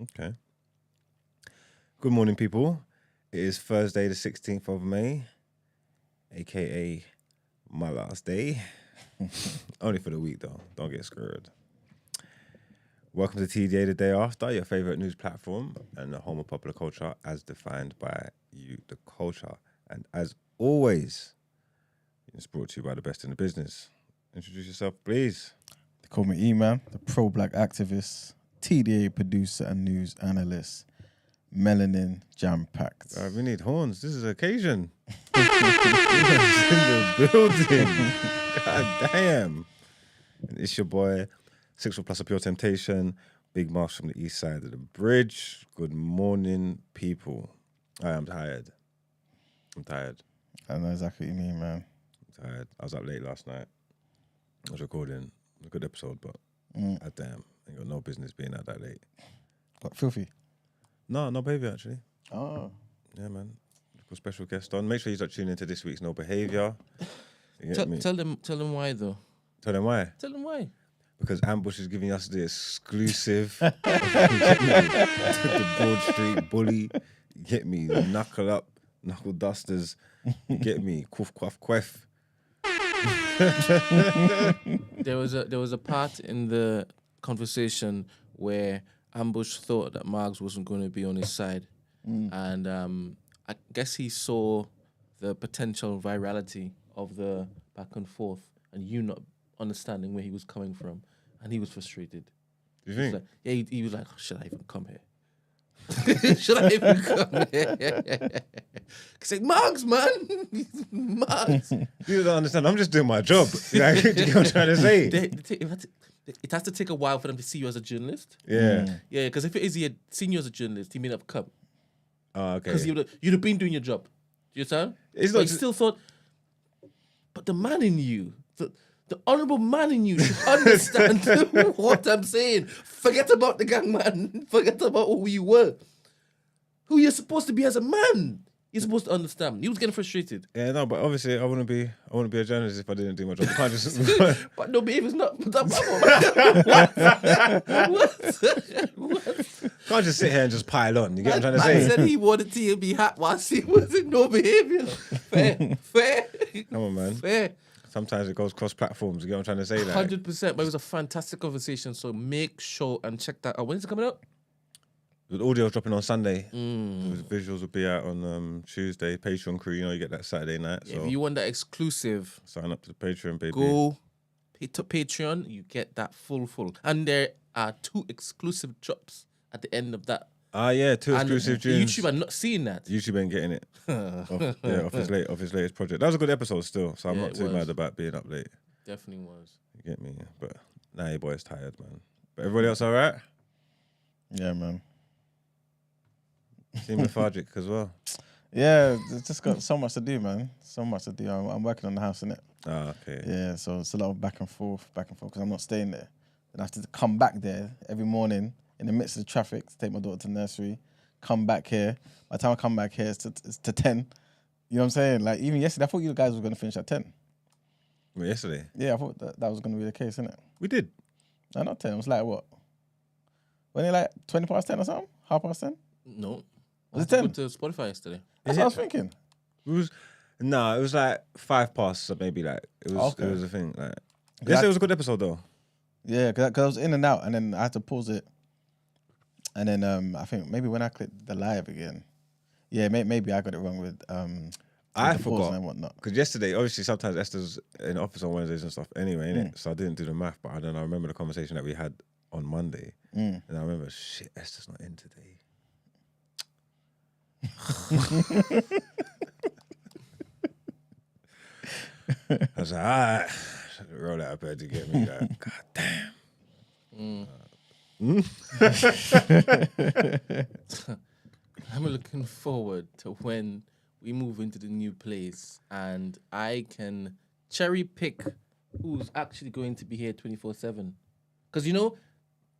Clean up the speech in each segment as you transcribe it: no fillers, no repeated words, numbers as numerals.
Okay. Good morning, people. It is Thursday, the 16th of May, aka my last day. Only for the week, though. Don't get screwed. Welcome to TDA the day after, your favorite news platform and the home of popular culture as defined by you, the culture. And as always, it's brought to you by the best in the business. Introduce yourself, please. They call me E-Man, the pro-black activist, TDA producer and news analyst. Melanin jam-packed. We need horns. This is an occasion. in the building. God damn. And it's your boy, 6 Plus of Pure Temptation, Big Marsh from the east side of the bridge. Good morning, people. I am tired. I know exactly what you mean, man. I'm tired. I was up late last night. I was recording a good episode, but damn, ain't got no business being out that late. Got filthy? No behaviour actually. Oh. Yeah, man. Got special guest on. Make sure you start tuning into this week's No Behaviour. Tell them why though. Tell them why. Tell them why. Because Ambush is giving us the exclusive. The Broad Street Bully. You get me? Knuckle dusters. You get me? Quaff, quaff, quaff. There was a part in the conversation where Ambush thought that Margs wasn't going to be on his side, and I guess he saw the potential virality of the back and forth, and you not understanding where he was coming from, and he was frustrated. Do you think? He was like, should I even come here? Should I even come here? He's like, Margs, man. Margs. You don't understand. I'm just doing my job. You know what I'm trying to say? It has to take a while for them to see you as a journalist. Yeah. Yeah, because if it is he had seen you as a journalist, he may not have come. Oh, okay. Because you'd have been doing your job. Do you understand? It's But not he just- still thought, but the man in you, the honourable man in you should understand what I'm saying. Forget about the gang, man. Forget about who you were. Who you're supposed to be as a man. You're supposed to understand. He was getting frustrated. Yeah, no, but obviously I wouldn't be a journalist if I didn't do my job. I can't just But no behaviour's not. What? can't just sit here and just pile on. You get what I'm trying to Man say? said he wanted to be hot whilst he was in no behaviour. Fair. Come on, man. Fair. Sometimes it goes cross platforms. You get what I'm trying to say? Like, 100%. But it was a fantastic conversation. So make sure and check that out. When is it coming out? the audio's dropping on Sunday. The visuals will be out on Tuesday. Patreon crew, you get that Saturday night. Yeah, So if you want that exclusive, sign up to the Patreon, baby. go to Patreon. You get that full. And there are 2 exclusive drops at the end of that. Ah, yeah, 2 exclusive tunes. YouTube are not seeing that. YouTube ain't getting it. off his latest project. That was a good episode still, so I'm Yeah, not it too was. mad about being up late. Definitely was. You get me? But now your boy's tired, man. But everybody else all right? Yeah, man. Seem lethargic as well. Yeah, it's just got so much to do, man. So much to do. I'm working on the house, innit? Ah, okay. Yeah, so it's a lot of back and forth, because I'm not staying there. And I have to come back there every morning in the midst of the traffic to take my daughter to nursery, come back here. By the time I come back here, it's to 10. You know what I'm saying? Like, even yesterday, I thought you guys were going to finish at 10. Well, yesterday Yeah, I thought that was going to be the case, innit? we did. No, not 10. It was like, what? Wasn't it like 20 past 10 or something? Half past 10? No. Was it I 10? went to Spotify yesterday. That's what I was thinking. It was like 5 past, so maybe like it was. Okay. It was a thing. Like yesterday was a good episode though. Yeah, because I was in and out, and then I had to pause it. And then I think maybe when I clicked the live again, yeah, maybe I got it wrong with I the pause forgot and whatnot. because yesterday, obviously, sometimes Esther's in the office on Wednesdays and stuff. Anyway, innit? So I didn't do the math, but I don't know. I remember the conversation that we had on Monday, and I remember, shit, Esther's not in today. I was like, all right, roll out of bed to get me. Like, God damn. I'm looking forward to when we move into the new place and I can cherry pick who's actually going to be here 24/7. Because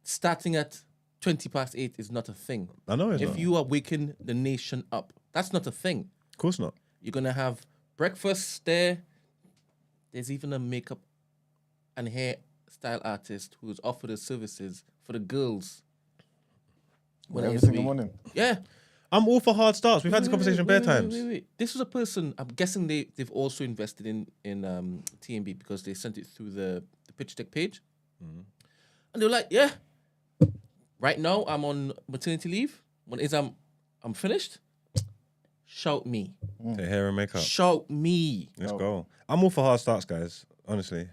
starting at 20 past 8 is not a thing. I know it's If not. you are waking the nation up, that's not a thing. Of course not. You're gonna have breakfast there. There's even a makeup and hair style artist who's offered his services for the girls. Every single morning. Yeah. I'm all for hard starts. We've had this conversation bare times. Wait. This was a person. I'm guessing they've also invested in TMB because they sent it through the pitch deck page, and they were like, "Yeah, right now I'm on maternity leave. When I'm finished, shout me, The hair and makeup. shout me." Let's go. I'm all for hard starts, guys. Honestly.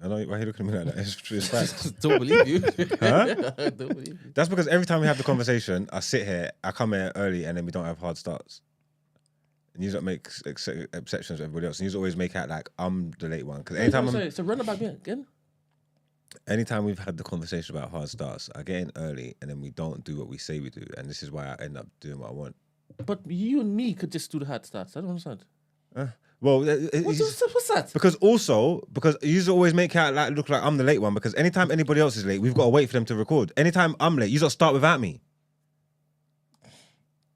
I know why are you looking at me like that. It's facts. Don't believe you. Huh? Don't believe you. That's because every time we have the conversation, I sit here, I come here early, and then we don't have hard starts. And you don't make exceptions with everybody else. And you always make out like I'm the late one. Because anytime So run it back again. anytime we've had the conversation about hard starts, I get in early, and then we don't do what we say we do. And this is why I end up doing what I want. But you and me could just do the hard starts. I don't understand. Well, What's that? because you always make out like look like I'm the late one. Because anytime anybody else is late, we've got to wait for them to record. Anytime I'm late, you got to start without me.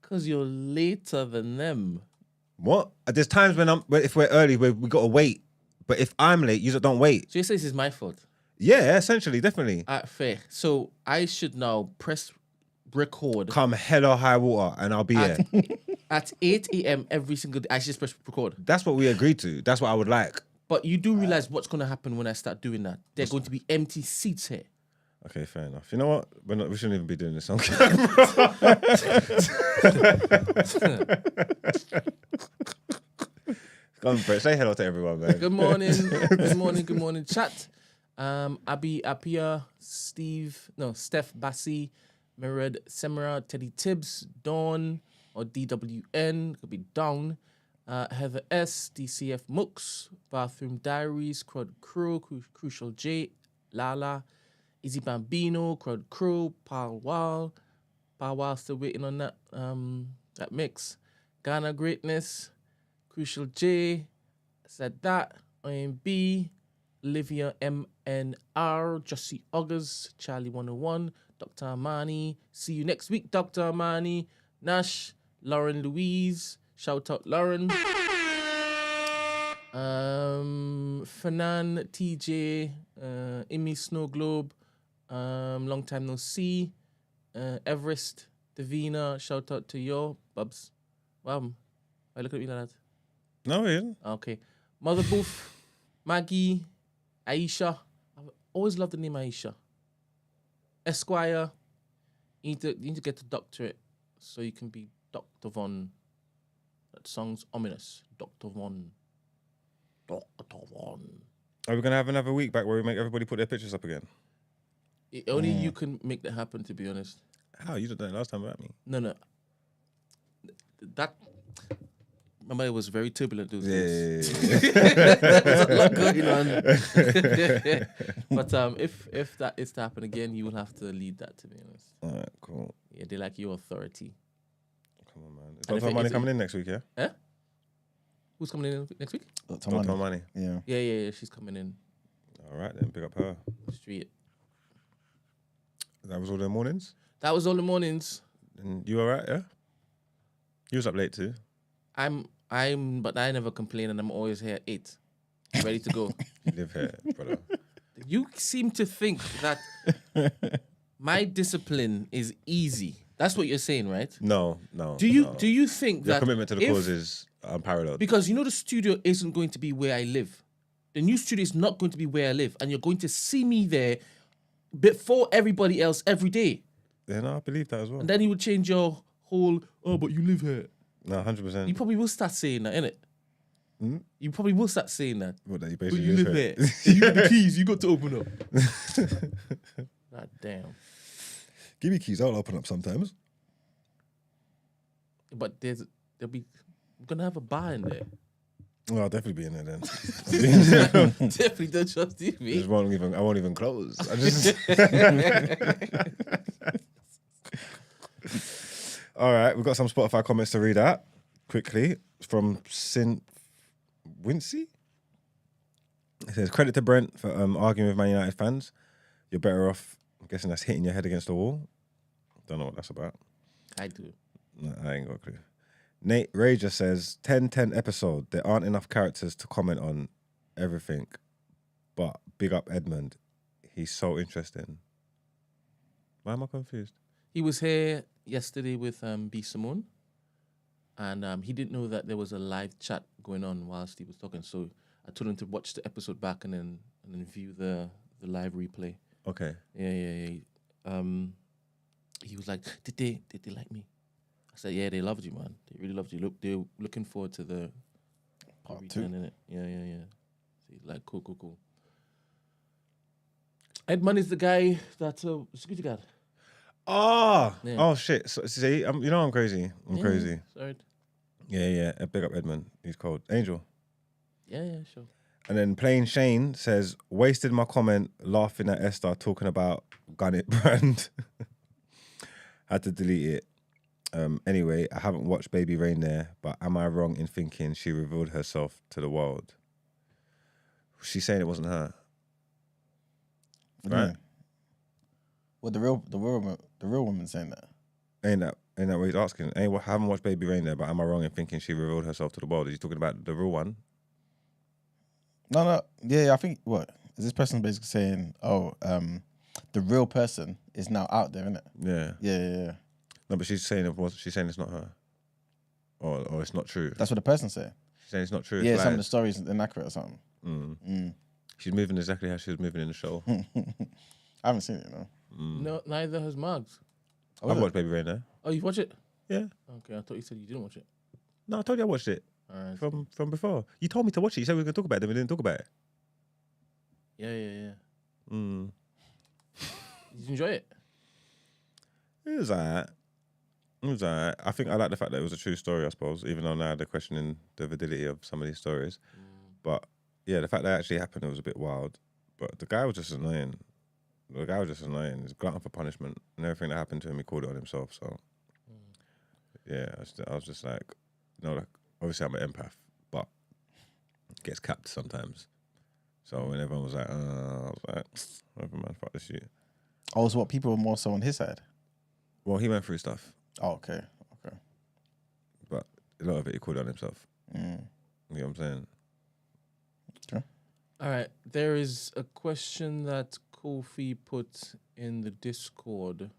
Because you're later than them. What? There's times if we're early, we got to wait. But if I'm late, you don't wait. So you say this is my fault? Yeah, essentially, definitely. Fair. So I should now press record Come hell or high water, and I'll be here. at 8 a.m. every single day. I should just press record. That's what we agreed to. That's what I would like. But you do realize what's going to happen when I start doing that. There are going to be empty seats here. Okay, fair enough. You know what? We shouldn't even be doing this on Come on, Brett. Say hello to everyone, man. Good morning, chat. Abi Apia, Steph Bassi, Mirad Semra, Teddy Tibbs, Dawn, or DWN, could be Down, Heather S, DCF Mooks, Bathroom Diaries, Crowd Crew, Crucial J, Lala, Izzy Bambino, Crowd Crew, Paul Wall still waiting on that mix, Ghana Greatness, Crucial J, Said That, IMB, Olivia MNR, Jussie August, Charlie 101, Dr. Armani. See you next week, Dr. Armani. Nash, Lauren Louise. Shout out Lauren. Fanan, TJ, Imi Snow Globe. Long time no see. Everest, Davina. Shout out to you, Bubs. Wow. Why look at me like that? No, he isn't. Okay. Mother Boof, Maggie, Aisha. I've always loved the name Aisha. Esquire. You need to get a doctorate so you can be Dr. Von. That song's ominous. Dr. Von. Dr. Von. Are we going to have another week back where we make everybody put their pictures up again? Only you can make that happen, to be honest. How? You did that last time without me. No. That... Remember, it was very turbulent those days. There was a lot going on. But if that is to happen again, you will have to lead that, to be honest. All right, cool. Yeah, they like your authority. Come on, man. Is Dr. Armani coming in next week, yeah? Eh? Who's coming in next week? Dr. Armani. Yeah. Yeah, she's coming in. All right, then. Pick up her. Street. That was all the mornings? That was all the mornings. And you all right, yeah? You was up late too. But I never complain, and I'm always here at 8, ready to go. You live here, brother. You seem to think that my discipline is easy. That's what you're saying, right? No. Do you think Your that commitment to the cause is unparalleled? Because the studio isn't going to be where I live. The new studio is not going to be where I live, and you're going to see me there before everybody else every day. Yeah, no, I believe that as well. And then you would change your whole, but you live here. No, 100%. You probably will start saying that, innit? You probably will start saying that. What, that you But basically you live here. You got the keys. You got to open up. God damn. Give me keys. I'll open up sometimes. But we're gonna have a bar in there. Well, I'll definitely be in there then. Definitely don't trust you, me. I won't even close. I just... All right, we've got some Spotify comments to read out quickly from Sin Wincy. It says, credit to Brent for arguing with Man United fans. You're better off, I'm guessing that's hitting your head against the wall. Don't know what that's about. I do. No, I ain't got a clue. Nate Rager says, 10-10 episode. There aren't enough characters to comment on everything. But big up Edmund. He's so interesting. Why am I confused? He was here yesterday with B. Simone, and he didn't know that there was a live chat going on whilst he was talking. So I told him to watch the episode back and then view the live replay. Okay. Yeah. He was like, did they like me? I said, yeah, they loved you, man. They really loved you. Look, they're looking forward to the Part return 2. in it. Yeah. So he's like, cool. Edmund is the guy that security guard. Oh, Yeah. oh shit. So, see, I'm crazy. I'm crazy. Sorry. Yeah. Big up Edmund. He's cold. Angel. Yeah, sure. And then Plain Shane says, wasted my comment laughing at Esther talking about Gun It brand. Had to delete it. Anyway, I haven't watched Baby Rain there, but am I wrong in thinking she revealed herself to the world? She's saying it wasn't her. What do you Right? mean? Well, the real woman saying that. Ain't that what he's asking? I haven't watched Baby Rain there, but am I wrong in thinking she revealed herself to the world? Is he talking about the real one? No. Yeah, I think what is this person basically saying? Oh, the real person is now out there, isn't it? Yeah. Yeah. No, but she's saying it's not her, or it's not true. That's what the person's saying. She's saying it's not true. Yeah, it's some of the lies. stories are inaccurate or something. She's moving exactly how she was moving in the show. I haven't seen it, you know. No, neither has Margs. Oh, I've is it? watched Baby Rain there. Oh, you watch it? Yeah. Okay, I thought you said you didn't watch it. No, I told you I watched it All right. from before. You told me to watch it. You said we were going to talk about it, then we didn't talk about it. Yeah. Mm. Did you enjoy it? It was alright. I think I like the fact that it was a true story, I suppose, even though now they're questioning the validity of some of these stories. But yeah, the fact that it actually happened, it was a bit wild. But the guy was just annoying. He's glutton for punishment, and everything that happened to him, he called it on himself. So yeah, I was just like, like obviously I'm an empath, but it gets capped sometimes. So when everyone was like, I was like, whatever, man, fuck this shit. Oh, so what, people were more so on his side? Well, he went through stuff, Oh, okay. but a lot of it he called on himself. Mm. You know what I'm saying? All right. There is a question that Kofi put in the Discord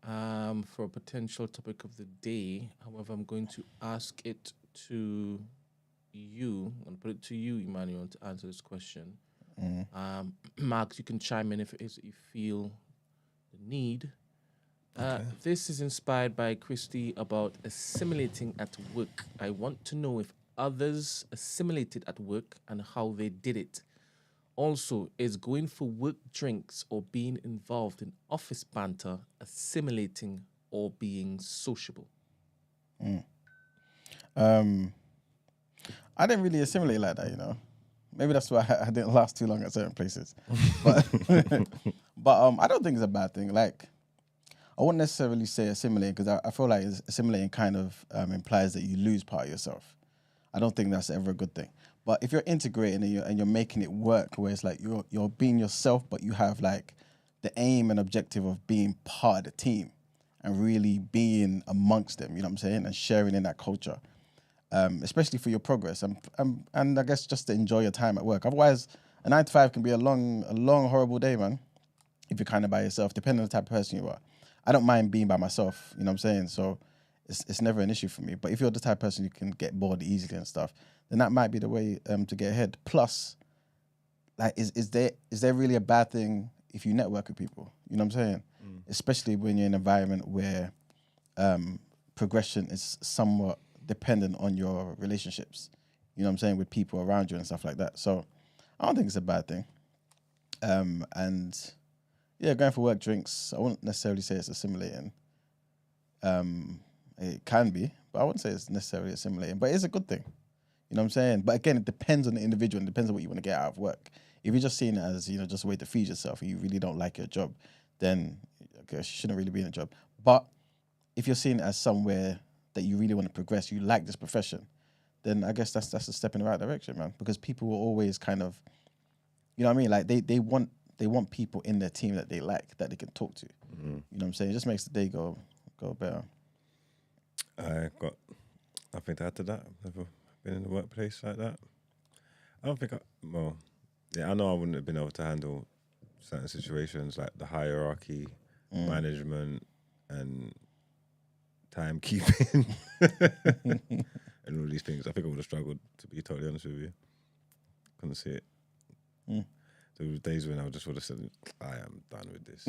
for a potential topic of the day. However, I'm going to ask it to you. I'm going to put it to you, Emmanuel, to answer this question. Marks, you can chime in if it is that you feel the need. This is inspired by Christy about assimilating at work. I want to know if others assimilated at work and how they did it. Also, is going for work drinks or being involved in office banter assimilating or being sociable? I didn't really assimilate like that, you know. Maybe that's why I didn't last too long at certain places. But I don't think it's a bad thing. Like, I wouldn't necessarily say assimilate because I feel like assimilating kind of implies that you lose part of yourself. I don't think that's ever a good thing. But if you're integrating and you're making it work, where it's like you're being yourself, but you have like the aim and objective of being part of the team and really being amongst them, you know what I'm saying, and sharing in that culture, especially for your progress and I guess just to enjoy your time at work. Otherwise, a 9 to 5 can be a long, horrible day, man, if you're kind of by yourself, depending on the type of person you are. I don't mind being by myself, you know what I'm saying? So it's never an issue for me. But if you're the type of person who can get bored easily and stuff, then that might be the way to get ahead. Plus, like, is there really a bad thing if you network with people? You know what I'm saying? Especially when you're in an environment where progression is somewhat dependent on your relationships. You know what I'm saying? With people around you and stuff like that. So I don't think it's a bad thing. And yeah, going for work drinks, I wouldn't necessarily say it's assimilating. It can be, but I wouldn't say it's necessarily assimilating. But it's a good thing. You know what I'm saying? But again, it depends on the individual and depends on what you want to get out of work. If you're just seeing it as, you know, just a way to feed yourself and you really don't like your job, then okay, you shouldn't really be in a job. But if you're seeing it as somewhere that you really want to progress, you like this profession, then I guess that's a step in the right direction, man. Because people will always kind of, you know what I mean? Like they want people in their team that they like, that they can talk to. You know what I'm saying? It just makes the day go better. I got nothing to add to that. I've never been in the workplace like that. I don't think I know I wouldn't have been able to handle certain situations like the hierarchy management, and timekeeping, and all these things. I think I would have struggled, to be totally honest with you. Couldn't see it. There were days when I just would have said, I am done with this.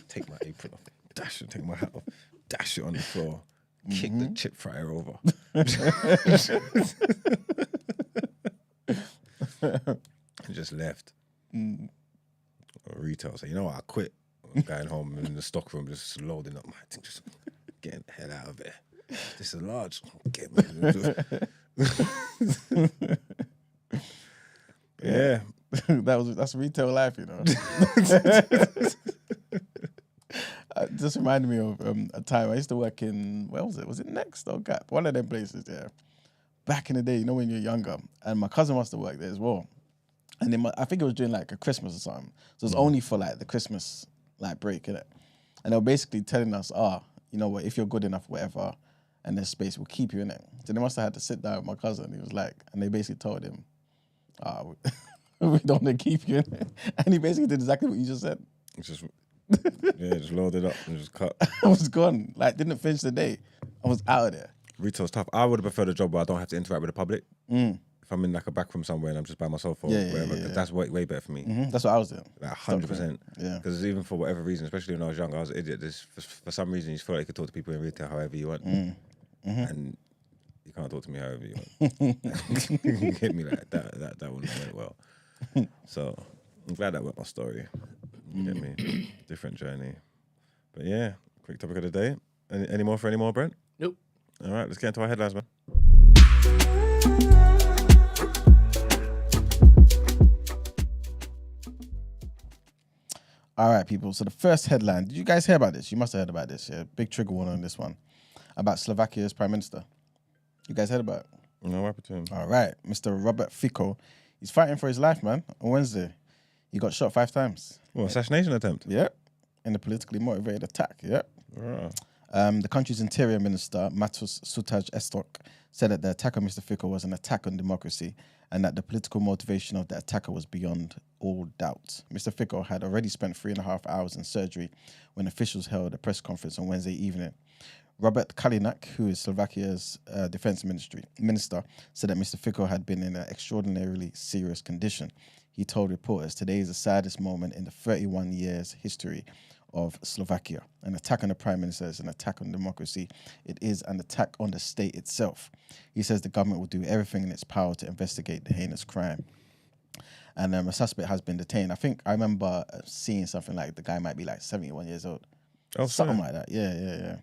Take my apron off, dash it, take my hat off, dash it on the floor, kick the chip fryer over. And just left. Or retail, so you know what, I quit. I'm going home in the stock room, just loading up my thing, just getting the hell out of there. This is large. Get me. Yeah. That's retail life, you know. It just reminded me of a time I used to work in, where was it? Was it Next or Gap? One of them places, yeah. Back in the day, you know, when you're younger, and my cousin must have worked there as well. And I think it was during like a Christmas or something. So it was only for like the Christmas like break, innit? And they were basically telling us, you know what, if you're good enough, whatever, and there's space, we'll keep you in it. So they must have had to sit down with my cousin. He was like, and they basically told him, we don't want to keep you in it. And he basically did exactly what you just said. Just load it up and just cut. I was gone. Like, didn't finish the day. I was out of there. Retail's tough. I would have preferred a job where I don't have to interact with the public. If I'm in like a back room somewhere and I'm just by myself or whatever, that's way better for me. That's what I was doing. Like 100%. Yeah. Because even for whatever reason, especially when I was young, I was an idiot. For some reason, you feel like you could talk to people in retail however you want. And you can't talk to me however you want. You hit me like that wouldn't have went well. So I'm glad that went my story. You get me? Different journey. But yeah, quick topic of the day. Any more, Brent? Nope. All right, let's get into our headlines, man. All right, people. So the first headline, did you guys hear about this? You must have heard about this. Yeah, big trigger warning on this one. About Slovakia's Prime Minister. You guys heard about it? No, what happened to him? All right. Mr. Robert Fico, he's fighting for his life, man. On Wednesday, he got shot 5 times. What, assassination attempt? Yep. In a politically motivated attack. Yep. The country's interior minister, Matus Sutaj Estok, said that the attack on Mr. Fico was an attack on democracy and that the political motivation of the attacker was beyond all doubt. Mr. Fico had already spent 3.5 hours in surgery when officials held a press conference on Wednesday evening. Robert Kalinak, who is Slovakia's defense minister, said that Mr. Fico had been in an extraordinarily serious condition. He told reporters, "Today is the saddest moment in the 31 years history of Slovakia. An attack on the Prime Minister is an attack on democracy. It is an attack on the state itself." He says the government will do everything in its power to investigate the heinous crime. And a suspect has been detained. I think I remember seeing something like the guy might be like 71 years old. Oh, something like that. Yeah.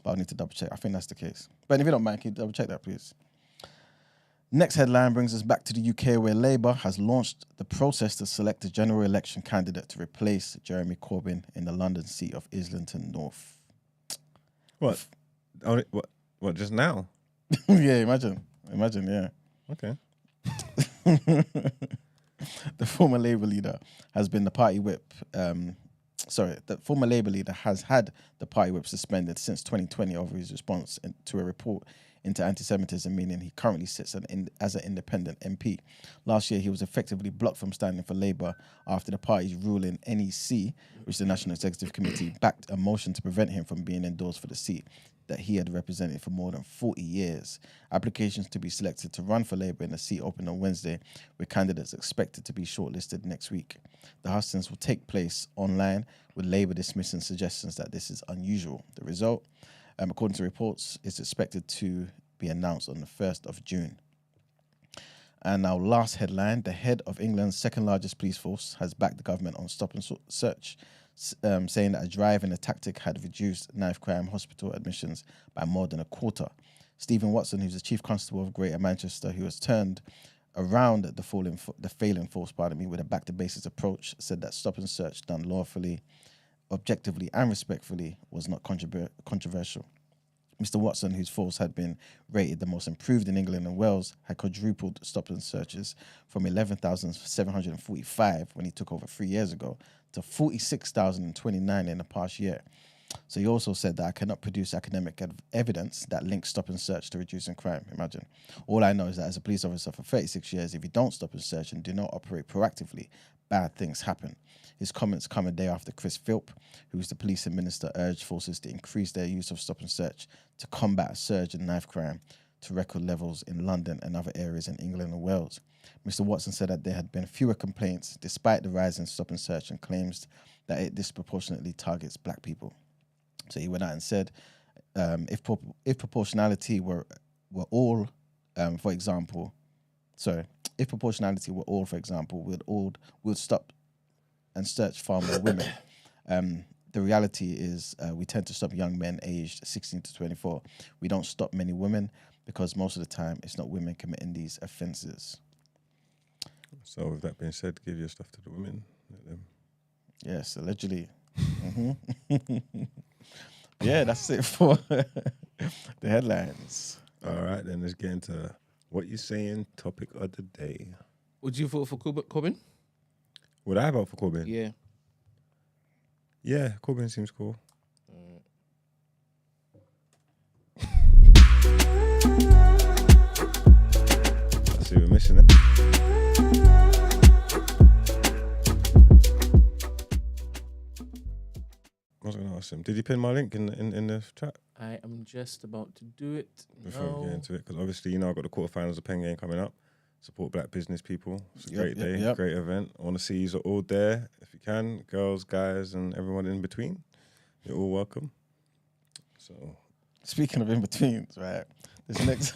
But I'll need to double check. I think that's the case. But if you don't mind, can you double check that, please? Next headline brings us back to the UK, where Labour has launched the process to select a general election candidate to replace Jeremy Corbyn in the London seat of Islington North. What? What? Just now? Yeah, imagine, yeah. Okay. The former Labour leader has been the party whip. The former Labour leader has had the party whip suspended since 2020 over his response to a report into anti-Semitism, meaning he currently sits as an independent MP. Last year, he was effectively blocked from standing for Labour after the party's ruling NEC, which the National Executive Committee backed a motion to prevent him from being endorsed for the seat that he had represented for more than 40 years. Applications to be selected to run for Labour in the seat opened on Wednesday, with candidates expected to be shortlisted next week. The hustings will take place online, with Labour dismissing suggestions that this is unusual. The result, according to reports, is expected to be announced on the 1st of June. And our last headline, the head of England's second largest police force has backed the government on stop and search, saying that a drive in the tactic had reduced knife crime hospital admissions by more than a quarter. Stephen Watson, who's the chief constable of Greater Manchester, who has turned around the failing force, with a back-to-basics approach, said that stop and search done lawfully, objectively and respectfully was not controversial. Mr. Watson, whose force had been rated the most improved in England and Wales, had quadrupled stop and searches from 11,745 when he took over 3 years ago to 46,029 in the past year. So he also said that I cannot produce academic evidence that links stop and search to reducing crime. Imagine. All I know is that as a police officer for 36 years, if you don't stop and search and do not operate proactively, bad things happen. His comments come a day after Chris Philp, who is the policing minister, urged forces to increase their use of stop and search to combat a surge in knife crime to record levels in London and other areas in England and Wales. Mr. Watson said that there had been fewer complaints despite the rise in stop and search, and claims that it disproportionately targets black people. So he went out and said, if proportionality were all, for example, we'd stop and search far more women. The reality is we tend to stop young men aged 16 to 24. We don't stop many women because most of the time it's not women committing these offences. So with that being said, give your stuff to the women. Let them. Yes, allegedly. Yeah, that's it for the headlines. All right, then let's get into what you saying. Topic of the day. Would you vote for Corbyn? Would I vote for Corbyn? Yeah. Yeah, Corbyn seems cool. I see we're missing it. I was going to ask him, did you pin my link in the chat? I am just about to do it. Before we get into it, because obviously, I've got the quarterfinals of Pen Game coming up. Support black business people. It's a great day, great event. I want to see you all there if you can. Girls, guys, and everyone in between. You're all welcome. So, speaking of in betweens, right? This next,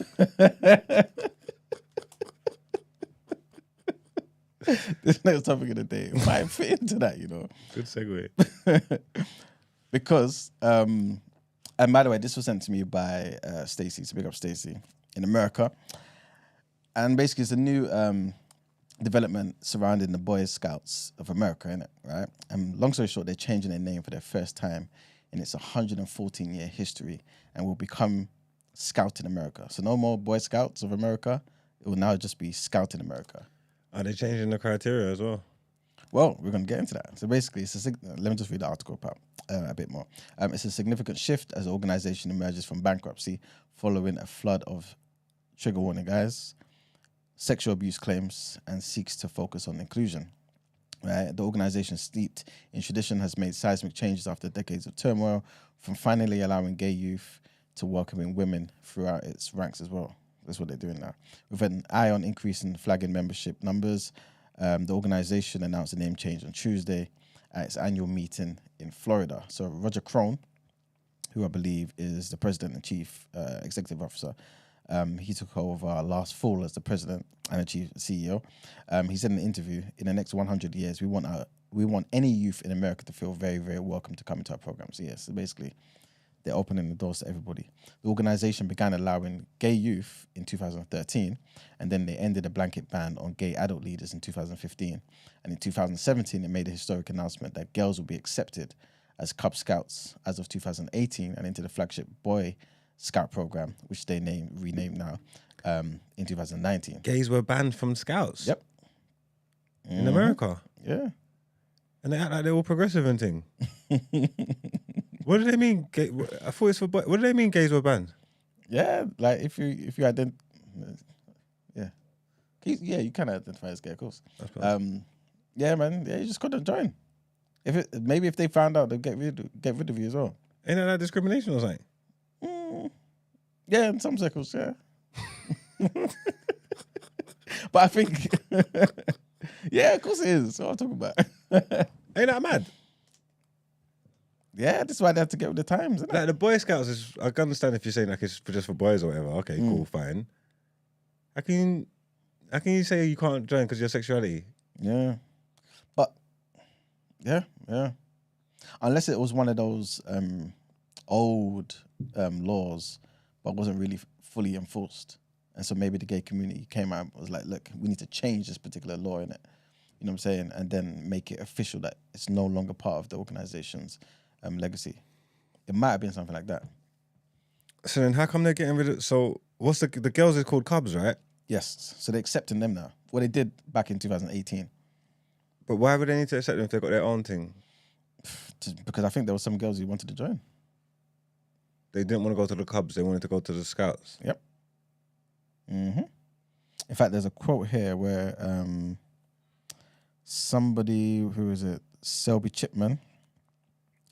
this next topic of the day might fit into that, Good segue. Because, and by the way, this was sent to me by Stacey. So big up Stacey in America. And basically, it's a new development surrounding the Boy Scouts of America, innit, right? And long story short, they're changing their name for their first time in its 114-year history and will become Scout in America. So no more Boy Scouts of America. It will now just be Scout in America. Are they changing the criteria as well? Well, we're going to get into that. So basically, let me just read the article a bit more. It's a significant shift as the organization emerges from bankruptcy following a flood of, trigger warning guys, sexual abuse claims, and seeks to focus on inclusion. Right? The organization, steeped in tradition, has made seismic changes after decades of turmoil, from finally allowing gay youth to welcoming women throughout its ranks as well. That's what they're doing now. With an eye on increasing flagging membership numbers, the organization announced a name change on Tuesday at its annual meeting in Florida. So Roger Crone, who I believe is the president and chief executive officer, he took over last fall as the president and the chief CEO. He said in an interview, in the next 100 years, we want any youth in America to feel very, very welcome to come into our programs. Yes, so basically, they're opening the doors to everybody. The organization began allowing gay youth in 2013, and then they ended a blanket ban on gay adult leaders in 2015. And in 2017, it made a historic announcement that girls will be accepted as Cub Scouts as of 2018 and into the flagship Boy Scout program, which they renamed now in 2019. Gays were banned from Scouts? Yep. In America? Yeah. And they act like they're all progressive and thing. What do they mean? I thought it's for boys. What do they mean gays were banned? Yeah, like if you identify, you can identify as gay, of course. Yeah, man, you just couldn't join. Maybe if they found out, they'd get rid of you as well. Ain't that like discrimination or something? Yeah, in some circles, yeah. But I think, yeah, of course it is. That's what I'm talking about. Ain't that mad? Yeah, that's why they have to get with the times, isn't it? Like the Boy Scouts is, I can understand if you're saying like it's just for boys or whatever. Okay, cool, fine. How can you say you can't join because of your sexuality? Yeah. But, yeah. Unless it was one of those old laws, but wasn't really fully enforced. And so maybe the gay community came out and was like, look, we need to change this particular law in it. You know what I'm saying? And then make it official that it's no longer part of the organization's legacy. It might have been something like that. So then how come they're getting rid of... So what's the girls is called Cubs, right? Yes. So they're accepting them now. What they did back in 2018. But why would they need to accept them if they've got their own thing? Just because I think there were some girls who wanted to join. They didn't want to go to the Cubs. They wanted to go to the Scouts. Yep. In fact, there's a quote here where somebody, who is it? Selby Chipman.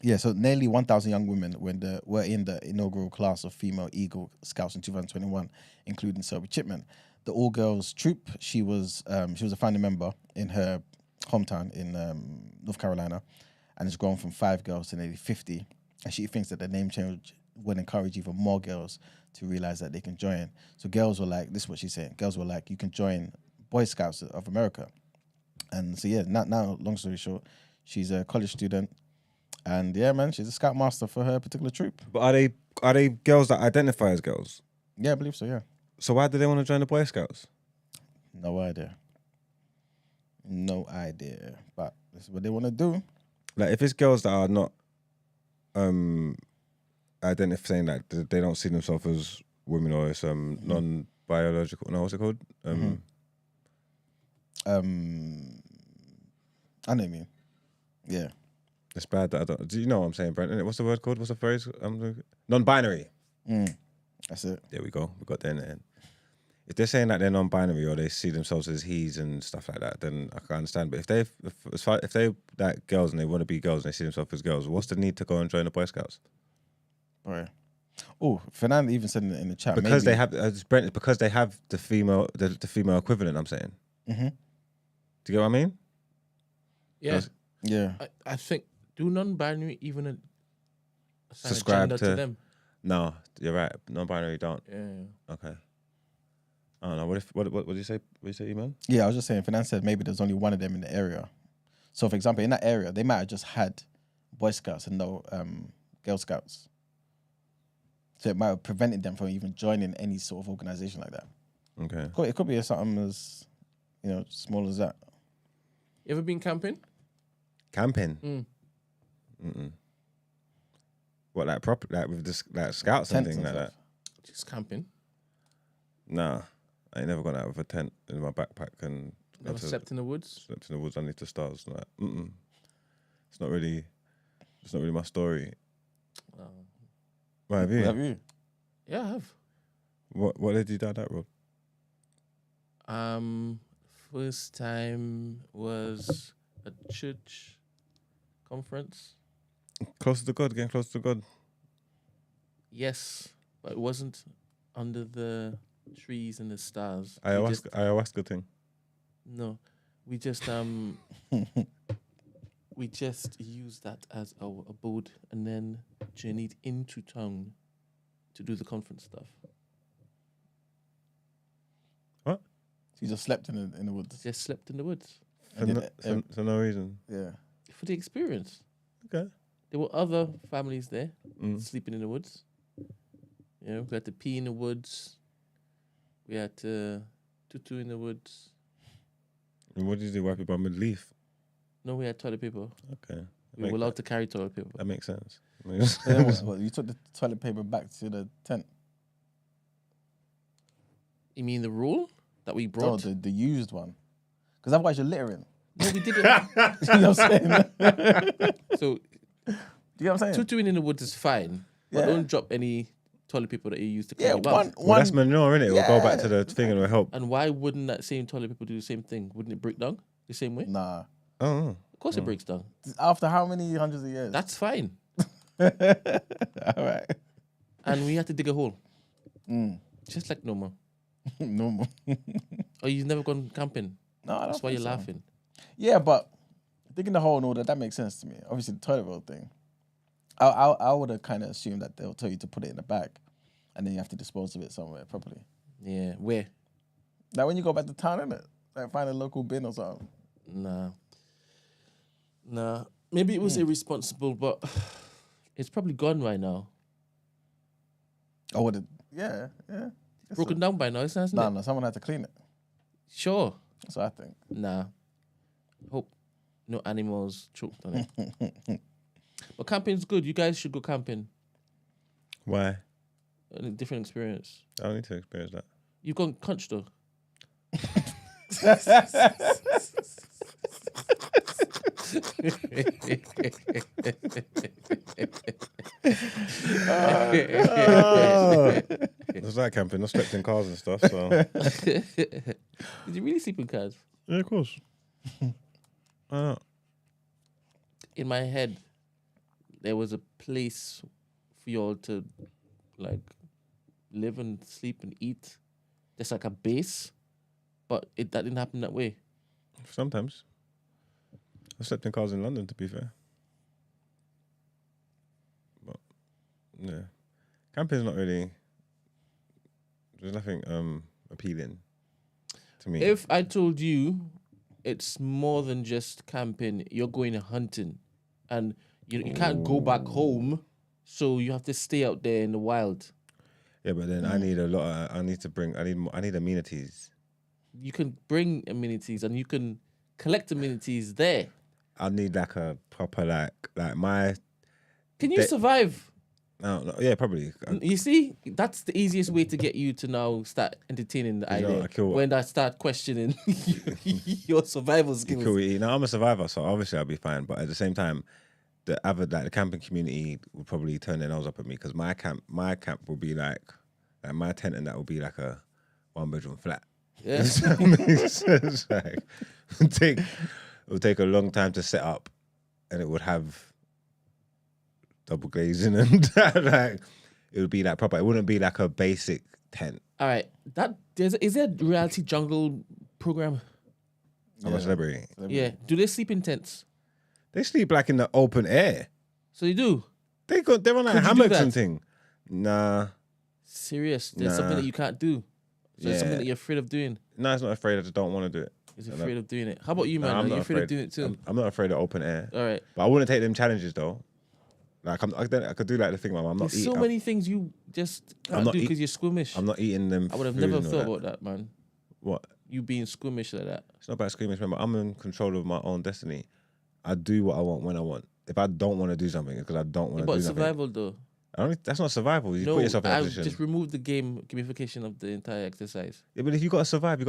Yeah, so nearly 1,000 young women were in the inaugural class of female Eagle Scouts in 2021, including Selby Chipman. The all-girls troop, she was a founding member in her hometown in North Carolina, and it's grown from 5 girls to nearly 50. And she thinks that the name change would encourage even more girls to realize that they can join. So girls were like, this is what she's saying, girls were like, you can join Boy Scouts of America. And so, yeah, now long story short, she's a college student. And yeah, man, she's a scoutmaster for her particular troop. But are they girls that identify as girls? Yeah, I believe so, yeah. So why do they want to join the Boy Scouts? No idea. No idea. But this is what they want to do. Like, if it's girls that are not saying that they don't see themselves as women, or it's non-biological, no, what's it called? I know what you mean. Yeah. It's bad that I don't... Do you know what I'm saying, Brent? What's the word called? What's the phrase? Non-binary. That's it. There we go. We got there in the end. If they're saying that they're non-binary or they see themselves as he's and stuff like that, then I can understand. But if they like girls and they want to be girls and they see themselves as girls, what's the need to go and join the Boy Scouts? Right. Oh, Fernand even said in the chat, Because maybe, they have, Brent, it's because they have the female equivalent. I'm saying. Do you get what I mean? Yeah. Yeah. I think, do non-binary even assign a Subscribe gender to them? No, you're right. Non-binary don't. Yeah. Okay. I don't know. What did you say? What did you say, Eman? Yeah, I was just saying, Fernand said maybe there's only one of them in the area. So, for example, in that area, they might have just had Boy Scouts and no Girl Scouts. So it might have prevented them from even joining any sort of organization like that. Okay. It could be something as, small as that. You ever been camping? Camping? What, like proper, like with like scouts and Tents things and like that? stuff. Just camping. Nah, I ain't never gone out with a tent in my backpack and Never slept in the woods? slept in the woods underneath the stars. Like, It's not really my story. Why have you? Have you? Yeah, I have. What did you do that, Rob? First time was a church conference. Closer to God, getting closer to God. Yes, but it wasn't under the trees and the stars. Ayahuasca thing. No, we just we just used that as our abode and then journeyed into town to do the conference stuff. So you just slept in the woods? Just slept in the woods For no reason. Yeah. for the experience. Okay. There were other families there sleeping in the woods. We had to pee in the woods. We had to tutu in the woods. And what did you do? Wipe your bum with leaf? No, we had toilet paper. Okay. We were allowed to carry toilet paper. That makes sense. What, you took the toilet paper back to the tent? You mean the rule that we No, brought? the used one. Because otherwise you're littering. No, we didn't. You know what I'm saying? So Do you know what I'm saying? tutuing in the woods is fine, but Yeah. don't drop any toilet paper that you use to Yeah, carry bath. Well, that's manure, innit? It will go back to the thing and it will help. And why wouldn't that same toilet paper do the same thing? Wouldn't it break down the same way? Nah. Oh. Of course it breaks down. After how many hundreds of years? That's fine. All right. And we had to dig a hole. Just like normal. Normal. Oh, you've never gone camping? No, I don't That's why think you're so. laughing. Yeah, but digging the hole and all that makes sense to me. Obviously, the toilet roll thing. I would have kind of assumed that they'll tell you to put it in the bag and then you have to dispose of it somewhere properly. Yeah, where? Like when you go back to town, innit? Like find a local bin or something. Nah. Maybe it was irresponsible, but it's probably gone right now. Oh, would it? Yeah. Broken down by now, isn't it? No, someone had to clean it. Sure. That's what I think. Nah. Hope no animals choked on it. But camping's good. You guys should go camping. Why? A different experience. I don't need to experience that. You've gone conch though. It's like camping. I slept in cars and stuff, so... Did you really sleep in cars? Yeah, of course. In my head, there was a place for y'all to like live and sleep and eat. There's like a base, but that didn't happen that way. Sometimes. I slept in cars in London, to be fair. But, yeah. Camping's not really... There's nothing appealing to me. If I told you it's more than just camping, you're going hunting, and you can't go back home, so you have to stay out there in the wild. Yeah, but then I need a lot. I need amenities. You can bring amenities, and you can collect amenities there. I need like a proper like my. Can you survive? No, yeah, probably. You see, that's the easiest way to get you to now start entertaining the idea. When I start questioning your survival skills. I'm a survivor, so obviously I'll be fine. But at the same time, the camping community will probably turn their nose up at me because my camp will be like my tent, and that will be like a 1-bedroom flat. Yeah. It's like, it would take a long time to set up, and it would have double glazing and like it would be like proper. It wouldn't be like a basic tent. All right, is there a reality jungle program? I'm a celebrity. Yeah. Do they sleep in tents? They sleep like in the open air. So you do? They're on like hammocks and thing. Nah. Serious? There's something that you can't do. So there's something that you're afraid of doing. No, it's not afraid. I just don't want to do it. He's afraid of doing it. How about you, man? Are you afraid of doing it too? I'm not afraid of open air. All right. But I wouldn't take them challenges though. Like I could do like the thing, man. There's so many things you just can't do because you're squeamish. I'm not eating them. I would have never thought about that, man. What? You being squeamish like that. It's not about squeamish, remember. I'm in control of my own destiny. I do what I want when I want. If I don't want to do something, it's because I don't want to do something. But survival though. That's not survival. You put yourself in a position. Just remove the gamification of the entire exercise. Yeah, but if you got to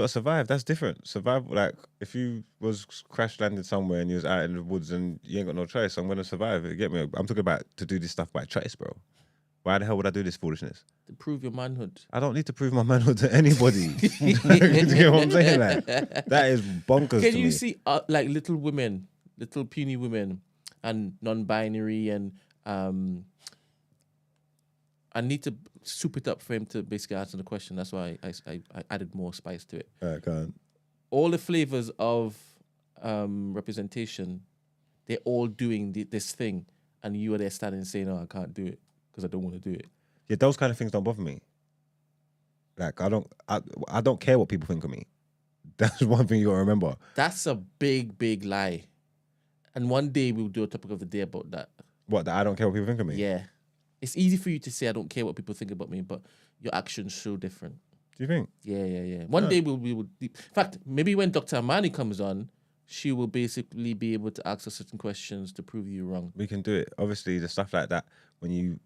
survive. That's different. Survival, like if you was crash landed somewhere and you was out in the woods and you ain't got no choice, I'm gonna survive. You get me? I'm talking about to do this stuff by choice, bro. Why the hell would I do this foolishness? To prove your manhood. I don't need to prove my manhood to anybody. Do you get what I'm saying? Like, that is bonkers. Can you see like little women, little puny women, and non-binary and I need to soup it up for him to basically answer the question. That's why I added more spice to it. All right, go on. All the flavors of representation, they're all doing this thing, and you are there standing saying, "No, I can't do it because I don't want to do it." Yeah, those kind of things don't bother me. Like I don't care what people think of me. That's one thing you gotta remember. That's a big lie. And one day we'll do a topic of the day about that. What, that I don't care what people think of me? Yeah. It's easy for you to say I don't care what people think about me, but your actions show different. Do you think? Yeah. One day we will. In fact, maybe when Dr. Amani comes on, she will basically be able to ask us certain questions to prove you wrong. We can do it. Obviously, the stuff like that, when you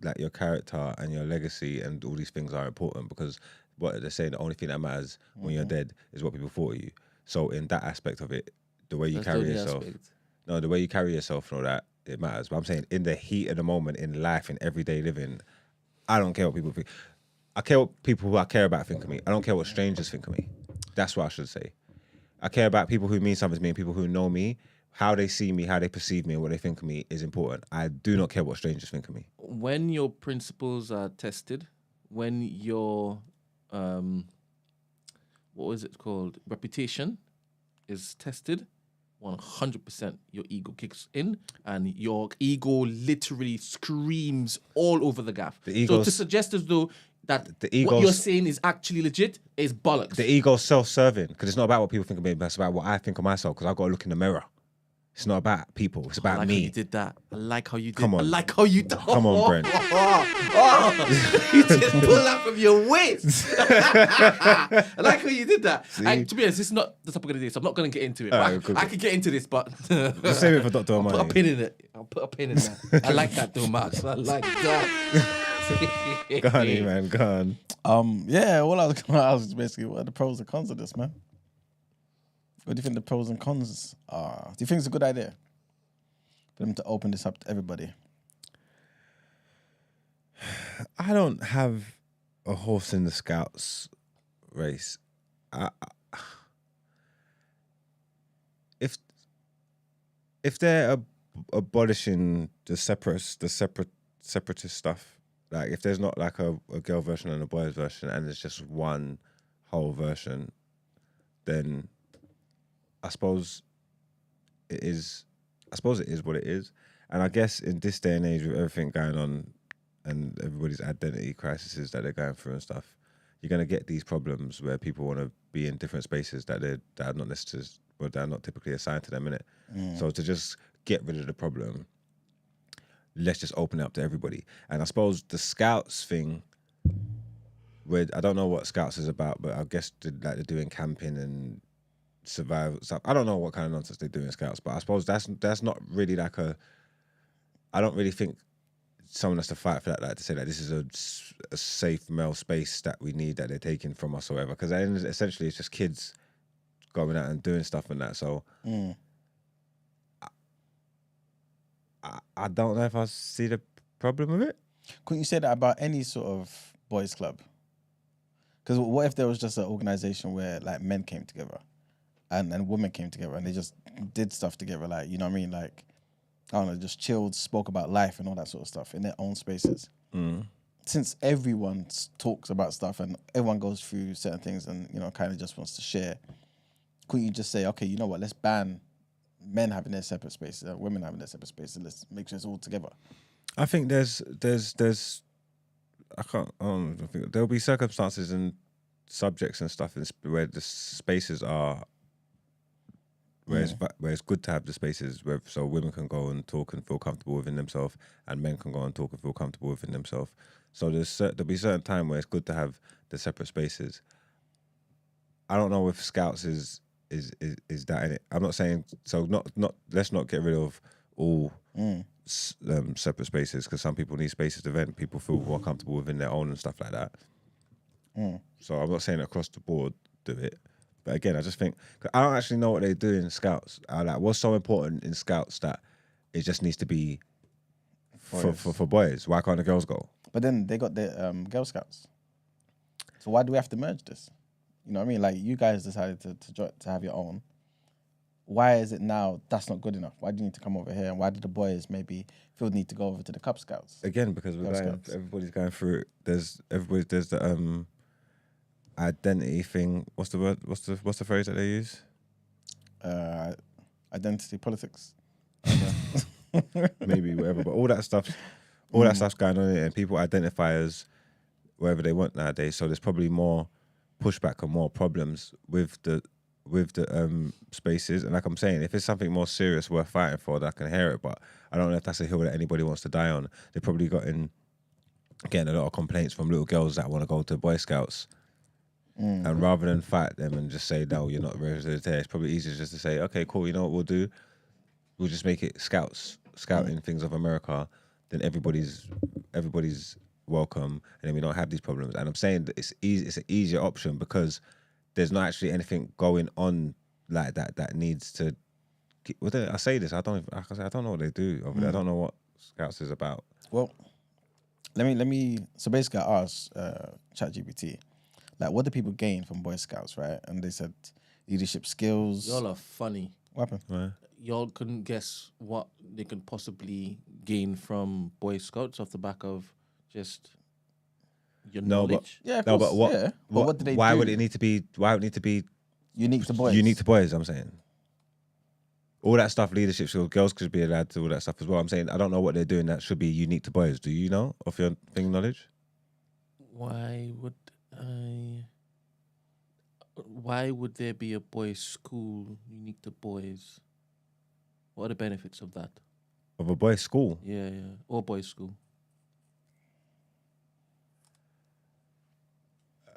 like your character and your legacy and all these things are important because what they're saying, the only thing that matters when you're dead is what people thought of you. So in that aspect of it, the way you carry yourself. No, the way you carry yourself and all that, it matters. But I'm saying in the heat of the moment, in life, in everyday living, I don't care what people think. I care what people who I care about think of me. I don't care what strangers think of me. That's what I should say. I care about people who mean something to me and people who know me. How they see me, how they perceive me, and what they think of me is important. I do not care what strangers think of me. When your principles are tested, when your, what was it called, reputation is tested, 100% your ego kicks in and your ego literally screams all over the gaff. So to suggest as though that what you're saying is actually legit is bollocks. The ego's self-serving because it's not about what people think of me, but it's about what I think of myself because I've got to look in the mirror. It's not about people. It's about me. How you did that. I like how you did. Come on. I like how you did. Come on, Brent. You just pull that from your waist. I like how you did that. And to be honest, this is not the topic of the day, so I'm not going to get into it. Right, cool. I could get into this, but just save it for Dr. Amani. I'll put a pin in it. I'll put a pin in that. I like that though, Max. I like that. Go on, man. Go on. Yeah, all I was going to ask is basically what are the pros and cons of this, man? What do you think the pros and cons are? Do you think it's a good idea for them to open this up to everybody? I don't have a horse in the Scouts race. if they're abolishing the separatist stuff, like if there's not like a girl version and a boys version, and there's just one whole version, then I suppose it is. I suppose it is what it is. And I guess in this day and age, with everything going on and everybody's identity crises that they're going through and stuff, you're gonna get these problems where people want to be in different spaces that are not necessarily, well, they're not typically assigned to them, innit? So to just get rid of the problem, let's just open it up to everybody. And I suppose the Scouts thing, where I don't know what Scouts is about, but I guess they're doing camping and survival stuff. I don't know what kind of nonsense they do in Scouts, but I suppose that's not really like I don't really think someone has to fight for that, like to say that this is a safe male space that we need that they're taking from us or whatever. Because essentially it's just kids going out and doing stuff and that. So I don't know if I see the problem with it. Couldn't you say that about any sort of boys' club? Because what if there was just an organization where like men came together and women came together and they just did stuff together, like, you know what I mean? Like, I don't know, just chilled, spoke about life and all that sort of stuff in their own spaces. Since everyone talks about stuff and everyone goes through certain things and, you know, kind of just wants to share, couldn't you just say, okay, you know what, let's ban men having their separate spaces and women having their separate spaces, let's make sure it's all together? I think there's I don't think there'll be circumstances and subjects and stuff where the spaces are where it's good to have the spaces where so women can go and talk and feel comfortable within themselves, and men can go and talk and feel comfortable within themselves. So there'll be certain time where it's good to have the separate spaces. I don't know if Scouts is that in it. I'm not saying so. Not let's not get rid of all separate spaces, because some people need spaces to vent. People feel more comfortable within their own and stuff like that. So I'm not saying across the board do it. But again, I just think, cause I don't actually know what they do in Scouts. Like, what's so important in Scouts that it just needs to be for boys? Why can't the girls go? But then they got the Girl Scouts. So why do we have to merge this? You know what I mean? Like, you guys decided to have your own. Why is it now that's not good enough? Why do you need to come over here? And why do the boys maybe feel the need to go over to the Cub Scouts? Again, because everybody's going through it. There's the identity thing. What's the word? What's the phrase that they use? Identity politics. Maybe whatever. But all that stuff's going on, and people identify as wherever they want nowadays. So there's probably more pushback and more problems with the spaces. And like I'm saying, if it's something more serious worth fighting for, then I can hear it. But I don't know if that's a hill that anybody wants to die on. They've probably getting a lot of complaints from little girls that want to go to Boy Scouts. And rather than fight them and just say, no, you're not represented there, it's probably easier just to say, okay, cool, you know what we'll do? We'll just make it scouting things of America. Then everybody's welcome, and then we don't have these problems. And I'm saying that it's an easier option because there's not actually anything going on like that needs to. I say this, I don't know what they do over there. I don't know what Scouts is about. Well, let me. So basically, I asked ChatGPT, like, what do people gain from Boy Scouts, right? And they said leadership skills. Y'all are funny. What happened? Right. Y'all couldn't guess what they can possibly gain from Boy Scouts off the back of just your knowledge. Yeah, of No, course, but what? yeah. But what do they why do? would it need to be? Why would it need to be Unique to boys. unique to boys? I'm saying. All that stuff, leadership skills, girls could be allowed to do all that stuff as well. I'm saying I don't know what they're doing that should be unique to boys. Do you know of your thing knowledge? Why would there be a boys' school unique to boys? What are the benefits of that? Of a boys' school? Yeah. Or boys' school.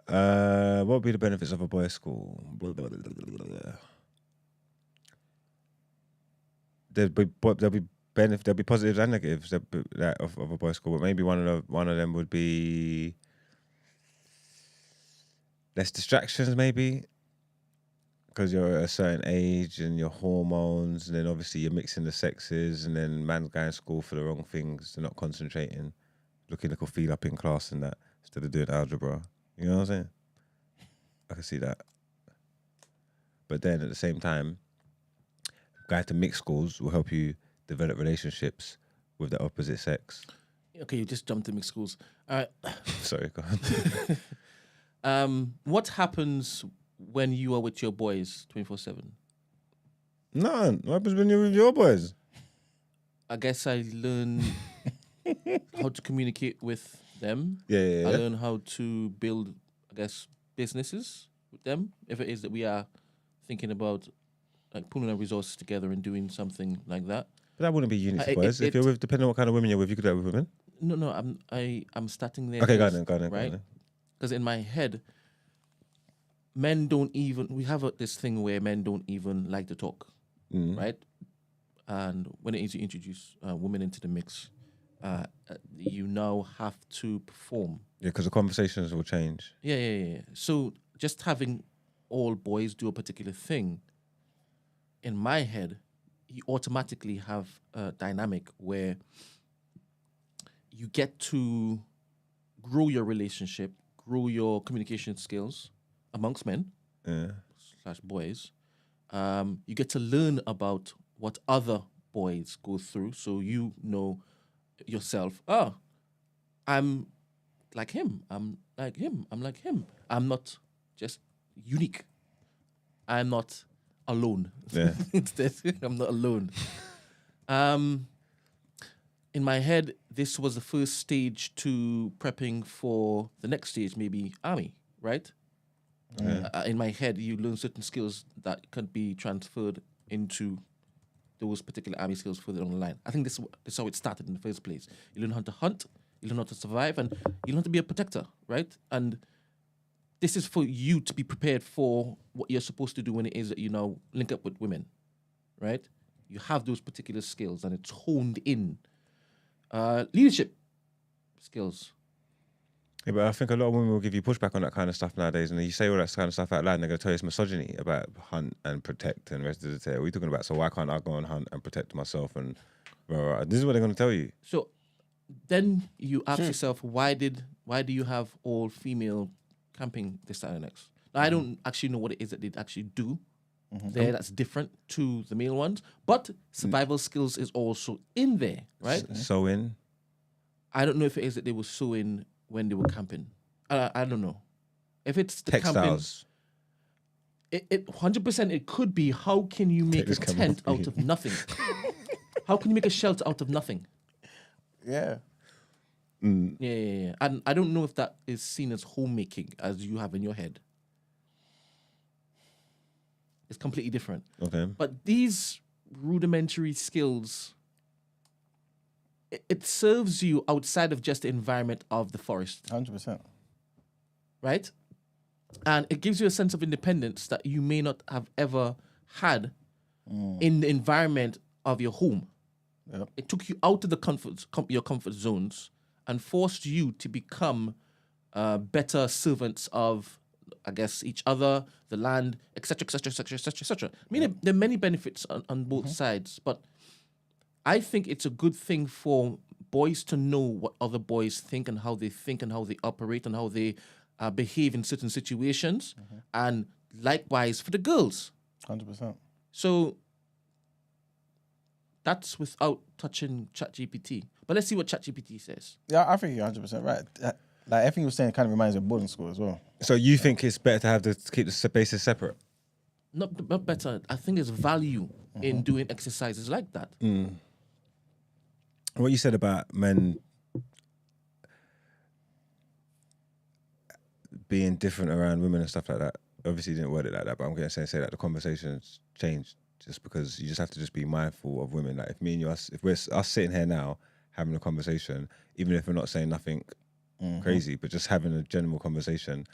What would be the benefits of a boys' school? There'll be positives and negatives of a boys' school, but maybe one of them would be less distractions, maybe, because you're at a certain age and your hormones, and then obviously you're mixing the sexes, and then man's going to school for the wrong things, they're not concentrating, looking like a feed up in class and that, instead of doing algebra. You know what I'm saying? I can see that. But then at the same time, guide to mixed schools will help you develop relationships with the opposite sex. Okay, you just jumped to mixed schools. Sorry, go on. What happens when you are with your boys 24/7? None. What happens when you're with your boys? I guess I learn how to communicate with them. Yeah. I learn how to build, I guess, businesses with them. If it is that we are thinking about like pooling our resources together and doing something like that. But that wouldn't be uni for boys. If you're with, depending on what kind of women you're with, you could do that with women. No, I'm starting there. Okay, go first, on then. Right? Because in my head, men don't even. We have this thing where men don't even like to talk, right? And when it is you introduce women into the mix, you now have to perform. Yeah, because the conversations will change. Yeah. So just having all boys do a particular thing, in my head, you automatically have a dynamic where you get to grow your relationship, grow your communication skills amongst men / boys. You get to learn about what other boys go through, so you know yourself. I'm like him. I'm like him. I'm like him. I'm not just unique. I'm not alone. Yeah. Instead, I'm not alone. In my head, this was the first stage to prepping for the next stage, maybe army, right? In my head, you learn certain skills that can be transferred into those particular army skills further down the line. I think this is how it started in the first place. You learn how to hunt, you learn how to survive, and you learn how to be a protector, right? And this is for you to be prepared for what you're supposed to do when it is that you now link up with women, right? You have those particular skills, and it's honed in. Leadership skills. Yeah, but I think a lot of women will give you pushback on that kind of stuff nowadays, and you say all that kind of stuff out loud, and they're going to tell you it's misogyny about hunt and protect and rest of the tale. What are you talking about? So why can't I go and hunt and protect myself? And this is what they're going to tell you. So then you ask yourself, why do you have all female camping this time and next? Now, I don't actually know what it is that they actually do there that's different to the male ones, but survival skills is also in there, right? Sewing. I don't know if it is that they were sewing when they were camping. I don't know. If it's the Textiles. camping, it 100% it could be. How can you make a tent out of nothing? How can you make a shelter out of nothing? Yeah. Yeah. And I don't know if that is seen as homemaking as you have in your head. It's completely different. Okay. But these rudimentary skills, it serves you outside of just the environment of the forest. 100%. Right? And it gives you a sense of independence that you may not have ever had in the environment of your home. Yep. It took you out of the your comfort zones and forced you to become better servants of, I guess, each other, the land, etc. I mean, there are many benefits on both sides, but I think it's a good thing for boys to know what other boys think and how they operate and how they behave in certain situations, and likewise for the girls. 100%. So that's without touching ChatGPT. But let's see what ChatGPT says. Yeah, I think you're 100% right. Like everything you were saying kind of reminds me of boarding school as well. So you think it's better to keep the spaces separate? Not better. I think there's value in doing exercises like that. What you said about men being different around women and stuff like that, obviously you didn't word it like that, but I'm going to say that the conversations changed just because you just have to just be mindful of women. Like if me and you, if we're us sitting here now having a conversation, even if we're not saying nothing crazy, but just having a general conversation,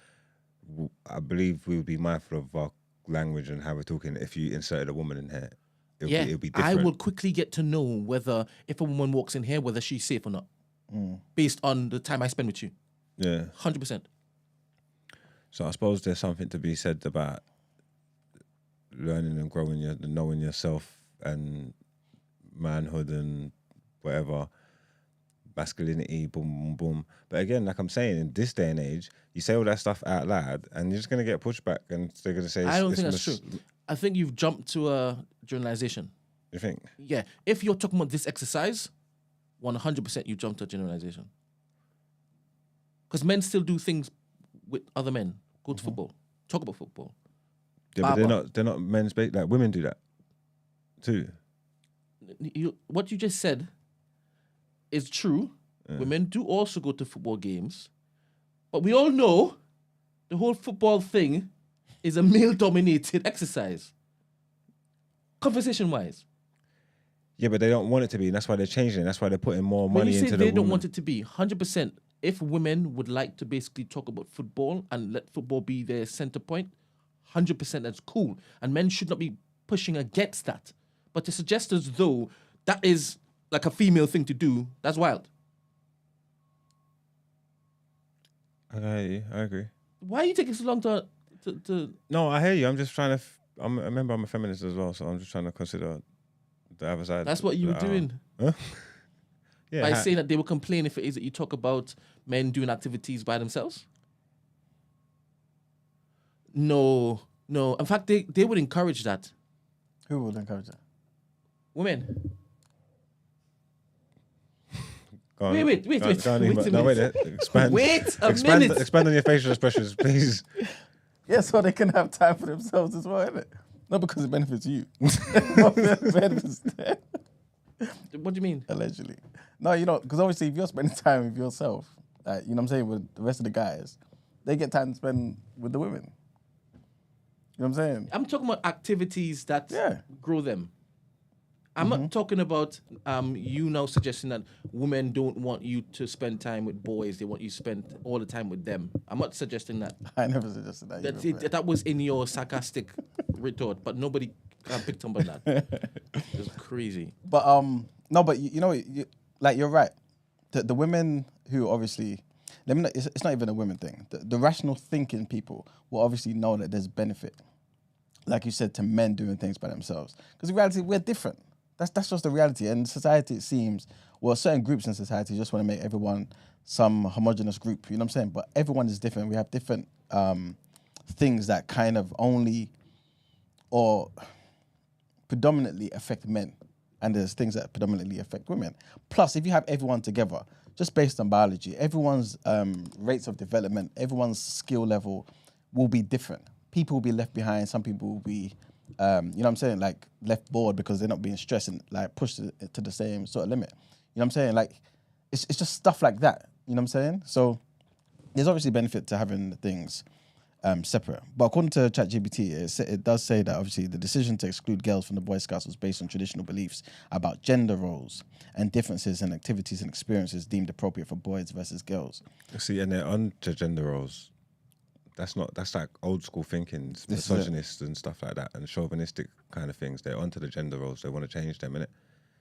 I believe we would be mindful of our language and how we're talking. If you inserted a woman in here, it'll be different. I will quickly get to know whether if a woman walks in here, whether she's safe or not, based on the time I spend with you. Yeah, 100%. So I suppose there's something to be said about learning and growing, knowing yourself and manhood and whatever, masculinity, boom, boom, boom. But again, like I'm saying, in this day and age, you say all that stuff out loud and you're just going to get pushback and they're going to say... I don't think that's true. I think you've jumped to a generalization. You think? Yeah, if you're talking about this exercise, 100% you jump to a generalization. Because men still do things with other men. Go to football, talk about football. Yeah, but Barber. they're not men's like women do that too. What you just said is true. Women do also go to football games, but we all know the whole football thing is a male-dominated exercise. Conversation-wise. Yeah, but they don't want it to be, and that's why they're changing it. That's why they're putting more When money you say into they the don't women. want it to be, 100%, if women would like to basically talk about football and let football be their center point, 100% that's cool. And men should not be pushing against that. But to suggest as though that is like a female thing to do, that's wild. I agree. Why are you taking so long to No, I hear you. I'm just trying to. I remember I'm a feminist as well, so I'm just trying to consider the other side. That's what you were doing. Huh? Yeah. By saying that they will complain if it is that you talk about men doing activities by themselves? No. In fact, they would encourage that. Who would encourage that? Women. Go on. Wait Go on, a go on, minute. No, wait. Expand. Wait a minute. Expand on your facial expressions, please. Yeah, so they can have time for themselves as well, innit? Not because it benefits you. It benefits them, What do you mean? allegedly. No, because obviously if you're spending time with yourself, you know what I'm saying, with the rest of the guys, they get time to spend with the women. You know what I'm saying? I'm talking about activities that grow them. I'm not talking about you now suggesting that women don't want you to spend time with boys. They want you to spend all the time with them. I'm not suggesting that. I never suggested that. That was in your sarcastic retort, but nobody picked up on that. It's crazy. But no, but you're right. The women who obviously, it's not even a women thing. The rational thinking people will obviously know that there's benefit, like you said, to men doing things by themselves. Because in reality, we're different. That's just the reality. And society, it seems, certain groups in society just want to make everyone some homogenous group. You know what I'm saying? But everyone is different. We have different things that kind of only or predominantly affect men. And there's things that predominantly affect women. Plus, if you have everyone together, just based on biology, everyone's rates of development, everyone's skill level will be different. People will be left behind. Some people will be, you know what I'm saying, like left bored because they're not being stressed and like pushed to the same sort of limit. You know what I'm saying? Like, it's just stuff like that. You know what I'm saying? So there's obviously benefit to having things separate. But according to ChatGPT, it does say that obviously the decision to exclude girls from the Boy Scouts was based on traditional beliefs about gender roles and differences in activities and experiences deemed appropriate for boys versus girls. See, and they're on to gender roles. That's like old school thinking, misogynist and stuff like that, and chauvinistic kind of things. They're onto the gender roles. They want to change them, innit?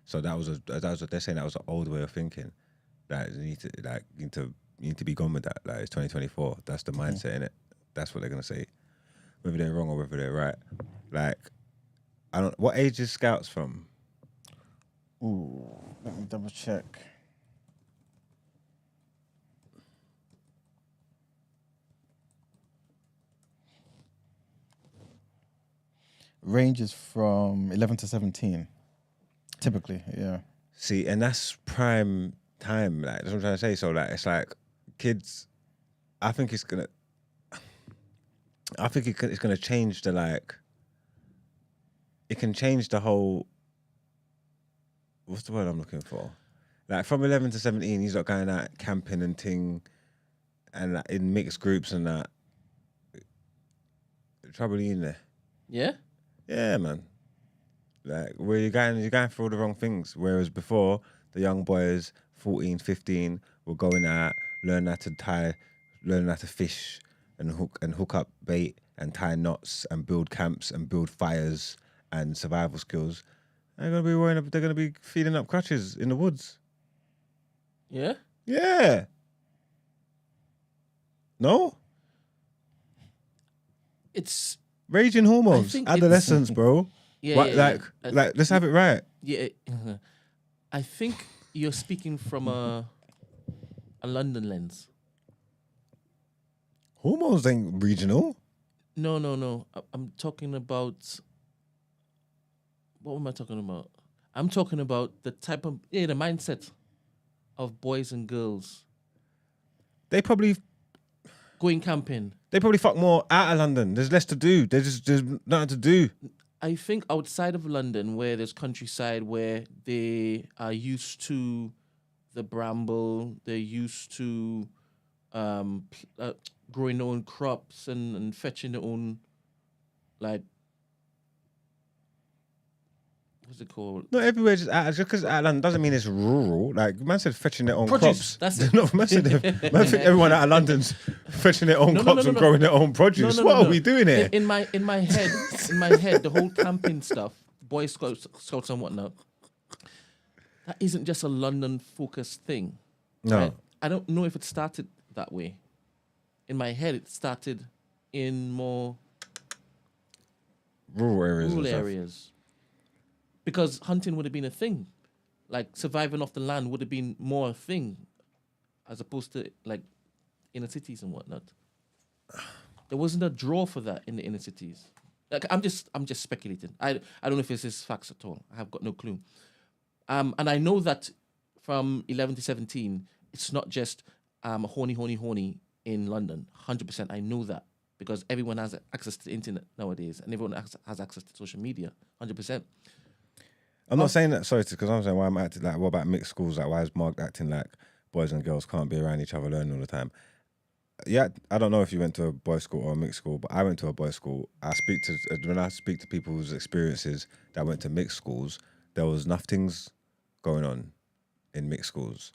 So that was they're saying that was an old way of thinking. That you need to be gone with that. Like, it's 2024. That's the mindset, innit? That's what they're gonna say. Whether they're wrong or whether they're right. Like, what age is Scouts from? Ooh, let me double check. Ranges from 11 to 17, typically, yeah. See, and that's prime time. Like, that's what I'm trying to say. So, like, it's like kids. I think it's gonna change the like. It can change the whole. What's the word I'm looking for? Like, from 11 to 17, he's not going out camping and ting, and like, in mixed groups and that. Trouble in there. Yeah? Yeah, man. Like, where you're going for all the wrong things. Whereas before, the young boys, 14, 15, were going out, learning how to tie, learning how to fish and hook up bait and tie knots and build camps and build fires and survival skills. They're gonna be feeding up crutches in the woods. Yeah? Yeah. No? It's Raging hormones. I think Adolescence, bro. yeah, What, yeah, yeah. like, let's have it right. Yeah. I think you're speaking from a London lens. Hormones ain't regional. No. I'm talking about what am I talking about? I'm talking about the type of the mindset of boys and girls They probably going camping. fuck more out of London. There's less to do. There's nothing to do. I think outside of London, where there's countryside, where they are used to the bramble, they're used to growing their own crops and fetching their own, like, what's it called? Not everywhere just because out of London doesn't mean it's rural. Like man said, fetching their own Produce, crops. that's it. No, man said man think everyone out of London's fetching their own crops and growing their own produce. What are we doing here? In my head, the whole camping stuff, Boy Scouts and whatnot, that isn't just a London focused thing. No. Right? I don't know if it started that way. In my head, it started in more Rural areas. Because hunting would have been a thing. Like surviving off the land would have been more a thing as opposed to like inner cities and whatnot. There wasn't a draw for that in the inner cities. Like I'm just speculating. I don't know if this is facts at all. I have got no clue. And I know that from 11 to 17, it's not just horny in London. 100%. I know that because everyone has access to the internet nowadays and everyone has access to social media. 100%. I'm not saying that, sorry, because I'm saying why I'm acting like, what about mixed schools? Like, why is Mark acting like boys and girls can't be around each other learning all the time? Yeah, I don't know if you went to a boys' school or a mixed school, but I went to a boys' school. When I speak to people's experiences that went to mixed schools, there was nothing's going on in mixed schools.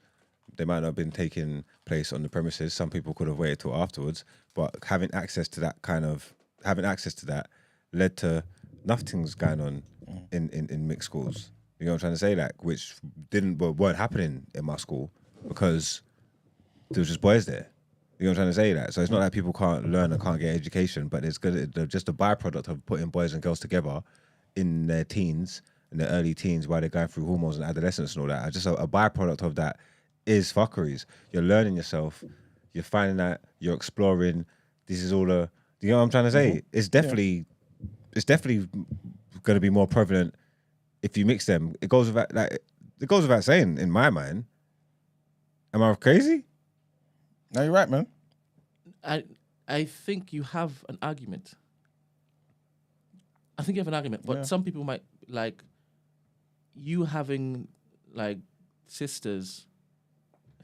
They might not have been taking place on the premises. Some people could have waited till afterwards, but having access to that led to nothing's going on in mixed schools. You know what I'm trying to say? Like, which weren't happening in my school because there was just boys there. You know what I'm trying to say? That so it's not that people can't learn and can't get education, but it's just a byproduct of putting boys and girls together in their teens, in their early teens, while they're going through hormones and adolescence and all that. Just a byproduct of that is fuckeries. You're learning yourself. You're finding out. You're exploring. This is all a. You know what I'm trying to say? It's definitely going to be more prevalent if you mix them. It goes without saying in my mind. Am I crazy? No, you're right, man. I think you have an argument. But some people might like you having like sisters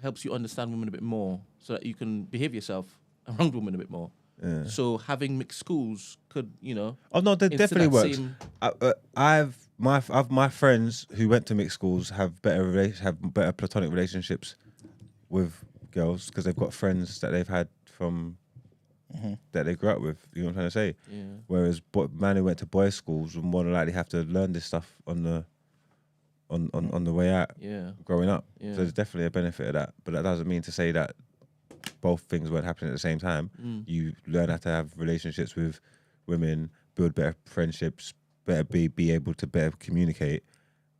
helps you understand women a bit more so that you can behave yourself around women a bit more. Yeah. So having mixed schools could, Oh no, that definitely works. My friends who went to mixed schools have better platonic relationships with girls because they've got friends that they've had from that they grew up with. You know what I'm trying to say? Yeah. Whereas man who went to boys' schools would more than likely have to learn this stuff on the way out. Yeah. Growing up. Yeah. So there's definitely a benefit of that. But that doesn't mean to say that both things weren't happening at the same time. You learn how to have relationships with women, build better friendships, better be able to better communicate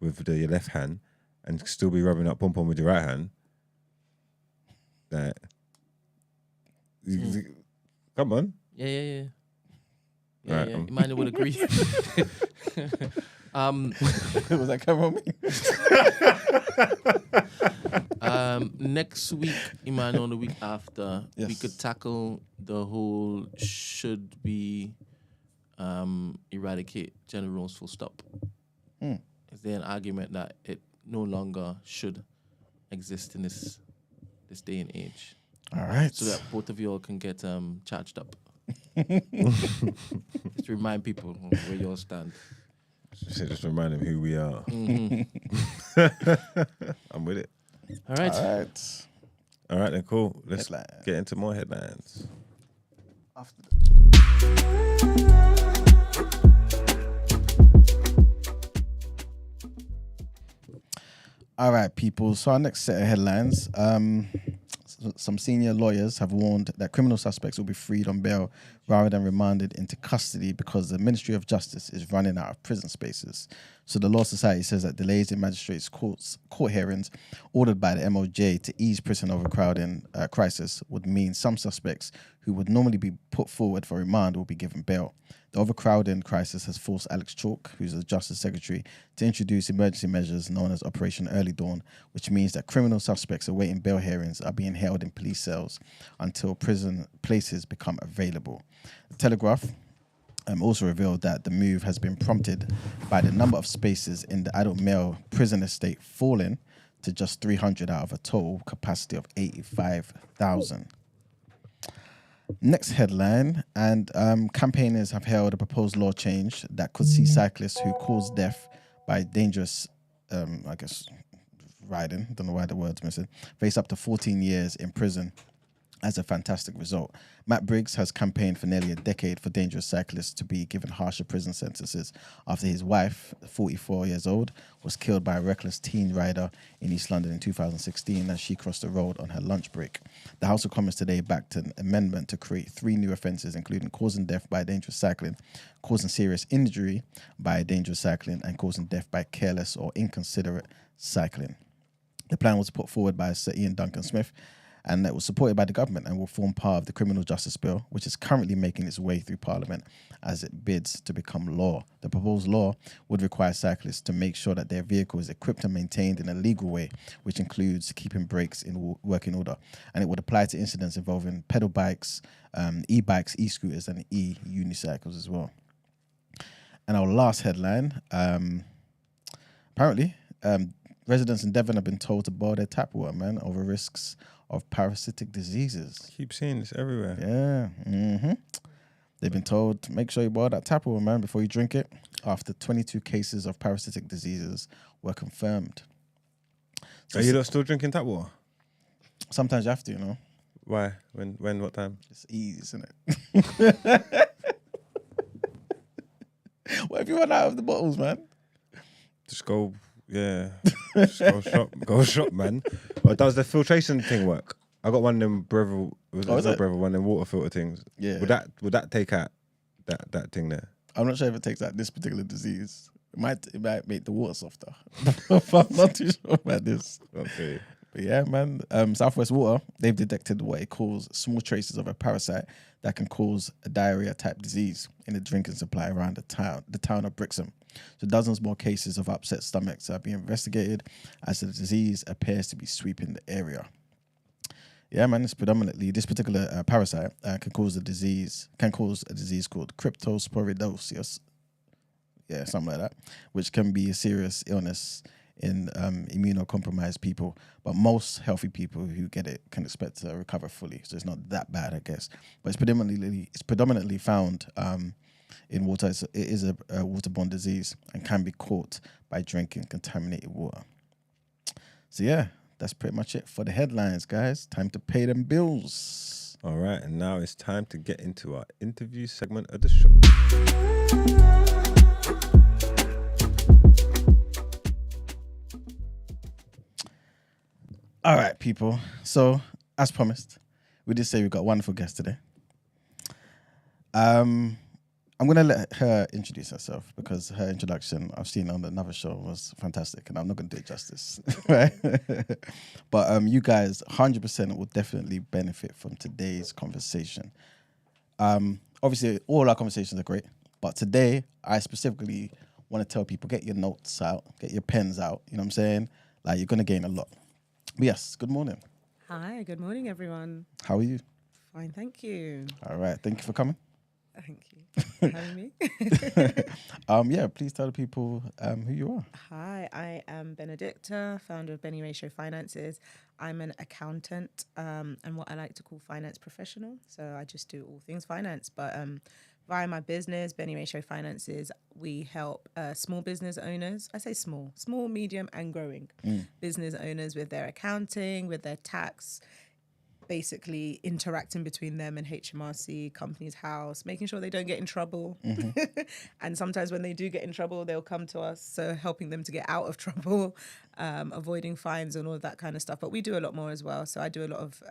with your left hand, and still be rubbing up pom pom with your right hand. That come on. Yeah. Right, yeah. Emmanuel would agree. Was that camera on me? Next week, Emmanuel, the week after, we could tackle the whole should we eradicate gender roles full stop. Is there an argument that it no longer should exist in this day and age? All right. So that both of you all can get charged up. Just to remind people where you all stand. Just remind them who we are. I'm with it. All right. All right, then cool. Let's get into more headlines. After All right, people. So our next set of headlines. Some senior lawyers have warned that criminal suspects will be freed on bail rather than remanded into custody because the Ministry of Justice is running out of prison spaces. So the Law Society says that delays in magistrates' court hearings ordered by the MOJ to ease prison overcrowding crisis would mean some suspects who would normally be put forward for remand will be given bail. The overcrowding crisis has forced Alex Chalk, who's the Justice Secretary, to introduce emergency measures known as Operation Early Dawn, which means that criminal suspects awaiting bail hearings are being held in police cells until prison places become available. The Telegraph also revealed that the move has been prompted by the number of spaces in the adult male prison estate falling to just 300 out of a total capacity of 85,000. Next headline, and campaigners have hailed a proposed law change that could see cyclists who cause death by dangerous, riding, don't know why the word's missing, face up to 14 years in prison as a fantastic result. Matt Briggs has campaigned for nearly a decade for dangerous cyclists to be given harsher prison sentences after his wife, 44 years old, was killed by a reckless teen rider in East London in 2016 as she crossed the road on her lunch break. The House of Commons today backed an amendment to create 3 new offences, including causing death by dangerous cycling, causing serious injury by dangerous cycling, and causing death by careless or inconsiderate cycling. The plan was put forward by Sir Ian Duncan Smith, and that was supported by the government and will form part of the Criminal Justice Bill, which is currently making its way through Parliament as it bids to become law. The proposed law would require cyclists to make sure that their vehicle is equipped and maintained in a legal way, which includes keeping brakes in working order. And it would apply to incidents involving pedal bikes, e-bikes, e-scooters, and e-unicycles as well. And our last headline, apparently, residents in Devon have been told to boil their tap water, man, over risks of parasitic diseases. Keep seeing this everywhere. Yeah. Mm-hmm. They've been told to make sure you boil that tap water, man, before you drink it, after 22 cases of parasitic diseases were confirmed. So Are you not still drinking tap water? Sometimes you have to, you know. Why? When? What time? It's easy, isn't it? What if you run out of the bottles, man? Just go, yeah. Just go shop, man. But does the filtration thing work? I got one of them Breville, one of them water filter things. Yeah. Would that take out that thing there? I'm not sure if it takes out this particular disease. It might make the water softer. I'm not too sure about this. Okay. But yeah, man. Southwest Water, they've detected what it calls small traces of a parasite that can cause a diarrhea-type disease in the drinking supply around the town of Brixham. So dozens more cases of upset stomachs are being investigated as the disease appears to be sweeping the area. Yeah, man, this particular parasite can cause a disease called cryptosporidosis. Yeah, something like that, which can be a serious illness in immunocompromised people. But most healthy people who get it can expect to recover fully. So it's not that bad, I guess. But it's predominantly found in water. It is a waterborne disease and can be caught by drinking contaminated water. So yeah, that's pretty much it for the headlines, guys. Time to pay them bills. All right, and now it's time to get into our interview segment of the show. All right, people. So, as promised, we did say we got a wonderful guest today. I'm going to let her introduce herself because her introduction I've seen on another show was fantastic and I'm not going to do it justice. Right? But you guys 100% will definitely benefit from today's conversation. Obviously, all our conversations are great, but today I specifically want to tell people, get your notes out, get your pens out. You know what I'm saying? Like, you're going to gain a lot. But yes, good morning. Hi, good morning, everyone. How are you? Fine, thank you. All right, thank you for coming. Thank you for having me. Yeah, please tell the people who you are. Hi, I am Benedicta, founder of Benny Ratio Finances. I'm an accountant and what I like to call finance professional. So I just do all things finance. But via my business, Benny Ratio Finances, we help small business owners. I say small, medium and growing business owners with their accounting, with their tax, basically interacting between them and HMRC, company's house, making sure they don't get in trouble. And sometimes when they do get in trouble, they'll come to us. So helping them to get out of trouble, avoiding fines and all of that kind of stuff. But we do a lot more as well. So I do a lot of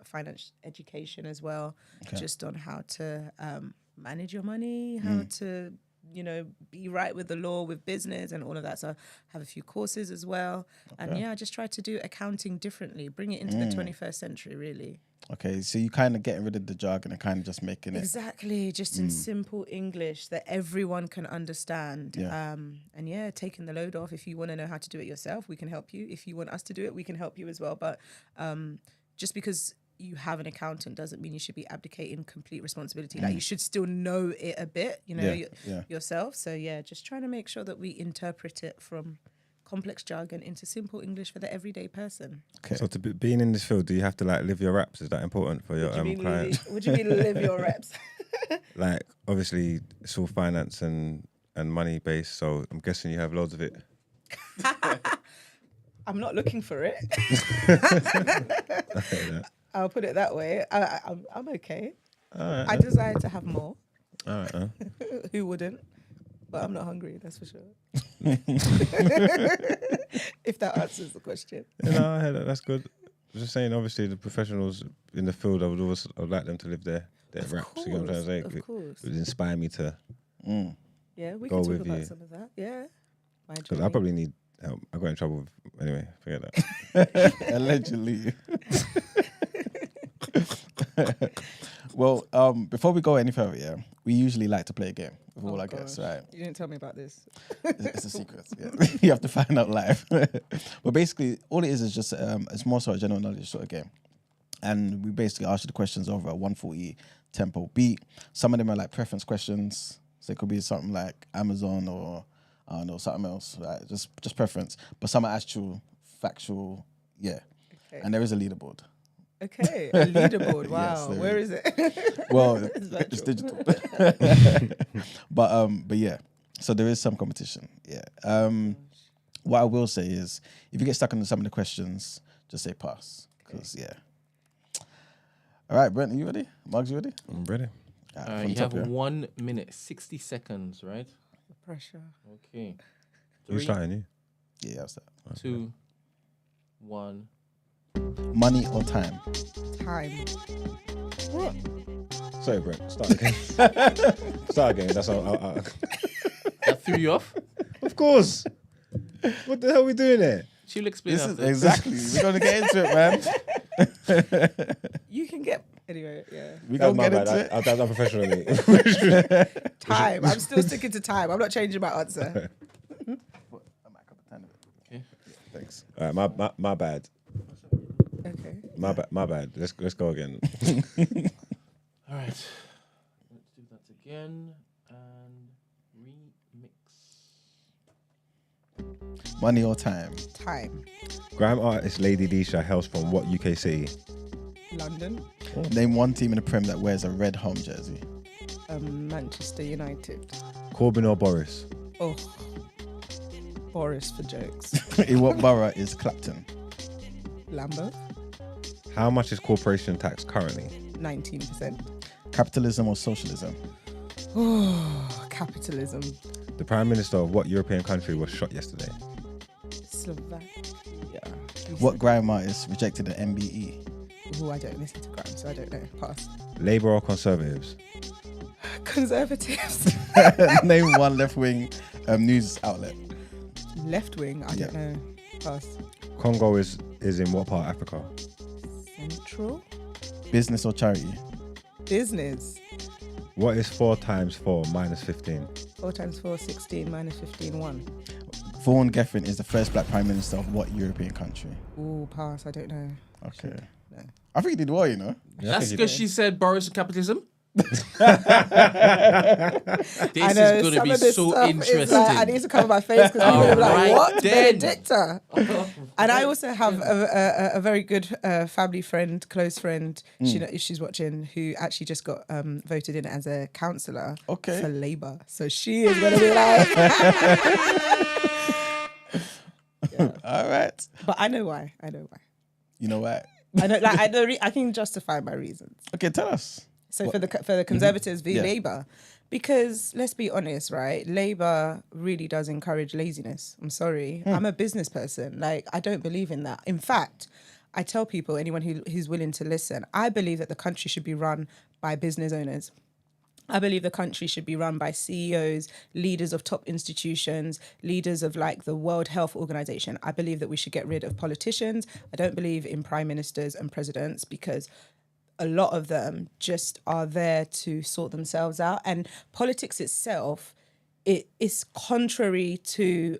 finance education as well, just on how to manage your money, how to, you know, be right with the law, with business and all of that. So I have a few courses as well. And I just try to do accounting differently, bring it into the 21st century, really. Okay, so you kind of getting rid of the jargon and kind of just making it... Exactly, just in simple English that everyone can understand. Yeah. And taking the load off. If you want to know how to do it yourself, we can help you. If you want us to do it, we can help you as well. But just because you have an accountant doesn't mean you should be abdicating complete responsibility. Like, you should still know it a bit, you know, yourself. So just trying to make sure that we interpret it from complex jargon into simple English for the everyday person. Okay. So being in this field, do you have to like live your raps? Is that important for your clients? Would you mean live your reps? Like, obviously it's all finance and money based, so I'm guessing you have loads of it. I'm not looking for it. I'll put it that way. I'm okay. Right, I desire to have more. all right. Who wouldn't? But I'm not hungry, that's for sure. If that answers the question. No, I heard that. That's good. I was just saying, obviously, the professionals in the field, I would like them to live their raps. You know what I'm trying to say? Of course. It would inspire me to Yeah, we go can talk with about you. some of that. Yeah. Because I probably need help. I got in trouble with, anyway, forget that. Allegedly. Well, before we go any further, we usually like to play a game with all our guests, right? You didn't tell me about this. It's a secret. Yeah. You have to find out live. But basically, all it is just it's more so a general knowledge sort of game, and we basically ask you the questions over a 140 tempo beat. Some of them are like preference questions, so it could be something like Amazon or I don't know, something else, right? Just preference. But some are actual, factual, Okay. And there is a leaderboard. Okay, a leaderboard. Wow, Yes, where is it? Well, it's digital. But yeah, so there is some competition. Yeah. What I will say is, if you get stuck on some of the questions, just say pass. Because All right, Brent, are you ready? Margs, you ready? I'm ready. You have 1 minute, 60 seconds, right? The pressure. Okay. Who's starting you? Yeah, that's that. 2, 1. Money or time? Time. Sorry, Brent. Start again. Start again. That's all. That threw you off? Of course. What the hell are we doing here? She'll explain This is after. exactly. We're going to get into it, man. You can get anyway. Yeah. We're That was going to my get into bad. it. That's unprofessional of me. Time. I'm still sticking to time. I'm not changing my answer. Okay. Thanks. All right, my bad. Okay. My bad. Let's go again. All right. Let's do that again and remix. Money or time? Time. Grime artist Lady Disha hails from what UK city? London. Name one team in the Prem that wears a red home jersey. Manchester United. Corbyn or Boris? Oh. Boris for jokes. In what borough is Clapton? Lambeth. How much is corporation tax currently? 19%. Capitalism or socialism? Oh, capitalism. The Prime Minister of what European country was shot yesterday? Slovakia. What grime artist rejected an MBE? Oh, I don't listen to grime, so I don't know. Pass. Labour or Conservatives? Conservatives. Name one left-wing news outlet. Left wing. I don't know. Pass. Congo is in what part of Africa? Central. Business or charity? Business. What is 4 times 4 minus 15? 4 times 4, 16 minus 15, 1. Vaughan Gething is the first black prime minister of what European country? Ooh, pass. I don't know. Okay. No. I think you did well, you know. That's because she said Boris and capitalism. This I is know, going to some be of this so stuff is interesting. like, I need to cover my face because I'm gonna be like, Alright what? then. Benedicta. And I also have a very good family friend, close friend, she's watching, who actually just got voted in as a councillor for Labour. So she is going to be like... All right. But I know why. You know what? I can justify my reasons. Okay, tell us. So for the Conservatives v Labour, because let's be honest, right? Labour really does encourage laziness. I'm sorry, I'm a business person. Like, I don't believe in that. In fact, I tell people, anyone who's willing to listen, I believe that the country should be run by business owners. I believe the country should be run by CEOs, leaders of top institutions, leaders of like the World Health Organization. I believe that we should get rid of politicians. I don't believe in prime ministers and presidents because a lot of them just are there to sort themselves out. And politics itself, it is contrary to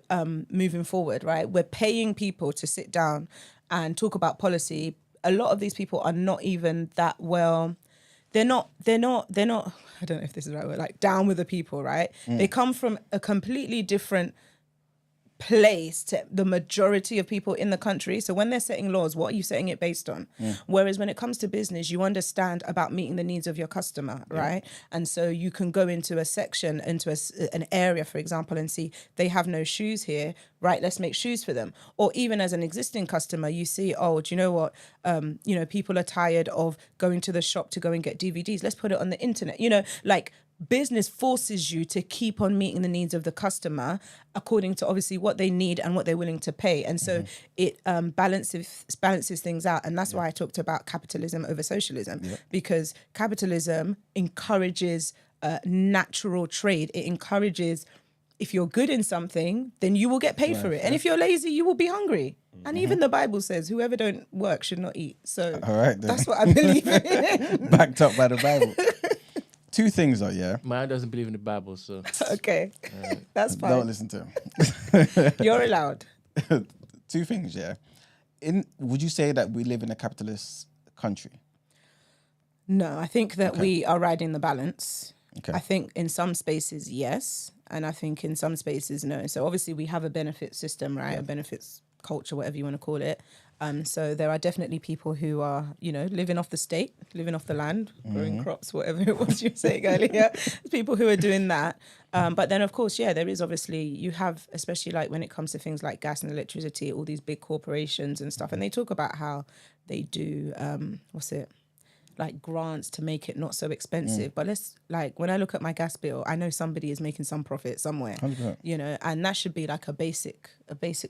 moving forward, right? We're paying people to sit down and talk about policy. A lot of these people are not even that well. They're not, I don't know if this is the right word, like down with the people, right? They come from a completely different place to the majority of people in the country. So when they're setting laws, what are you setting it based on? Whereas when it comes to business, you understand about meeting the needs of your customer, right? And so you can go into a section, into an area, for example, and see they have no shoes here, right? Let's make shoes for them. Or even as an existing customer, you see, oh, do you know what? People are tired of going to the shop to go and get DVDs. Let's put it on the internet. Like, business forces you to keep on meeting the needs of the customer according to obviously what they need and what they're willing to pay. And so it balances things out. And that's why I talked about capitalism over socialism, because capitalism encourages natural trade. It encourages, if you're good in something, then you will get paid for it. And if you're lazy, you will be hungry. And even the Bible says whoever don't work should not eat. So All right, then. that's what I believe in. Backed up by the Bible. Two things though, yeah. Maya doesn't believe in the Bible, so Okay, that's fine. Don't listen to him. You're allowed. Two things, yeah. Would you say that we live in a capitalist country? No, I think that we are riding the balance. Okay. I think in some spaces, yes. And I think in some spaces, no. So obviously we have a benefit system, right? A benefits culture, whatever you want to call it. So there are definitely people who are, living off the state, living off the land, growing crops, whatever it was you were saying earlier. People who are doing that. But then, of course, there is obviously, you have, especially like when it comes to things like gas and electricity, all these big corporations and stuff. And they talk about how they do, like grants to make it not so expensive. But when I look at my gas bill, I know somebody is making some profit somewhere, 100%. And that should be like a basic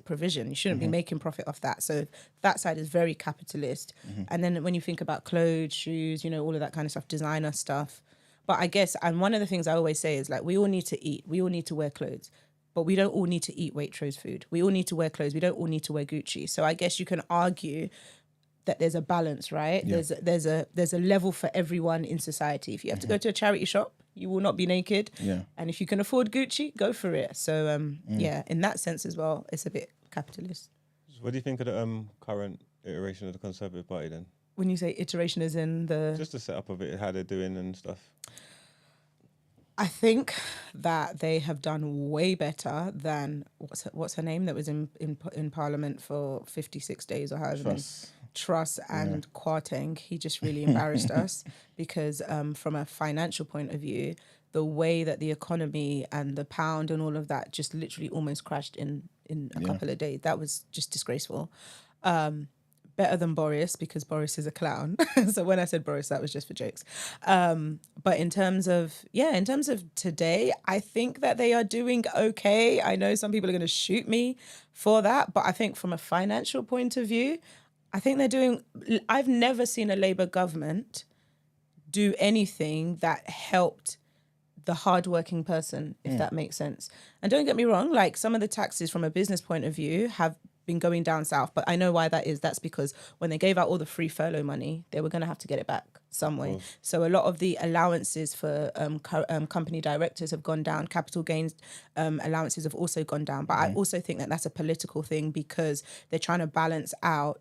provision. You shouldn't be making profit off that. So that side is very capitalist. And then when you think about clothes, shoes, all of that kind of stuff, designer stuff. But I guess, and one of the things I always say is like, we all need to eat. We all need to wear clothes. But we don't all need to eat Waitrose food. We all need to wear clothes. We don't all need to wear Gucci. So I guess you can argue that there's a balance, right? Yeah. There's a level for everyone in society. If you have to go to a charity shop, you will not be naked. Yeah. And if you can afford Gucci, go for it. So in that sense as well, it's a bit capitalist. What do you think of the current iteration of the Conservative Party then? When you say iteration as in the... Just the setup of it, how they're doing and stuff. I think that they have done way better than what's her name that was in Parliament for 56 days or however many. Truss and Kwarteng. He just really embarrassed us because from a financial point of view, the way that the economy and the pound and all of that just literally almost crashed in a couple of days. That was just disgraceful. Better than Boris because Boris is a clown. So when I said Boris, that was just for jokes. But in terms of today, I think that they are doing okay. I know some people are going to shoot me for that, but I think from a financial point of view, I think they're doing... I've never seen a Labour government do anything that helped the hardworking person, if that makes sense. And don't get me wrong, like some of the taxes from a business point of view have been going down south, but I know why that is. That's because when they gave out all the free furlough money, they were going to have to get it back some way. So a lot of the allowances for company directors have gone down. Capital gains allowances have also gone down. But I also think that that's a political thing because they're trying to balance out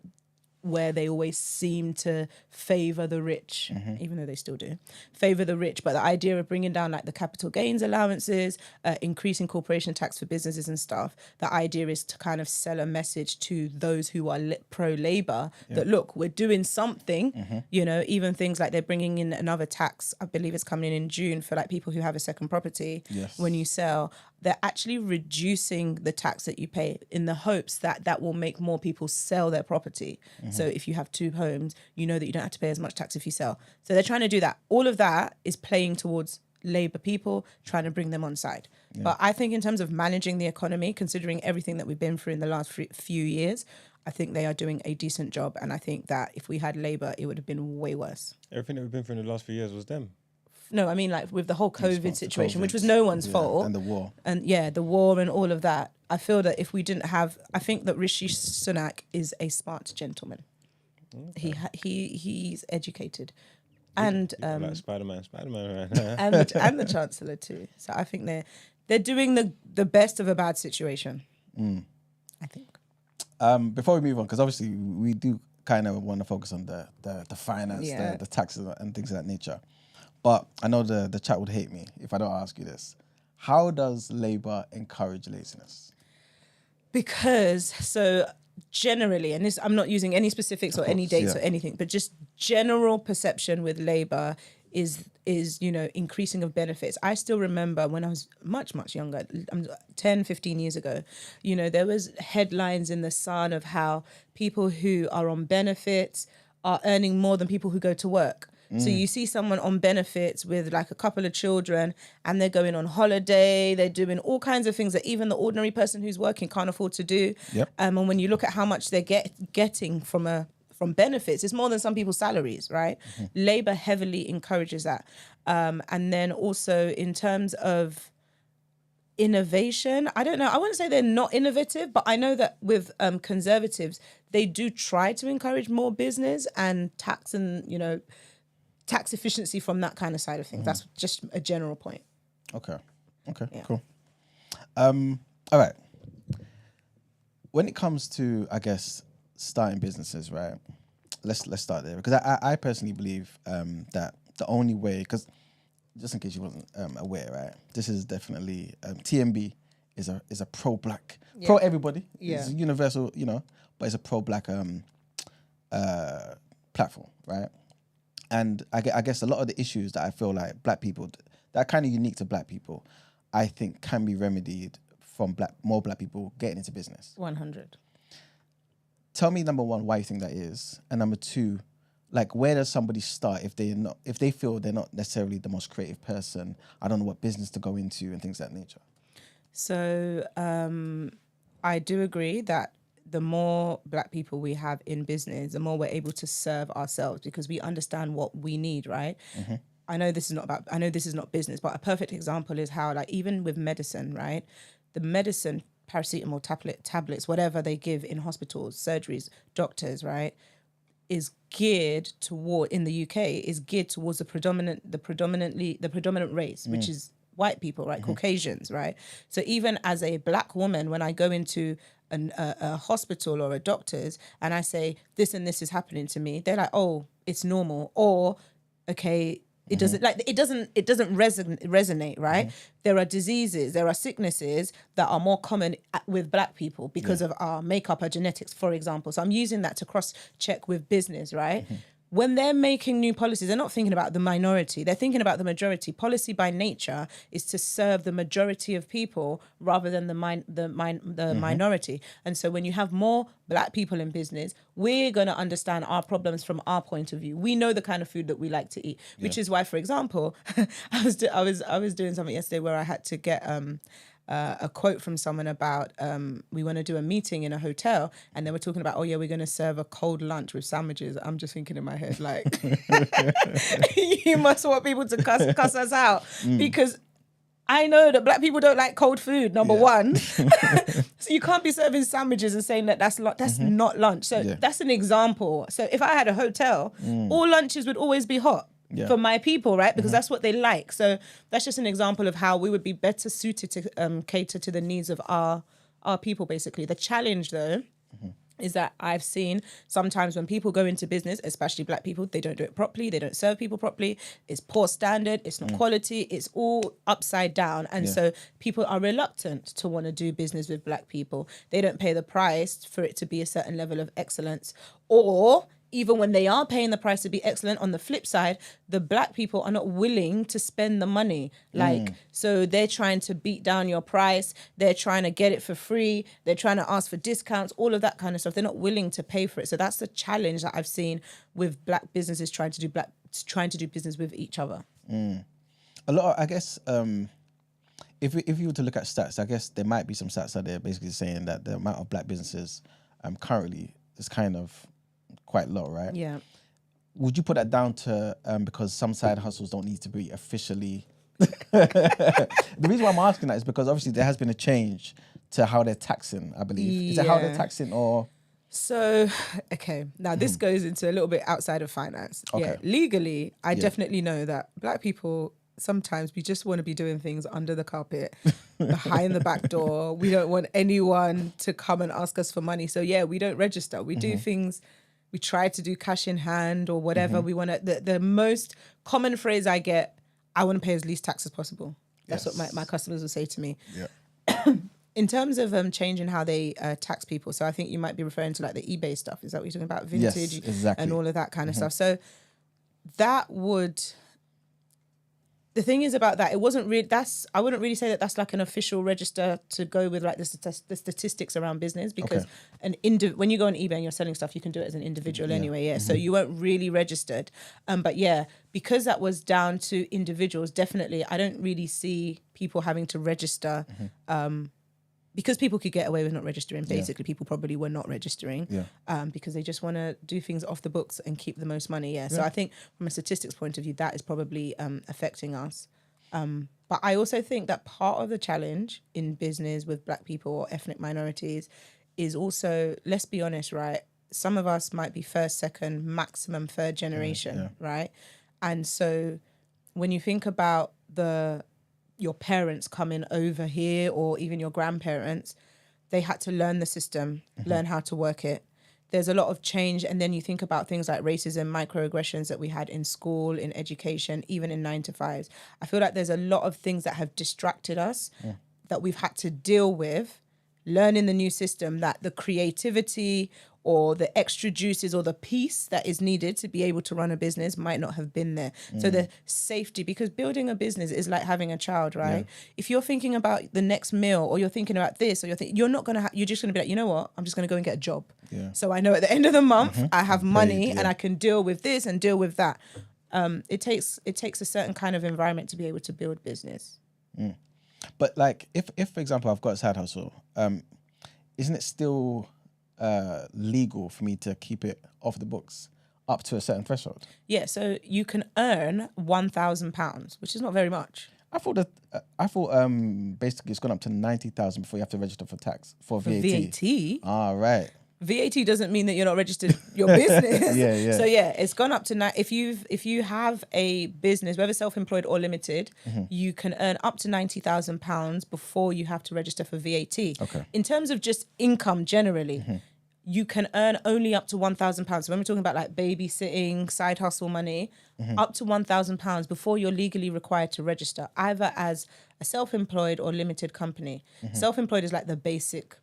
where they always seem to favour the rich, even though they still do, favour the rich. But the idea of bringing down like the capital gains allowances, increasing corporation tax for businesses and stuff, the idea is to kind of sell a message to those who are pro-Labour that, look, we're doing something, even things like they're bringing in another tax, I believe it's coming in June for like people who have a second property when you sell. they're actually reducing the tax that you pay in the hopes that that will make more people sell their property. So if you have 2 homes, you know that you don't have to pay as much tax if you sell. So they're trying to do that. All of that is playing towards Labour people, trying to bring them on side. But I think in terms of managing the economy, considering everything that we've been through in the last few years, I think they are doing a decent job. And I think that if we had Labour, it would have been way worse. Everything that we've been through in the last few years was them. No, I mean like with the whole COVID situation, which was COVID. no one's fault. And the war. And the war and all of that. I feel that if we didn't have, I think that Rishi Sunak is a smart gentleman. Okay. He's educated. And like Spider-Man. and the Chancellor too. So I think they're doing the best of a bad situation. I think. Before we move on, because obviously we do kind of want to focus on the finance, the taxes and things of that nature. But I know the chat would hate me if I don't ask you this. How does Labour encourage laziness? Because, so generally, and this, I'm not using any specifics or any dates or anything, but just general perception with Labour is increasing of benefits. I still remember when I was much, much younger, 10, 15 years ago, there was headlines in the Sun of how people who are on benefits are earning more than people who go to work. So you see someone on benefits with like a couple of children and they're going on holiday, they're doing all kinds of things that even the ordinary person who's working can't afford to do. Yep. And when you look at how much they're getting from benefits, it's more than some people's salaries, right? Labour heavily encourages that. And then also in terms of innovation, I don't know, I wouldn't say they're not innovative, but I know that with Conservatives, they do try to encourage more business and tax and, tax efficiency from that kind of side of things. That's just a general point. Okay, cool. All right. When it comes to, I guess, starting businesses, right? Let's start there, because I personally believe that the only way, because just in case you wasn't aware, right? This is definitely TMB is a pro-black, pro everybody. Yeah. It's a universal, but it's a pro-black platform, right? And I guess a lot of the issues that I feel like black people, that are kind of unique to black people, I think can be remedied from more black people getting into business. 100. Tell me, number one, why you think that is, and number two, like, where does somebody start if they feel they're not necessarily the most creative person? I don't know what business to go into and things of that nature. So I do agree that the more black people we have in business, the more we're able to serve ourselves because we understand what we need, right? I know this is not business, but a perfect example is how, like, even with medicine, right? The medicine, paracetamol tablets, whatever they give in hospitals, surgeries, doctors, right, is geared toward, in the UK, is geared towards the predominant race, which is white people, right? Caucasians, right? So even as a black woman, when I go into a hospital or a doctor's and I say, this and this is happening to me, they're like, oh, it's normal. Or, okay, it doesn't resonate, right? There are diseases, there are sicknesses that are more common with black people because of our makeup, our genetics, for example. So I'm using that to cross-check with business, right? When they're making new policies, they're not thinking about the minority. They're thinking about the majority. Policy by nature is to serve the majority of people rather than the minority. And so when you have more black people in business, we're going to understand our problems from our point of view. We know the kind of food that we like to eat, which is why, for example, I was doing something yesterday where I had to get a quote from someone about we want to do a meeting in a hotel and they were talking about, oh yeah, we're going to serve a cold lunch with sandwiches. I'm just thinking in my head, like, you must want people to cuss us out because I know that black people don't like cold food, number one. So you can't be serving sandwiches and saying that that's not lunch. So that's an example. So if I had a hotel, all lunches would always be hot. For my people, right? Because that's what they like. So that's just an example of how we would be better suited to cater to the needs of our people, basically. The challenge, though, is that I've seen sometimes when people go into business, especially black people, they don't do it properly. They don't serve people properly. It's poor standard. It's not quality. It's all upside down. And so people are reluctant to want to do business with black people. They don't pay the price for it to be a certain level of excellence. Or even when they are paying the price to be excellent, on the flip side, the black people are not willing to spend the money. Like, so they're trying to beat down your price. They're trying to get it for free. They're trying to ask for discounts, all of that kind of stuff. They're not willing to pay for it. So that's the challenge that I've seen with black businesses trying to do business with each other. A lot of, I guess, if you were to look at stats, I guess there might be some stats out there basically saying that the amount of black businesses currently is kind of quite low, right? Yeah. Would you put that down to because some side hustles don't need to be officially... The reason why I'm asking that is because obviously there has been a change to how they're taxing, I believe. Is it how they're taxing or... So, okay, now this goes into a little bit outside of finance. Okay. Yeah, legally, I definitely know that black people, sometimes we just want to be doing things under the carpet, behind the back door. We don't want anyone to come and ask us for money. So yeah, we don't register. We do things, we try to do cash in hand or whatever. We want to, the most common phrase I get, I want to pay as least tax as possible. That's what my customers will say to me. Yeah. In terms of changing how they tax people, so I think you might be referring to like the eBay stuff. Is that what you're talking about? Vintage, yes, exactly. and all of that kind of stuff. So that would... The thing is about that, it wasn't really, I wouldn't really say that that's like an official register to go with like the statistics around business, because when you go on eBay and you're selling stuff, you can do it as an individual anyway, so you weren't really registered. But yeah, because that was down to individuals, definitely, I don't really see people having to register, because people could get away with not registering. Basically, people probably were not registering because they just want to do things off the books and keep the most money. So I think from a statistics point of view, that is probably affecting us. But I also think that part of the challenge in business with black people or ethnic minorities is also, let's be honest, right? Some of us might be first, second, maximum third generation, right? And so when you think about your parents coming over here, or even your grandparents, they had to learn the system, learn how to work it. There's a lot of change. And then you think about things like racism, microaggressions that we had in school, in education, even in 9-to-5s. I feel like there's a lot of things that have distracted us that we've had to deal with, learning the new system, that the creativity or the extra juices or the peace that is needed to be able to run a business might not have been there. So the safety, because building a business is like having a child, right? If you're thinking about the next meal, or you're thinking about this, or you're not going to, you're just going to be like, you know what? I'm just going to go and get a job. So I know at the end of the month, I have money and I can deal with this and deal with that. It takes a certain kind of environment to be able to build business. But like, if for example, I've got a side hustle, isn't it still legal for me to keep it off the books up to a certain threshold? Yeah, so you can earn £1,000, which is not very much. I thought basically it's gone up to 90,000 before you have to register for tax for VAT. VAT? Ah, right. VAT doesn't mean that you're not registered your business. Yeah. So yeah, it's gone up to if you have a business, whether self-employed or limited, you can earn up to £90,000 before you have to register for VAT. Okay. In terms of just income generally, you can earn only up to £1,000. So when we're talking about like babysitting, side hustle money, up to £1,000 before you're legally required to register, either as a self-employed or limited company. Self-employed is like the basic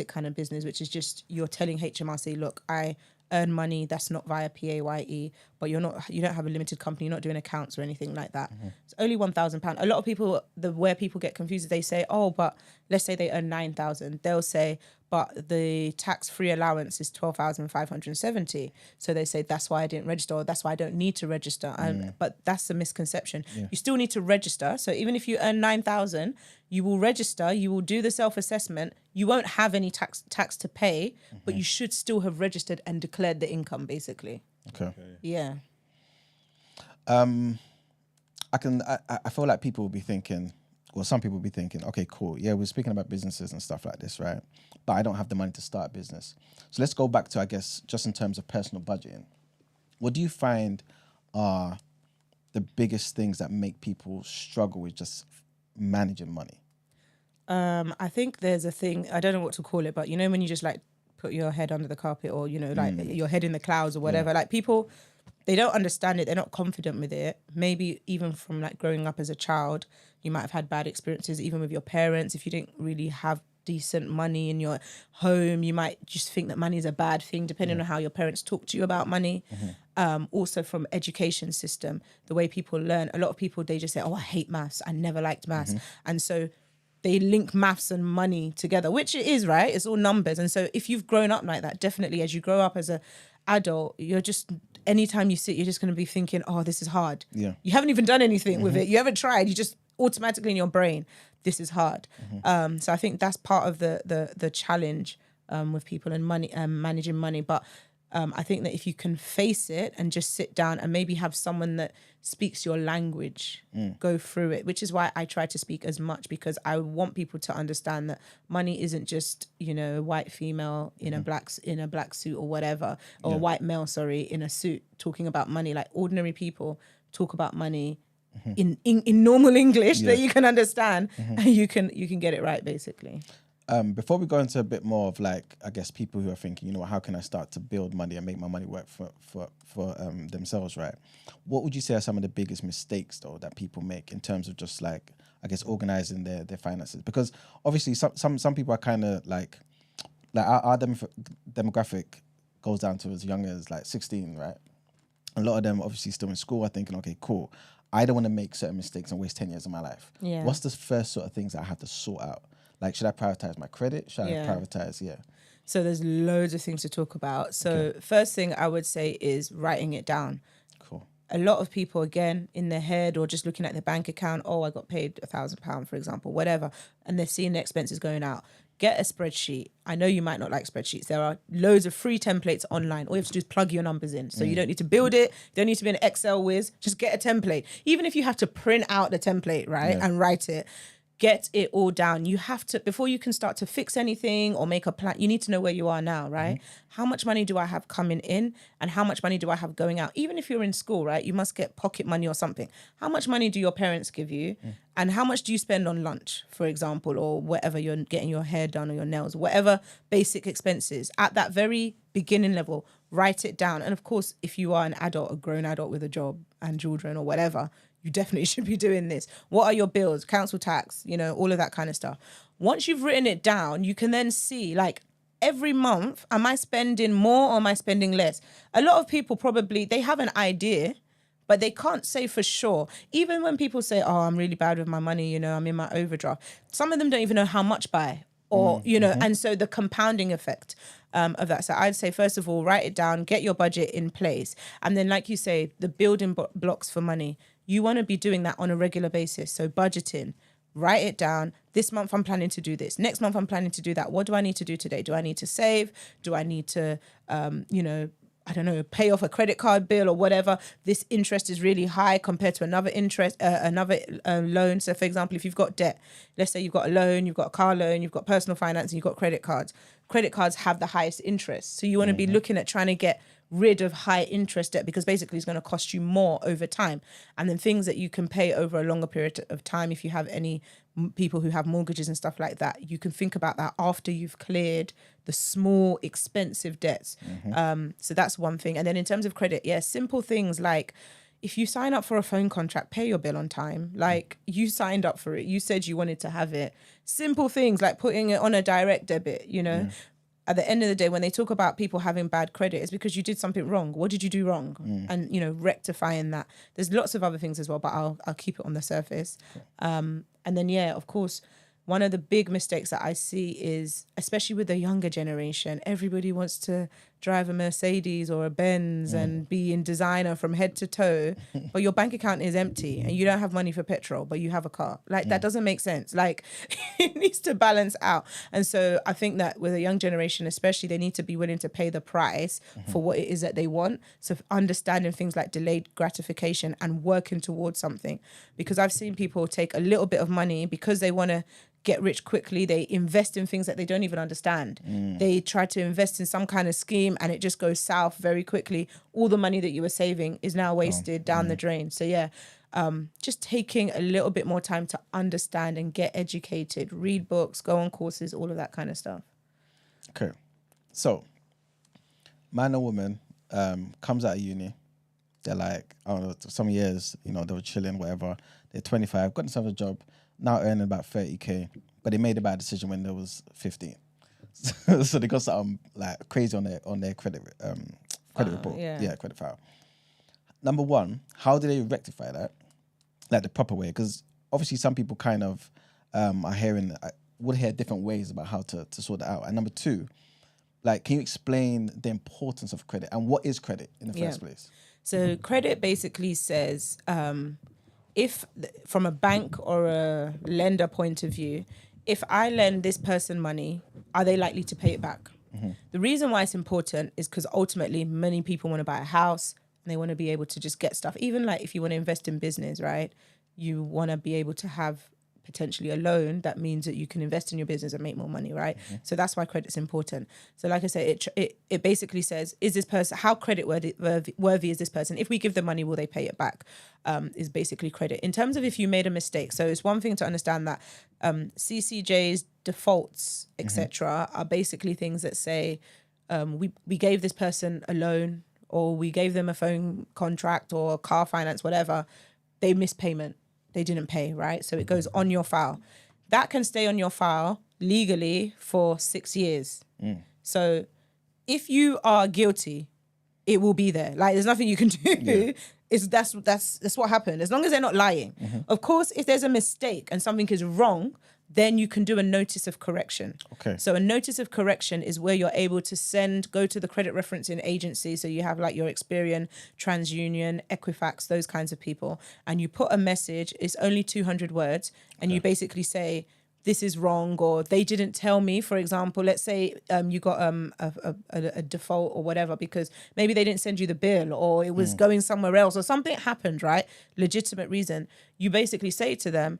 kind of business, which is just you're telling HMRC, look, I earn money that's not via PAYE, but you don't have a limited company, you're not doing accounts or anything like that. It's only £1,000. A lot of people, where people get confused is they say, oh, but let's say they earn 9,000. They'll say, but the tax-free allowance is 12,570. So they say, that's why I didn't register, or that's why I don't need to register. But that's a misconception. You still need to register. So even if you earn 9,000, you will register, you will do the self-assessment. You won't have any tax to pay, but you should still have registered and declared the income, basically. Okay. Yeah. I feel like people will be thinking, well, some people will be thinking, okay, cool. Yeah, we're speaking about businesses and stuff like this, right? But I don't have the money to start a business. So let's go back to, I guess, just in terms of personal budgeting. What do you find are the biggest things that make people struggle with just managing money? I think there's a thing, I don't know what to call it, but you know when you just like put your head under the carpet, or you know, like your head in the clouds or whatever, like people, they don't understand it, they're not confident with it. Maybe even from like growing up as a child, you might have had bad experiences even with your parents. If you didn't really have decent money in your home. You might just think that money is a bad thing, depending on how your parents talk to you about money. Also from education system, the way people learn. A lot of people, they just say, oh, I hate maths. I never liked maths. And so they link maths and money together, which it is, right? It's all numbers. And so if you've grown up like that, definitely as you grow up as a adult, you're just, anytime you sit, you're just going to be thinking, oh, this is hard. Yeah. You haven't even done anything with it. You haven't tried. You just automatically in your brain, this is hard. So I think that's part of the challenge with people and money, managing money. But I think that if you can face it and just sit down and maybe have someone that speaks your language, go through it, which is why I try to speak as much, because I want people to understand that money isn't just, you know, a white female in a black suit or whatever, or a white male, sorry, in a suit talking about money. Like ordinary people talk about money in normal English that you can understand, and you can get it right, basically. Before we go into a bit more of like, I guess people who are thinking, you know, how can I start to build money and make my money work for themselves, right? What would you say are some of the biggest mistakes though that people make in terms of just like, I guess, organizing their finances? Because obviously some people are kind of like our demographic goes down to as young as like 16, right? A lot of them obviously still in school are thinking, okay, cool, I don't want to make certain mistakes and waste 10 years of my life. Yeah. What's the first sort of things that I have to sort out? Like, should I prioritize my credit? Should I prioritize, So there's loads of things to talk about. So first thing I would say is writing it down. Cool. A lot of people, again, in their head or just looking at their bank account, oh, I got paid £1,000, for example, whatever, and they're seeing the expenses going out. Get a spreadsheet. I know you might not like spreadsheets. There are loads of free templates online. All you have to do is plug your numbers in. So you don't need to build it. You don't need to be an Excel whiz. Just get a template. Even if you have to print out the template, right, and write it, get it all down. You have to, before you can start to fix anything or make a plan, you need to know where you are now, right? How much money do I have coming in and how much money do I have going out? Even if you're in school, right, you must get pocket money or something. How much money do your parents give you? And how much do you spend on lunch, for example, or whatever, you're getting your hair done or your nails, whatever basic expenses. At that very beginning level, write it down. And of course, if you are an adult, a grown adult with a job and children or whatever, you definitely should be doing this. What are your bills, council tax, you know, all of that kind of stuff. Once you've written it down, you can then see, like, every month, am I spending more or am I spending less? A lot of people probably, they have an idea, but they can't say for sure. Even when people say, oh, I'm really bad with my money, you know, I'm in my overdraft. Some of them don't even know how much by, or, you know, and so the compounding effect of that. So I'd say, first of all, write it down, get your budget in place. And then, like you say, the building blocks for money. You want to be doing that on a regular basis. So budgeting, write it down. This month I'm planning to do this. Next month I'm planning to do that. What do I need to do today? Do I need to save? Do I need to, you know, I don't know, pay off a credit card bill or whatever? This interest is really high compared to another loan. So for example, if you've got debt, let's say you've got a loan, you've got a car loan, you've got personal finance, and you've got credit cards. Credit cards have the highest interest. So you want to be looking at trying to get rid of high interest debt, because basically it's going to cost you more over time. And then things that you can pay over a longer period of time, if you have any people who have mortgages and stuff like that, you can think about that after you've cleared the small expensive debts. So that's one thing. And then in terms of credit, simple things like, if you sign up for a phone contract, pay your bill on time. Like, you signed up for it, you said you wanted to have it. Simple things like putting it on a direct debit, you know. At the end of the day, when they talk about people having bad credit, it's because you did something wrong. What did you do wrong? And, you know, rectifying that. There's lots of other things as well, but I'll keep it on the surface. And then, of course, one of the big mistakes that I see is, especially with the younger generation, everybody wants to drive a Mercedes or a Benz and be in designer from head to toe, but your bank account is empty and you don't have money for petrol, but you have a car. Like, that doesn't make sense. Like, it needs to balance out. And so I think that with a young generation, especially, they need to be willing to pay the price for what it is that they want. So understanding things like delayed gratification and working towards something. Because I've seen people take a little bit of money because they want to get rich quickly. They invest in things that they don't even understand. They try to invest in some kind of scheme and it just goes south very quickly. All the money that you were saving is now wasted down the drain. So just taking a little bit more time to understand and get educated, read books, go on courses, all of that kind of stuff. Okay. So, man or woman comes out of uni. They're like, I don't know, some years, you know, they were chilling, whatever. They're 25, got themselves a job, now earning about 30K. but they made a bad decision when they was 15. So they got something like crazy on their credit report. Yeah. Credit file. Number one, how do they rectify that? Like the proper way? Because obviously some people kind of would hear different ways about how to sort that out. And number two, like, can you explain the importance of credit and what is credit in the first place? So credit basically says, if from a bank or a lender point of view, if I lend this person money, are they likely to pay it back? The reason why it's important is because ultimately many people want to buy a house and they want to be able to just get stuff. Even like if you want to invest in business, right? You want to be able to have potentially a loan that means that you can invest in your business and make more money, right? So that's why credit's important. So like I said, it basically says, is this person, how credit worthy is this person? If we give them money, will they pay it back? Is basically credit. In terms of if you made a mistake, so it's one thing to understand that CCJ's defaults, etc., are basically things that say we gave this person a loan or we gave them a phone contract or car finance, whatever, they missed payment. They didn't pay, right? So it goes on your file. That can stay on your file legally for 6 years. So if you are guilty, it will be there. Like, there's nothing you can do. That's what happened. As long as they're not lying. Of course, if there's a mistake and something is wrong, then you can do a notice of correction. Okay. So a notice of correction is where you're able to go to the credit referencing agency. So you have like your Experian, TransUnion, Equifax, those kinds of people. And you put a message, it's only 200 words. And you basically say, this is wrong, or they didn't tell me. For example, let's say you got a default or whatever because maybe they didn't send you the bill or it was going somewhere else or something happened, right? Legitimate reason. You basically say to them,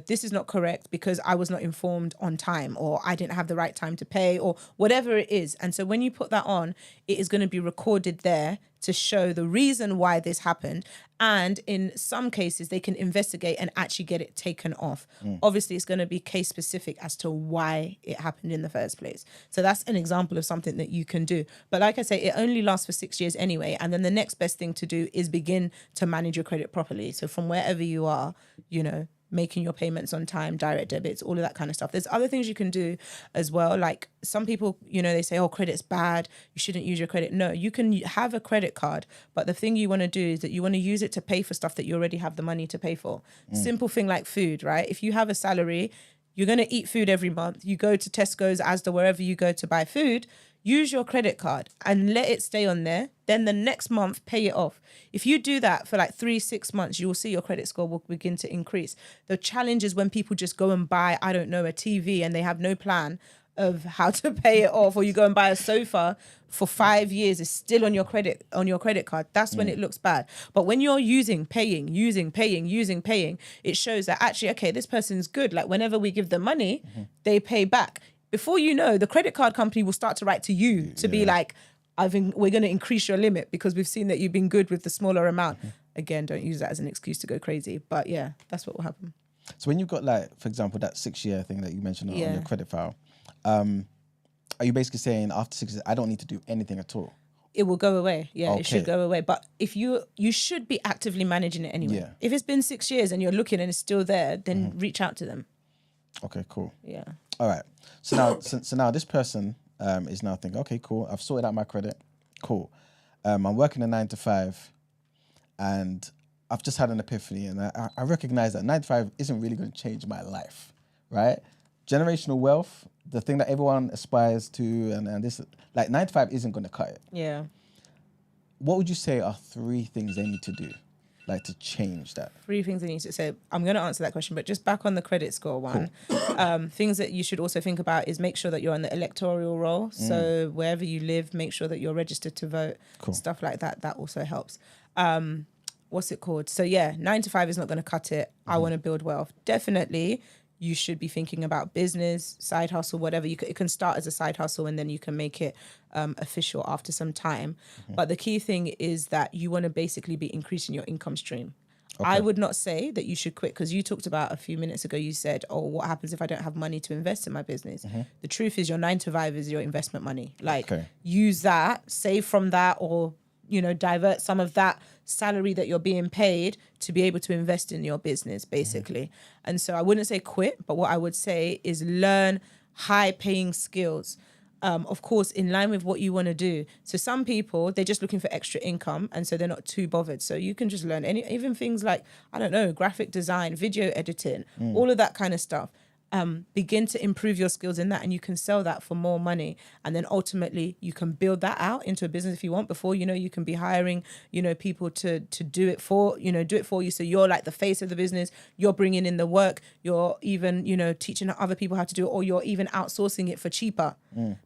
this is not correct because I was not informed on time or I didn't have the right time to pay or whatever it is. And so when you put that on, it is going to be recorded there to show the reason why this happened. And in some cases, they can investigate and actually get it taken off. Obviously, it's going to be case specific as to why it happened in the first place. So that's an example of something that you can do. But like I say, it only lasts for 6 years anyway. And then the next best thing to do is begin to manage your credit properly. So from wherever you are, making your payments on time, direct debits, all of that kind of stuff. There's other things you can do as well. Like some people, they say, oh, credit's bad, you shouldn't use your credit. No, you can have a credit card, but the thing you want to do is that you want to use it to pay for stuff that you already have the money to pay for. Simple thing like food, right? If you have a salary, you're going to eat food every month. You go to Tesco's, Asda, wherever you go to buy food, use your credit card and let it stay on there. Then the next month, pay it off. If you do that for like 3-6 months, you will see your credit score will begin to increase. The challenge is when people just go and buy, I don't know, a TV and they have no plan of how to pay it off, or you go and buy a sofa for 5 years, it's still on your credit card. That's when it looks bad. But when you're paying, it shows that actually, okay, this person's good. Like whenever we give them money, they pay back. Before you know, the credit card company will start to write to you to be like, we're going to increase your limit because we've seen that you've been good with the smaller amount. Again, don't use that as an excuse to go crazy. But yeah, that's what will happen. So when you've got like, for example, that 6-year thing that you mentioned on your credit file, are you basically saying after 6 years, I don't need to do anything at all? It will go away. Yeah, It should go away. But if you should be actively managing it anyway. Yeah. If it's been 6 years and you're looking and it's still there, then reach out to them. Okay, cool. Yeah. All right. So now this person is now thinking, okay, cool. I've sorted out my credit. Cool. I'm working a 9 to 5 and I've just had an epiphany and I recognize that 9 to 5 isn't really going to change my life, right? Generational wealth, the thing that everyone aspires to and this, like 9 to 5 isn't going to cut it. Yeah. What would you say are 3 things they need to do, like to change that? 3 things I need to say. I'm going to answer that question, but just back on the credit score one. Cool. Things that you should also think about is make sure that you're on the electoral roll. So wherever you live, make sure that you're registered to vote. Cool. Stuff like that. That also helps. What's it called? So yeah, 9 to 5 is not going to cut it. I want to build wealth. Definitely, you should be thinking about business, side hustle, whatever. It can start as a side hustle and then you can make it official after some time. But the key thing is that you want to basically be increasing your income stream. Okay. I would not say that you should quit because you talked about a few minutes ago, you said, oh, what happens if I don't have money to invest in my business? The truth is your 9 to 5 is your investment money. Like use that, save from that or divert some of that salary that you're being paid to be able to invest in your business, basically. And so I wouldn't say quit, but what I would say is learn high paying skills. Of course, in line with what you want to do. So some people, they're just looking for extra income, and so they're not too bothered. So you can just learn even things like, I don't know, graphic design, video editing, all of that kind of stuff. Begin to improve your skills in that, and you can sell that for more money, and then ultimately you can build that out into a business if you want. Before you can be hiring people to do it for you. So you're like the face of the business, you're bringing in the work, you're even teaching other people how to do it, or you're even outsourcing it for cheaper.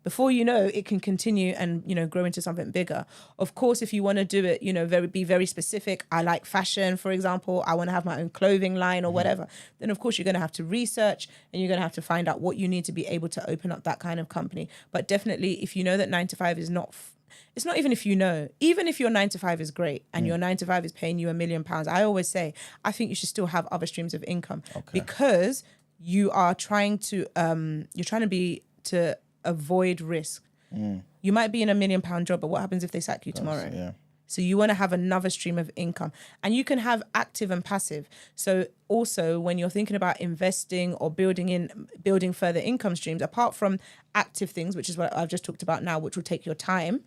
Before it can continue and grow into something bigger. Of course, if you want to do it be very specific, I like fashion, for example, I want to have my own clothing line or whatever, then of course you're going to have to research, and you're going to have to find out what you need to be able to open up that kind of company. But definitely, if you know that 9 to 5 is not, it's not even if even if your 9 to 5 is great and your 9 to 5 is paying you £1 million, I always say, I think you should still have other streams of income, because you are trying to, to avoid risk. You might be in £1 million job, but what happens if they sack you tomorrow? Yeah. So you want to have another stream of income, and you can have active and passive. So also when you're thinking about investing or building further income streams, apart from active things, which is what I've just talked about now, which will take your time,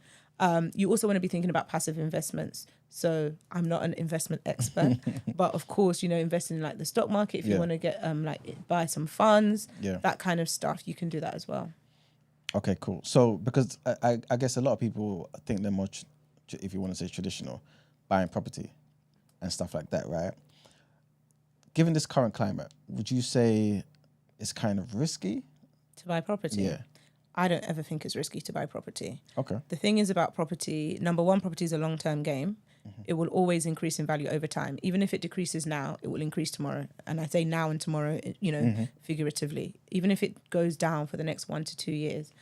you also want to be thinking about passive investments. So I'm not an investment expert, but of course, investing in like the stock market, if you want to get buy some funds, that kind of stuff, you can do that as well. Okay, cool. So because I guess a lot of people think they're more, if you want to say traditional, buying property and stuff like that, right? Given this current climate, would you say it's kind of risky to buy property? Yeah. I don't ever think it's risky to buy property. Okay. The thing is about property, number one, property is a long-term game. It will always increase in value over time. Even if it decreases now, it will increase tomorrow. And I say now and tomorrow, figuratively. Even if it goes down for the next 1 to 2 years,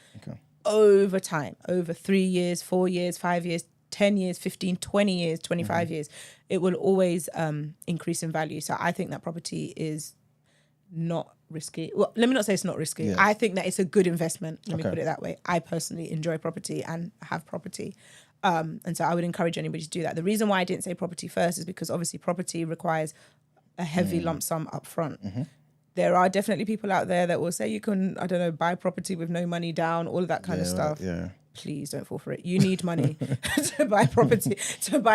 over time, over 3 years, 4 years, 5 years, 10 years, 15, 20 years, 25 years, it will always increase in value. So I think that property is not risky. Well, let me not say it's not risky. Yeah. I think that it's a good investment. Let me put it that way. I personally enjoy property and have property. And so I would encourage anybody to do that. The reason why I didn't say property first is because obviously property requires a heavy lump sum up front. There are definitely people out there that will say you can, I don't know, buy property with no money down, all of that kind of stuff. Yeah. Please don't fall for it. You need money to buy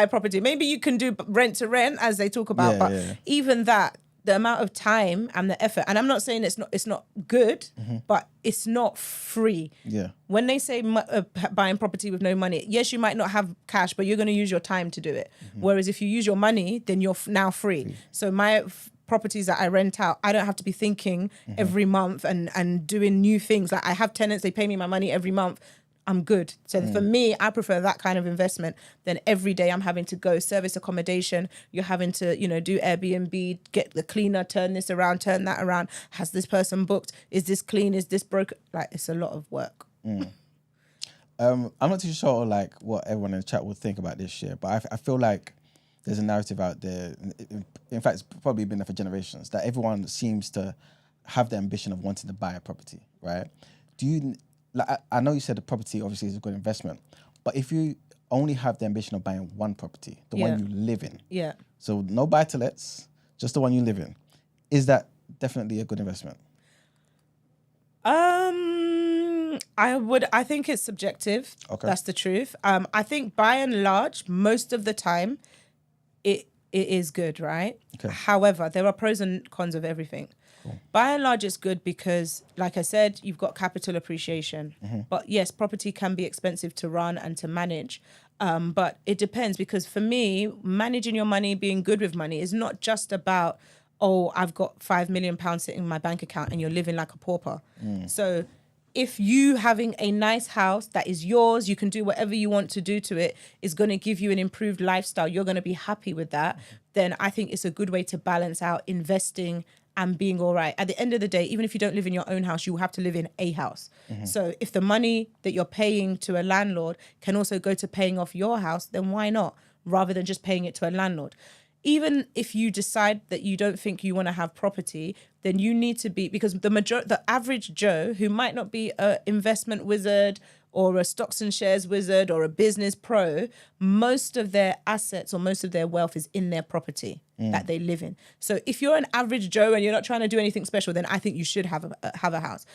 property. Maybe you can do rent to rent, as they talk about, but even that, the amount of time and the effort, and I'm not saying it's not good, but it's not free. Yeah. When they say buying property with no money, yes, you might not have cash, but you're going to use your time to do it. Whereas if you use your money, then you're now free. So my properties that I rent out, I don't have to be thinking every month and doing new things. Like I have tenants, they pay me my money every month. I'm good. So for me, I prefer that kind of investment than every day I'm having to go service accommodation. You're having to, do Airbnb, get the cleaner, turn this around, turn that around. Has this person booked? Is this clean? Is this broken? Like, it's a lot of work. I'm not too sure like what everyone in the chat will think about this year, but I feel like there's a narrative out there. In fact, it's probably been there for generations that everyone seems to have the ambition of wanting to buy a property, right? Do you... Like I know you said the property obviously is a good investment, but if you only have the ambition of buying one property, the one you live in, so no buy-to-lets, just the one you live in, is that definitely a good investment? I think it's subjective. Okay. That's the truth. I think by and large, most of the time, it is good, right? Okay. However, there are pros and cons of everything. By and large, it's good because, like I said, you've got capital appreciation. But yes, property can be expensive to run and to manage. But it depends, because for me, managing your money, being good with money is not just about, oh, I've got £5 million sitting in my bank account and you're living like a pauper. So if you having a nice house that is yours, you can do whatever you want to do to it, is going to give you an improved lifestyle, you're going to be happy with that, then I think it's a good way to balance out investing and being all right. At the end of the day, even if you don't live in your own house, you will have to live in a house. So if the money that you're paying to a landlord can also go to paying off your house, then why not? Rather than just paying it to a landlord. Even if you decide that you don't think you want to have property, then you need to be, because the average Joe who might not be an investment wizard or a stocks and shares wizard or a business pro, most of their assets or most of their wealth is in their property that they live in. So if you're an average Joe and you're not trying to do anything special, then I think you should have a house.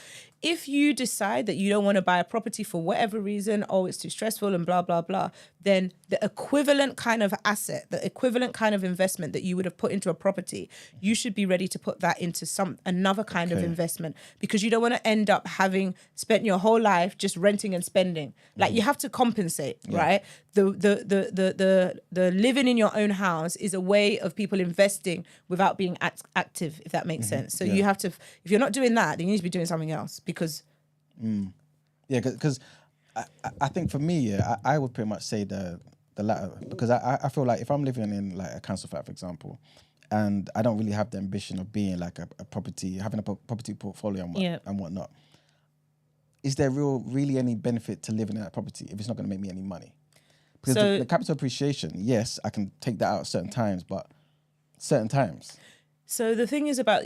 If you decide that you don't want to buy a property for whatever reason, oh, it's too stressful and blah, blah, blah, then the equivalent kind of asset, the equivalent kind of investment that you would have put into a property, you should be ready to put that into another kind of investment, because you don't want to end up having spent your whole life just renting and spending. Like you have to compensate, right? The living in your own house is a way of people investing without being active, if that makes sense. So you have to, if you're not doing that, then you need to be doing something else, because because I think for me, I would pretty much say the latter, because I feel like if I'm living in like a council flat, for example, and I don't really have the ambition of being like a property, having a property portfolio and whatnot, is there really any benefit to living in that property if it's not going to make me any money? Because the capital appreciation, yes, I can take that out at certain times, but certain times. So the thing is about,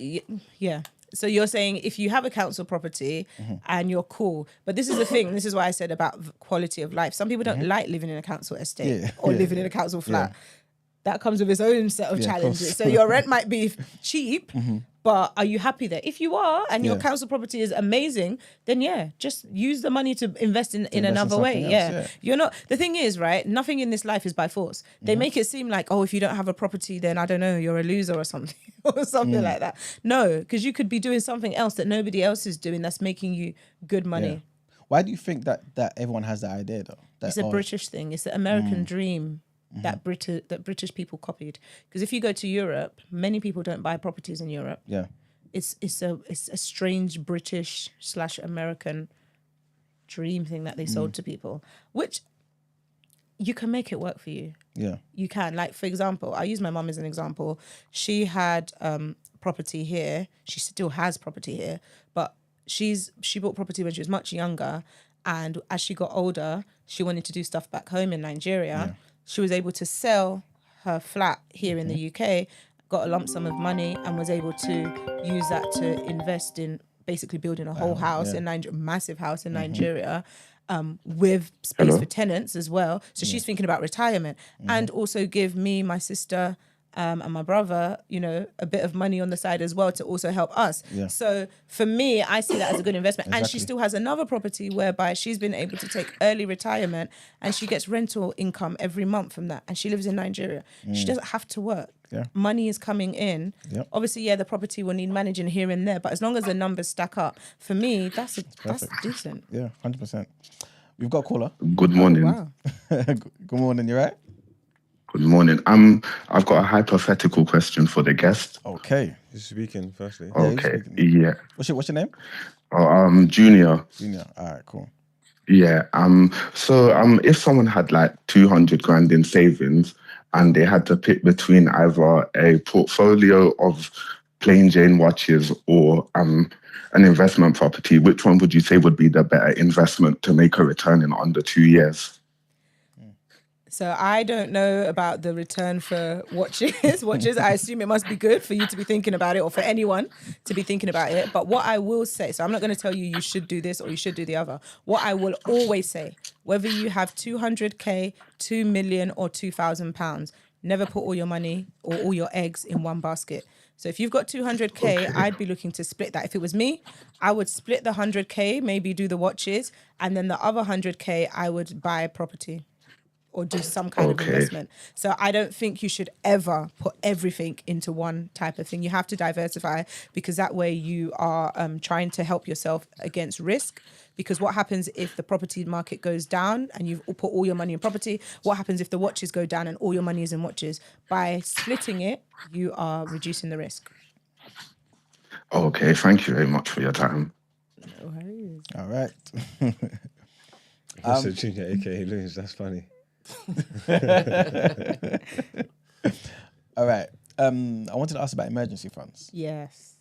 so you're saying if you have a council property and you're cool, but this is the thing, this is why I said about quality of life. Some people don't like living in a council estate or living in a council flat. That comes with its own set of challenges. So your rent might be cheap, but are you happy there? If you are, and your council property is amazing, then just use the money to invest in another way. You're not, the thing is, right, nothing in this life is by force. They make it seem like, oh, if you don't have a property, then I don't know, you're a loser or something, or something like that. No, because you could be doing something else that nobody else is doing that's making you good money. Why do you think that everyone has that idea though? It's a British thing. It's the American dream. That British people copied. Because if you go to Europe, many people don't buy properties in Europe. Yeah, it's a strange British / American dream thing that they sold to people, which you can make it work for you. Yeah, you can. Like, for example, I use my mum as an example. She had property here. She still has property here, but she bought property when she was much younger, and as she got older, she wanted to do stuff back home in Nigeria. She was able to sell her flat here in the UK, got a lump sum of money, and was able to use that to invest in basically building a whole house in Nigeria, massive house in Nigeria, with space for tenants as well. So she's thinking about retirement, and also give me, my sister, and my brother, a bit of money on the side as well to also help us. Yeah. So for me, I see that as a good investment. Exactly. And she still has another property whereby she's been able to take early retirement, and she gets rental income every month from that. And she lives in Nigeria. She doesn't have to work. Yeah. Money is coming in. Yep. Obviously, the property will need managing here and there, but as long as the numbers stack up, for me, that's decent. Yeah, 100%. We've got a caller. Good morning. Oh, wow. Good morning, you right? Good morning. I've got a hypothetical question for the guest. Okay. Who's speaking, firstly? Okay. Yeah. What's your name? Junior. Junior. All right, cool. Yeah. So if someone had like 200 grand in savings and they had to pick between either a portfolio of plain Jane watches or an investment property, which one would you say would be the better investment to make a return in under 2 years? So I don't know about the return for watches. I assume it must be good for you to be thinking about it, or for anyone to be thinking about it. But what I will say, so I'm not going to tell you should do this or you should do the other. What I will always say, whether you have 200k, 2 million or £2,000, never put all your money or all your eggs in one basket. So if you've got 200k, I'd be looking to split that. If it was me, I would split the 100k, maybe do the watches, and then the other 100k, I would buy property or do some kind of investment. So I don't think you should ever put everything into one type of thing. You have to diversify, because that way you are trying to help yourself against risk. Because what happens if the property market goes down and you've put all your money in property? What happens if the watches go down and all your money is in watches? By splitting it, you are reducing the risk. Okay, thank you very much for your time. No worries. All right. So Junior, aka Lewis, that's funny. All right. I wanted to ask about emergency funds. Yes.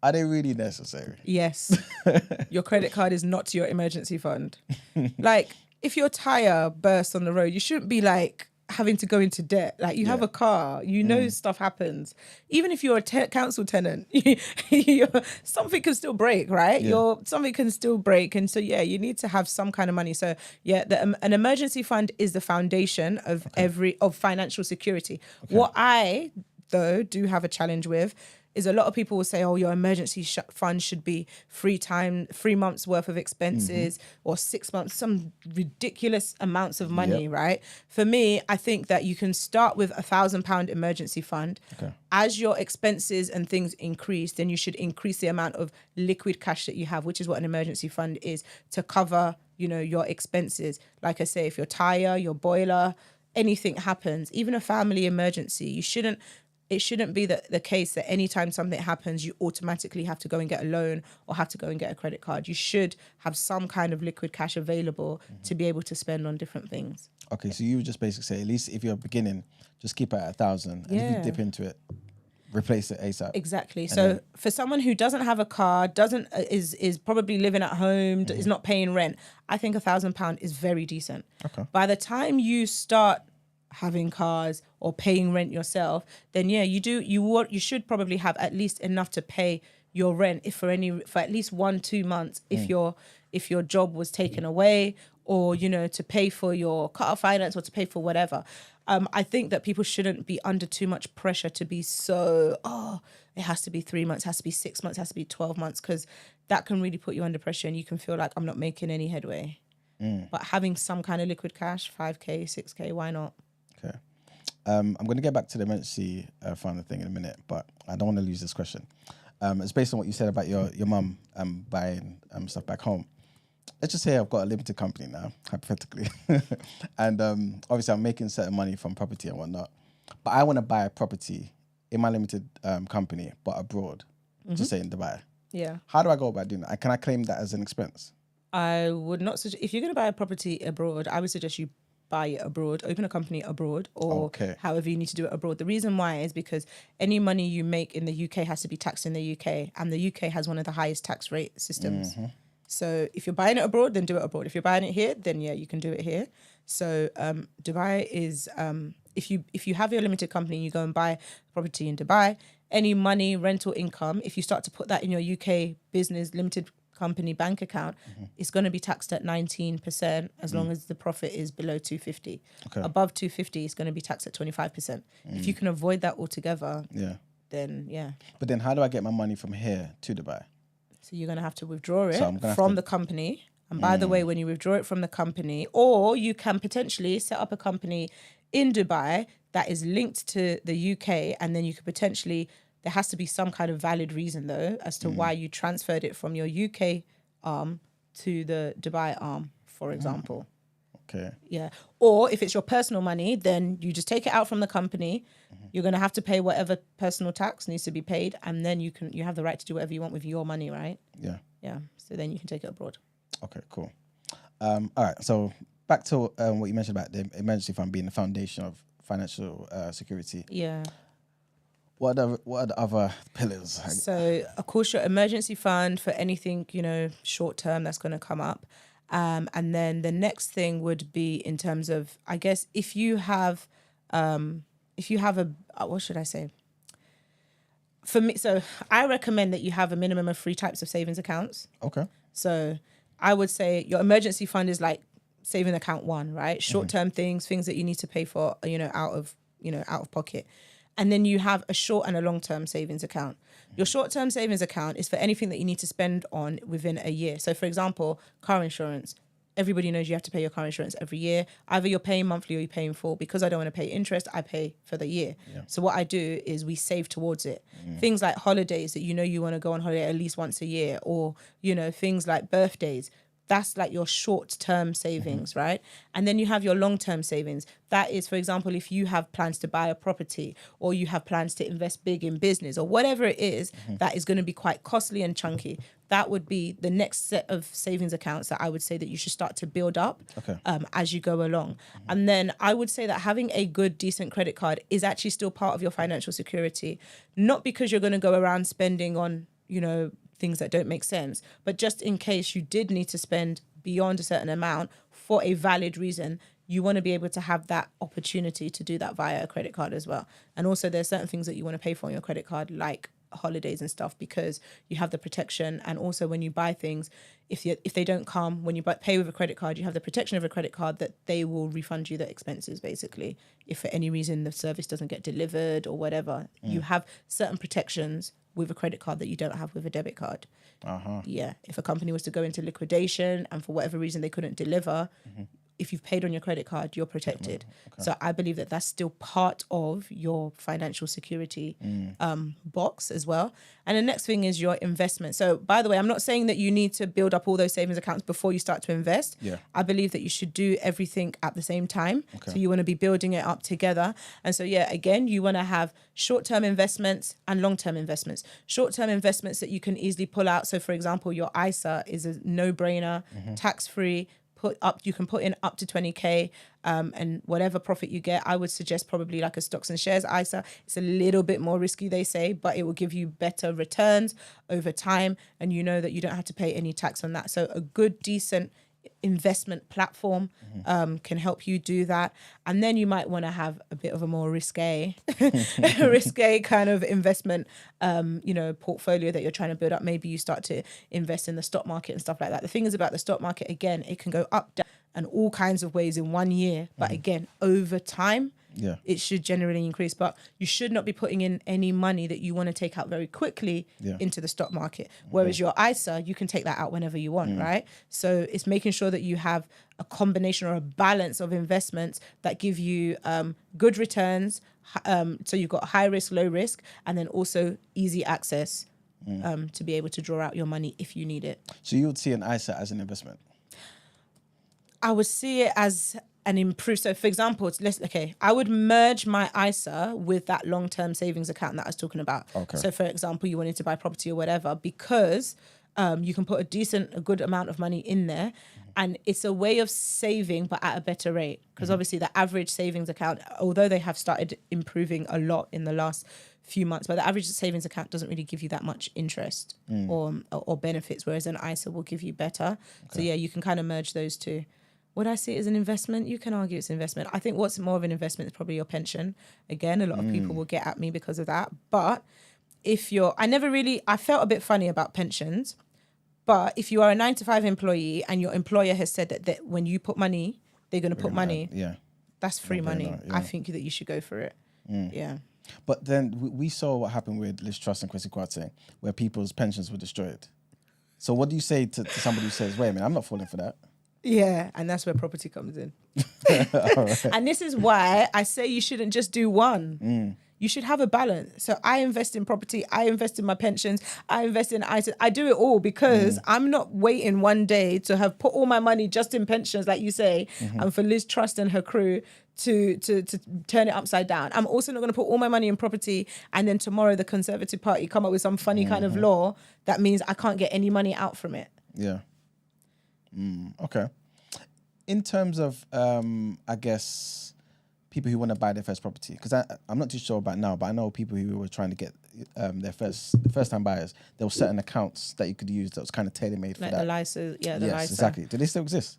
Are they really necessary? Yes. Your credit card is not your emergency fund. Like, if your tire bursts on the road, you shouldn't be like having to go into debt. Like you have a car, you know stuff happens. Even if you're a council tenant, something can still break, right? Yeah. Something can still break. And so, you need to have some kind of money. So an emergency fund is the foundation of of financial security. What I, though, do have a challenge with is a lot of people will say, oh, your emergency fund should be 3 months worth of expenses or 6 months, some ridiculous amounts of money, right? For me, I think that you can start with £1,000 emergency fund. As your expenses and things increase, then you should increase the amount of liquid cash that you have, which is what an emergency fund is, to cover, your expenses. Like I say, if your tire, your boiler, anything happens, even a family emergency, it shouldn't be the case that anytime something happens, you automatically have to go and get a loan or have to go and get a credit card. You should have some kind of liquid cash available to be able to spend on different things. Okay, so you would just basically say, at least if you're beginning, just keep it at 1,000. And if you dip into it, replace it ASAP. Exactly. So for someone who doesn't have a car, is probably living at home, is not paying rent, I think £1,000 is very decent. Okay. By the time you start having cars or paying rent yourself, then you should probably have at least enough to pay your rent for at least 1-2 months if your job was taken away, or to pay for your car finance or to pay for whatever. I think that people shouldn't be under too much pressure to be so, it has to be 3 months, has to be 6 months, has to be 12 months, because that can really put you under pressure and you can feel like I'm not making any headway. But having some kind of liquid cash, 5K, 6K, why not? Okay. I'm going to get back to the emergency fund thing in a minute, but I don't want to lose this question. It's based on what you said about your mum buying stuff back home. Let's just say I've got a limited company now, hypothetically. And obviously I'm making certain money from property and whatnot. But I want to buy a property in my limited company, but abroad, just say in Dubai. Yeah. How do I go about doing that? Can I claim that as an expense? I would not suggest, if you're going to buy a property abroad, I would suggest you buy it abroad, open a company abroad, or however you need to do it abroad. The reason why is because any money you make in the UK has to be taxed in the UK, and the UK has one of the highest tax rate systems. So if you're buying it abroad, then do it abroad. If you're buying it here, then you can do it here. So Dubai is, if you have your limited company and you go and buy property in Dubai, any money, rental income, if you start to put that in your UK business limited company bank account, it's going to be taxed at 19% as long as the profit is below 250. Above 250, it's going to be taxed at 25%. If you can avoid that altogether, then But then how do I get my money from here to Dubai? So you're going to have to withdraw it from the company. And by the way, when you withdraw it from the company, or you can potentially set up a company in Dubai that is linked to the UK, and then you could potentially, there has to be some kind of valid reason though as to why you transferred it from your UK arm to the Dubai arm, for example. Okay. Yeah. Or if it's your personal money, then you just take it out from the company. You're going to have to pay whatever personal tax needs to be paid, and then you have the right to do whatever you want with your money, right? Yeah. Yeah. So then you can take it abroad. Okay, cool. All right. So back to what you mentioned about the emergency fund being the foundation of financial security. Yeah. What are the other pillars? So, of course, your emergency fund for anything, short term that's going to come up. And then the next thing would be in terms of, I guess, if you have what should I say? For me, so I recommend that you have a minimum of 3 types of savings accounts. Okay. So I would say your emergency fund is like saving account 1, right? Short-term things that you need to pay for, out of pocket. And then you have a short and a long-term savings account. Your short-term savings account is for anything that you need to spend on within a year. So, for example, car insurance. Everybody knows you have to pay your car insurance every year. Either you're paying monthly or you're paying full. Because I don't want to pay interest, I pay for the year. Yeah. So what I do is we save towards it. Things like holidays that you want to go on holiday at least once a year, or, things like birthdays. That's like your short-term savings, right? And then you have your long-term savings. That is, for example, if you have plans to buy a property, or you have plans to invest big in business, or whatever it is that is going to be quite costly and chunky. That would be the next set of savings accounts that I would say that you should start to build up as you go along. And then I would say that having a good, decent credit card is actually still part of your financial security. Not because you're going to go around spending on, things that don't make sense, but just in case you did need to spend beyond a certain amount for a valid reason, you want to be able to have that opportunity to do that via a credit card as well. And also there's certain things that you want to pay for on your credit card, like holidays and stuff, because you have the protection. And also when you buy things, if they don't come, when you pay with a credit card, you have the protection of a credit card that they will refund you the expenses, basically. If for any reason the service doesn't get delivered or whatever, you have certain protections with a credit card that you don't have with a debit card. Yeah. If a company was to go into liquidation and for whatever reason they couldn't deliver, if you've paid on your credit card, you're protected. So I believe that that's still part of your financial security box as well. And the next thing is your investment. So by the way, I'm not saying that you need to build up all those savings accounts before you start to invest. Yeah. I believe that you should do everything at the same time. So you want to be building it up together. And so, yeah, again, you want to have short-term investments and long-term investments. Short-term investments that you can easily pull out. So for example, your ISA is a no-brainer, tax-free. You can put in up to 20k, and whatever profit you get, I would suggest probably like a stocks and shares ISA. It's a little bit more risky, they say, but it will give you better returns over time, and you know that you don't have to pay any tax on that. So a good, decent investment platform can help you do that. And then you might want to have a bit of a more risque kind of investment portfolio that you're trying to build up. Maybe you start to invest in the stock market and stuff like that. The thing is about the stock market, again, it can go up, down, and all kinds of ways in 1 year, but again, over time, it should generally increase. But you should not be putting in any money that you want to take out very quickly into the stock market. Whereas your ISA, you can take that out whenever you want, right? So it's making sure that you have a combination or a balance of investments that give you good returns. So you've got high risk, low risk, and then also easy access to be able to draw out your money if you need it. So you would see an ISA as an investment? I would see it as an improve. So for example, I would merge my ISA with that long-term savings account that I was talking about. So for example, you wanted to buy property or whatever, because you can put a good amount of money in there, and it's a way of saving, but at a better rate. Because obviously the average savings account, although they have started improving a lot in the last few months, but the average savings account doesn't really give you that much interest or benefits, whereas an ISA will give you better. So yeah, you can kind of merge those two. Would I see it as an investment? You can argue it's an investment. I think what's more of an investment is probably your pension. Again, a lot of people will get at me because of that. But I felt a bit funny about pensions. But if you are a 9-to-5 employee and your employer has said that when you put money, they're going to put money. That's free money. I think that you should go for it. Yeah. But then we saw what happened with Liz Truss and Kwesi Kwarteng, where people's pensions were destroyed. So what do you say to somebody who says, wait a minute, I'm not falling for that? Yeah, and that's where property comes in. And this is why I say you shouldn't just do one. You should have a balance. So I invest in property, I invest in my pensions, I invest in ISA. I do it all because I'm not waiting one day to have put all my money just in pensions, like you say, and for Liz Truss and her crew to turn it upside down. I'm also not going to put all my money in property and then tomorrow the Conservative Party come up with some funny kind of law that means I can't get any money out from it. Yeah. Okay. In terms of, I guess, people who want to buy their first property, because I'm not too sure about now, but I know people who were trying to get their first-time buyers, there were certain accounts that you could use that was kind of tailor-made for that. Like the LISA, the yes, LISA. Exactly. Do they still exist?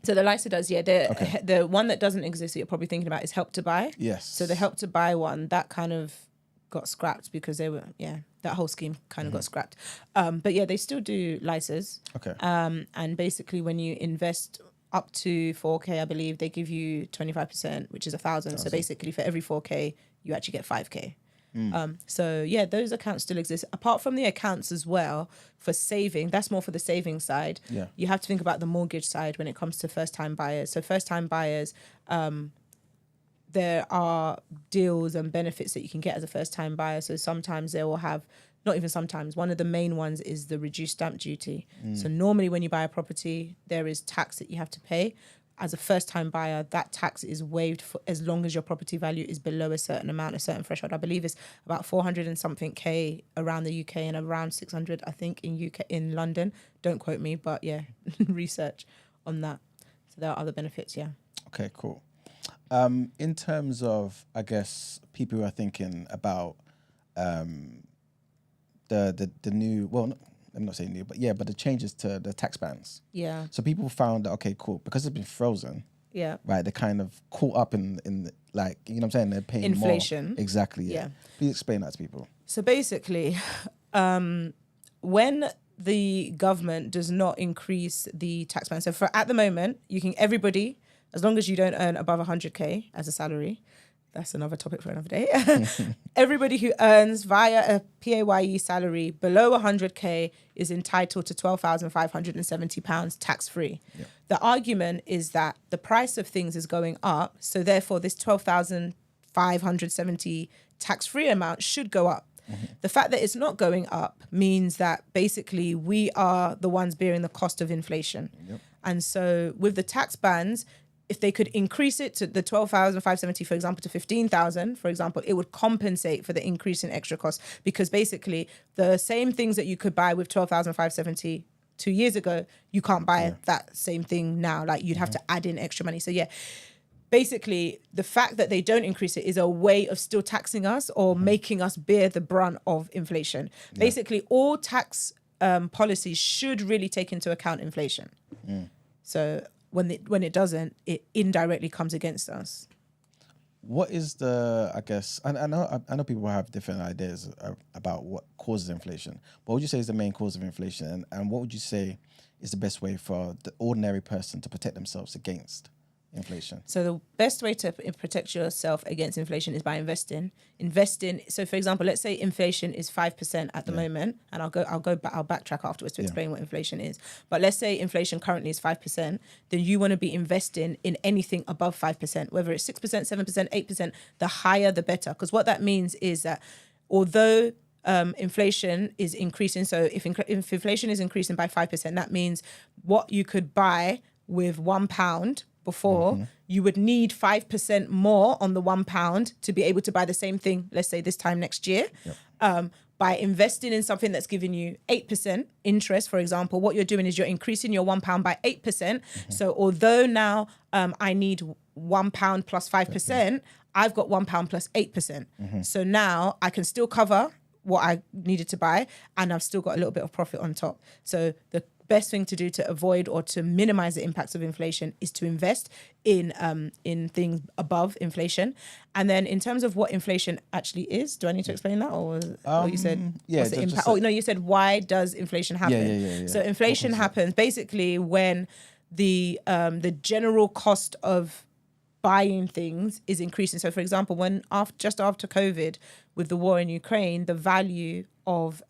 So the LISA does, yeah. The one that doesn't exist that you're probably thinking about is Help to Buy. Yes. So the Help to Buy one, that kind of got scrapped because that whole scheme kind of got scrapped. But yeah, they still do LISAs. Okay. And basically when you invest up to 4K, I believe, they give you 25%, which is 1,000. So basically for every 4K, you actually get 5K. So yeah, those accounts still exist. Apart from the accounts as well for saving, that's more for the saving side. Yeah. You have to think about the mortgage side when it comes to first-time buyers. So first-time buyers, there are deals and benefits that you can get as a first-time buyer. So sometimes they will have, not even sometimes, one of the main ones is the reduced stamp duty. So normally when you buy a property, there is tax that you have to pay. As a first-time buyer, that tax is waived for as long as your property value is below a certain amount, a certain threshold. I believe it's about 400 and something K around the UK and around 600, I think, in London. Don't quote me, but yeah, research on that. So there are other benefits, yeah. Okay, cool. In terms of, I guess, people who are thinking about the new, well, let me not say new, but the changes to the tax bands. Yeah. So people found that, okay, cool, because it's been frozen, Yeah. right? They're kind of caught up in like, you know what I'm saying? They're paying Inflation. more. Exactly. Yeah. Yeah. Please explain that to people. So basically, when the government does not increase the tax band, so for at the moment, everybody, as long as you don't earn above 100K as a salary, that's another topic for another day. Everybody who earns via a PAYE salary below 100K is entitled to £12,570 tax-free. Yep. The argument is that the price of things is going up, so therefore this 12,570 tax-free amount should go up. The fact that it's not going up means that basically we are the ones bearing the cost of inflation. Yep. And so with the tax bands, if they could increase it to the 12,570, for example, to 15,000, for example, it would compensate for the increase in extra costs, because basically the same things that you could buy with 12,570 2 years ago, you can't buy that same thing now. Like you'd have to add in extra money. So yeah, basically the fact that they don't increase it is a way of still taxing us or making us bear the brunt of inflation. Basically all tax policies should really take into account inflation. So when it doesn't, it indirectly comes against us. What is the, I guess, I know people have different ideas about what causes inflation. What would you say is the main cause of inflation? And what would you say is the best way for the ordinary person to protect themselves against inflation? So the best way to protect yourself against inflation is by investing. So for example, let's say inflation is 5% at the moment, and I'll backtrack afterwards to explain what inflation is. But let's say inflation currently is 5%, then you want to be investing in anything above 5%, whether it's 6%, 7%, 8%, the higher the better. Because what that means is that although inflation is increasing, so if inflation is increasing by 5%, that means what you could buy with £1 before, you would need 5% more on the £1 to be able to buy the same thing, let's say this time next year. By investing in something that's giving you 8% interest, for example, what you're doing is you're increasing your £1 by 8%. So although now I need £1 plus 5%, I've got £1 plus 8%. So now I can still cover what I needed to buy, and I've still got a little bit of profit on top. So the best thing to do to avoid or to minimize the impacts of inflation is to invest in things above inflation. And then in terms of what inflation actually is, do I need to explain that, or you said what's the impact? Oh no, you said why does inflation happen? Yeah. So inflation happens basically when the general cost of buying things is increasing. So for example, just after COVID, with the war in Ukraine, the value of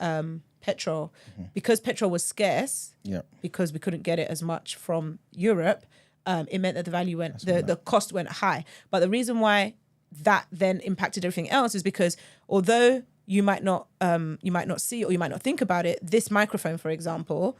petrol, because petrol was scarce, because we couldn't get it as much from Europe, it meant that the value the cost went high. But the reason why that then impacted everything else is because although you might not see or you might not think about it, this microphone, for example,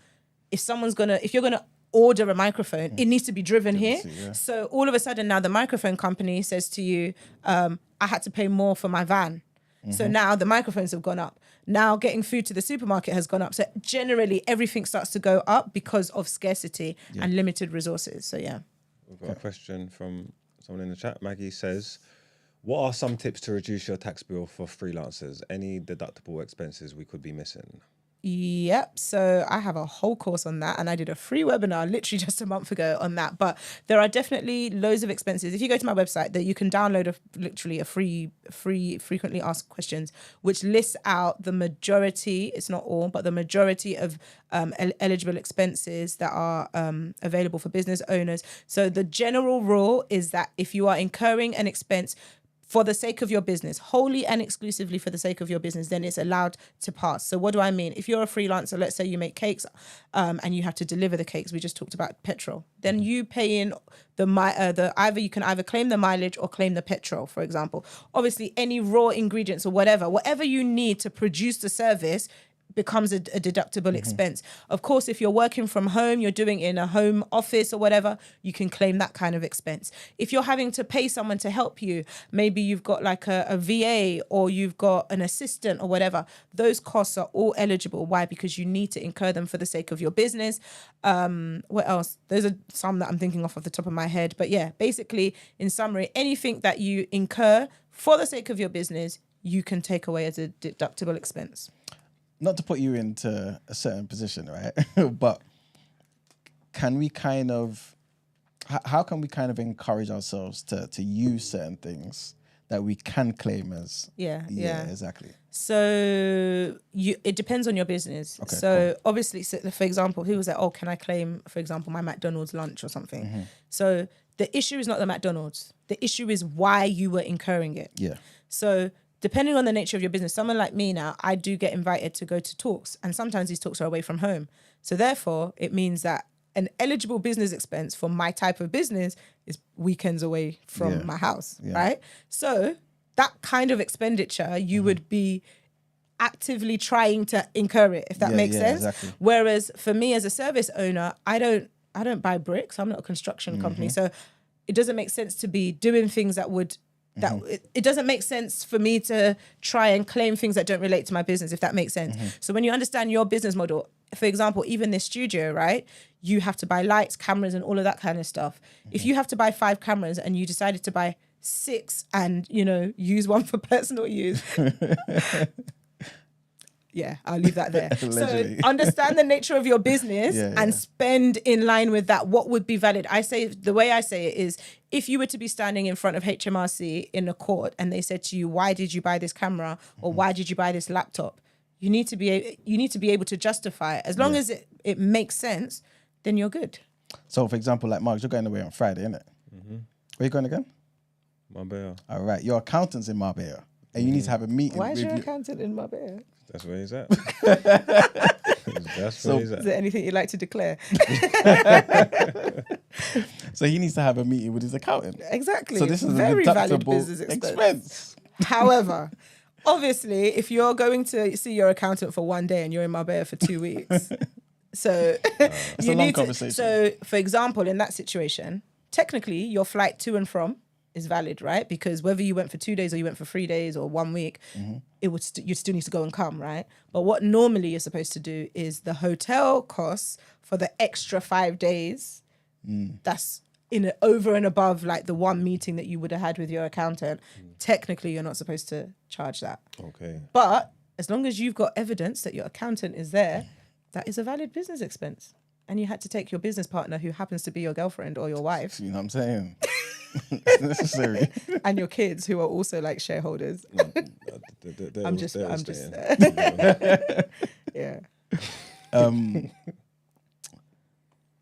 if you're gonna order a microphone, it needs to be driven here. So all of a sudden now the microphone company says to you, I had to pay more for my van. So now the microphones have gone up. Now getting food to the supermarket has gone up. So generally everything starts to go up because of scarcity and limited resources. So yeah. We've got a question from someone in the chat. Maggie says, what are some tips to reduce your tax bill for freelancers? Any deductible expenses we could be missing? Yep. So I have a whole course on that, and I did a free webinar literally just a month ago on that. But there are definitely loads of expenses. If you go to my website, that you can download a free frequently asked questions, which lists out the majority, it's not all, but the majority of eligible expenses that are available for business owners. So the general rule is that if you are incurring an expense for the sake of your business, wholly and exclusively for the sake of your business, then it's allowed to pass. So what do I mean? If you're a freelancer, let's say you make cakes and you have to deliver the cakes, we just talked about petrol, then you pay in you can either claim the mileage or claim the petrol, for example. Obviously, any raw ingredients or whatever you need to produce the service becomes a deductible expense. Of course, if you're working from home, you're doing it in a home office or whatever, you can claim that kind of expense. If you're having to pay someone to help you, maybe you've got like a VA or you've got an assistant or whatever, those costs are all eligible. Why? Because you need to incur them for the sake of your business. What else? Those are some that I'm thinking off the top of my head. But yeah, basically, in summary, anything that you incur for the sake of your business, you can take away as a deductible expense. Not to put you into a certain position, right? But can we kind of how can we kind of encourage ourselves to use certain things that we can claim as? Yeah, exactly. So it depends on your business. Okay, so obviously, so for example, who was like, oh, can I claim, for example, my McDonald's lunch or something? Mm-hmm. So the issue is not the McDonald's. The issue is why you were incurring it. Yeah. So depending on the nature of your business, someone like me now, I do get invited to go to talks, and sometimes these talks are away from home. So therefore, it means that an eligible business expense for my type of business is weekends away from my house, right? So that kind of expenditure, you would be actively trying to incur it, if that makes sense. Exactly. Whereas for me as a service owner, I don't buy bricks. I'm not a construction company. So it doesn't make sense to be doing things that would it doesn't make sense for me to try and claim things that don't relate to my business, if that makes sense. So when you understand your business model, for example, even this studio, right? You have to buy lights, cameras, and all of that kind of stuff. If you have to buy 5 cameras and you decided to buy 6 and, use one for personal use. Yeah, I'll leave that there. So understand the nature of your business and spend in line with that. What would be valid? The way I say it is, if you were to be standing in front of HMRC in a court and they said to you, why did you buy this camera or why did you buy this laptop? You need to be able to justify it. As long as it makes sense, then you're good. So, for example, like Mark, you're going away on Friday, innit? Mm-hmm. Where you going again? Marbella. All right, your accountant's in Marbella, and you need to have a meeting. Why is your accountant in Marbella? That's where he's at. That's where he's at. Is there anything you'd like to declare? So he needs to have a meeting with his accountant. Exactly. So this is very a valid deductible business expense. However, obviously, if you're going to see your accountant for one day and you're in Marbella for 2 weeks, so it's a long conversation. So, for example, in that situation, technically, your flight to and from is valid, right? Because whether you went for 2 days or you went for 3 days or 1 week, it would you'd still need to go and come, right? But what normally you're supposed to do is the hotel costs for the extra 5 days. That's over and above like the one meeting that you would have had with your accountant. Technically, you're not supposed to charge that. Okay. But as long as you've got evidence that your accountant is there, that is a valid business expense. And you had to take your business partner, who happens to be your girlfriend or your wife. You know what I'm saying? It's necessary. And your kids, who are also like shareholders. I'm just yeah.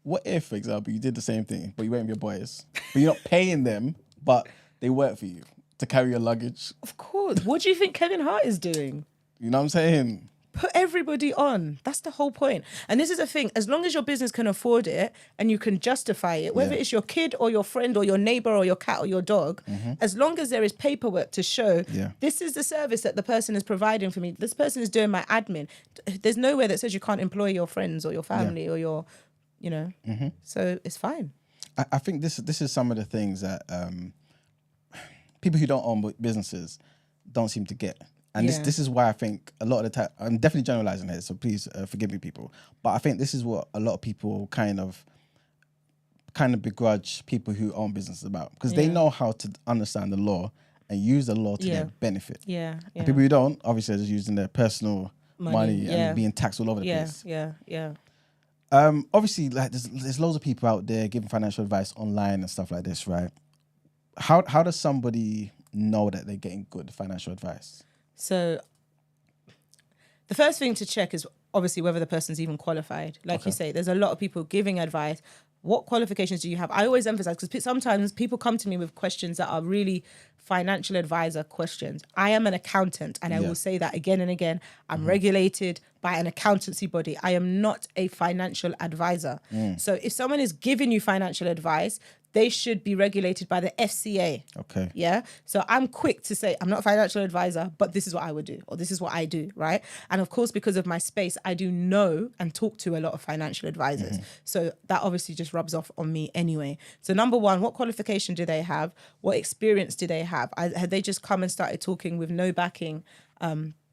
What if, for example, you did the same thing, but you went with your boys, but you're not paying them, but they work for you to carry your luggage? Of course. What do you think Kevin Hart is doing? You know what I'm saying? Put everybody on. That's the whole point. And this is the thing. As long as your business can afford it and you can justify it, whether it's your kid or your friend or your neighbor or your cat or your dog, as long as there is paperwork to show this is the service that the person is providing for me, this person is doing my admin. There's nowhere that says you can't employ your friends or your family or your, so it's fine. I think this is some of the things that people who don't own businesses don't seem to get. And this is why I think a lot of the time, I'm definitely generalizing here, so please forgive me, people. But I think this is what a lot of people kind of begrudge people who own businesses about, because they know how to understand the law and use the law to their benefit. Yeah. And people who don't, obviously, are just using their personal money and being taxed all over the place. Yeah. Obviously, like there's loads of people out there giving financial advice online and stuff like this, right? How does somebody know that they're getting good financial advice? So the first thing to check is obviously whether the person's even qualified. Like you say, there's a lot of people giving advice. What qualifications do you have? I always emphasize, because sometimes people come to me with questions that are really financial advisor questions. I am an accountant, and I will say that again and again. I'm regulated by an accountancy body. I am not a financial advisor. So if someone is giving you financial advice, they should be regulated by the FCA. Okay. Yeah. So I'm quick to say, I'm not a financial advisor, but this is what I would do, or this is what I do, right? And of course, because of my space, I do know and talk to a lot of financial advisors. So that obviously just rubs off on me anyway. So number one, what qualification do they have? What experience do they have? Had they just come and started talking with no backing?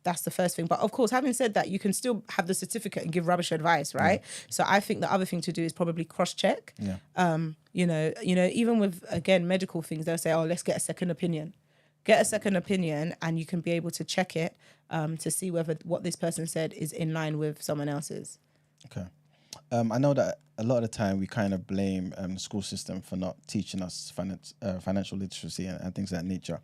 That's the first thing. But of course, having said that, you can still have the certificate and give rubbish advice, right? So I think the other thing to do is probably cross-check. Even with, again, medical things, they'll say, oh, let's get a second opinion. Get a second opinion, and you can be able to check it to see whether what this person said is in line with someone else's. Okay. I know that a lot of the time we kind of blame the school system for not teaching us financial literacy and things of that nature.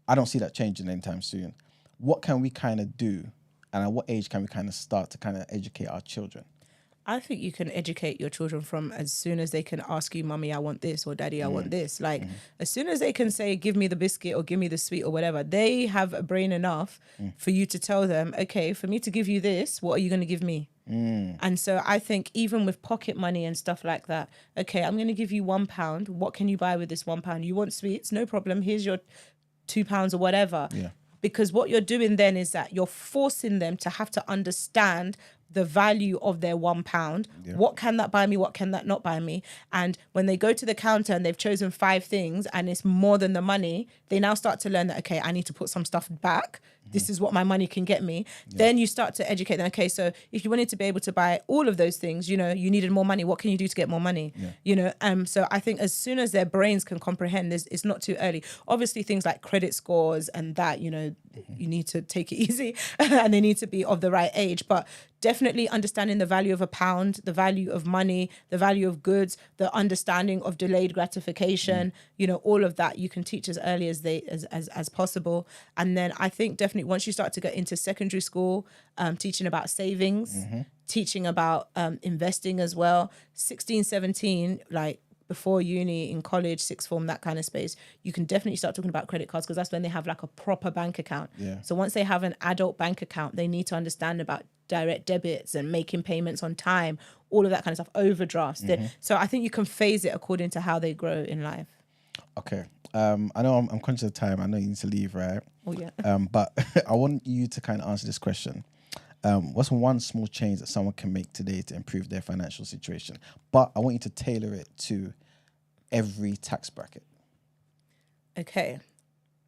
I don't see that changing anytime soon. What can we kind of do, and at what age can we kind of start to kind of educate our children? I think you can educate your children from as soon as they can ask you, "Mummy, I want this," or "Daddy, I want this." Like, as soon as they can say, "Give me the biscuit" or "Give me the sweet" or whatever, they have a brain enough for you to tell them, "Okay, for me to give you this, what are you going to give me?" And so I think even with pocket money and stuff like that, okay, I'm going to give you £1. What can you buy with this £1? You want sweets? No problem. Here's your £2 or whatever. Yeah. Because what you're doing then is that you're forcing them to have to understand the value of their £1. Yeah. What can that buy me? What can that not buy me? And when they go to the counter and they've chosen 5 things and it's more than the money, they now start to learn that, okay, I need to put some stuff back. This is what my money can get me. Yeah. Then you start to educate them. Okay, so if you wanted to be able to buy all of those things, you know, you needed more money. What can you do to get more money? Yeah. You know, so I think as soon as their brains can comprehend this, it's not too early. Obviously, things like credit scores and that, you know, you need to take it easy and they need to be of the right age. But definitely understanding the value of £1, the value of money, the value of goods, the understanding of delayed gratification, you know, all of that you can teach as early as possible. And then I think definitely once you start to get into secondary school, teaching about savings, teaching about investing as well, 16, 17, like before uni, in college, sixth form, that kind of space, you can definitely start talking about credit cards because that's when they have like a proper bank account. Yeah. So once they have an adult bank account, they need to understand about direct debits and making payments on time, all of that kind of stuff, overdrafts. So I think you can phase it according to how they grow in life. Okay. I know I'm conscious of time. I know you need to leave, right? Oh, yeah. But I want you to kind of answer this question. What's one small change that someone can make today to improve their financial situation? But I want you to tailor it to every tax bracket. Okay.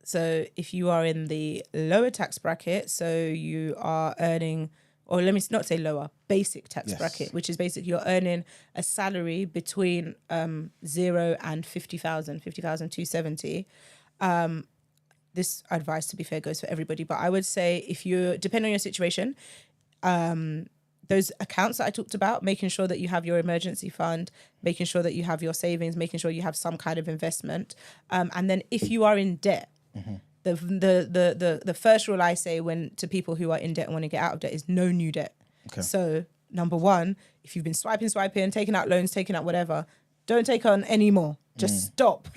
So if you are in the lower tax bracket, so you are earning, or let me not say lower, basic tax bracket, which is basically you're earning a salary between 0 and 50,270. This advice, to be fair, goes for everybody. But I would say if you, depending on your situation, those accounts that I talked about, making sure that you have your emergency fund, making sure that you have your savings, making sure you have some kind of investment. And then if you are in debt, the first rule I say to people who are in debt and want to get out of debt is no new debt. Okay. So number one, if you've been swiping, taking out loans, taking out whatever, don't take on any more. Just stop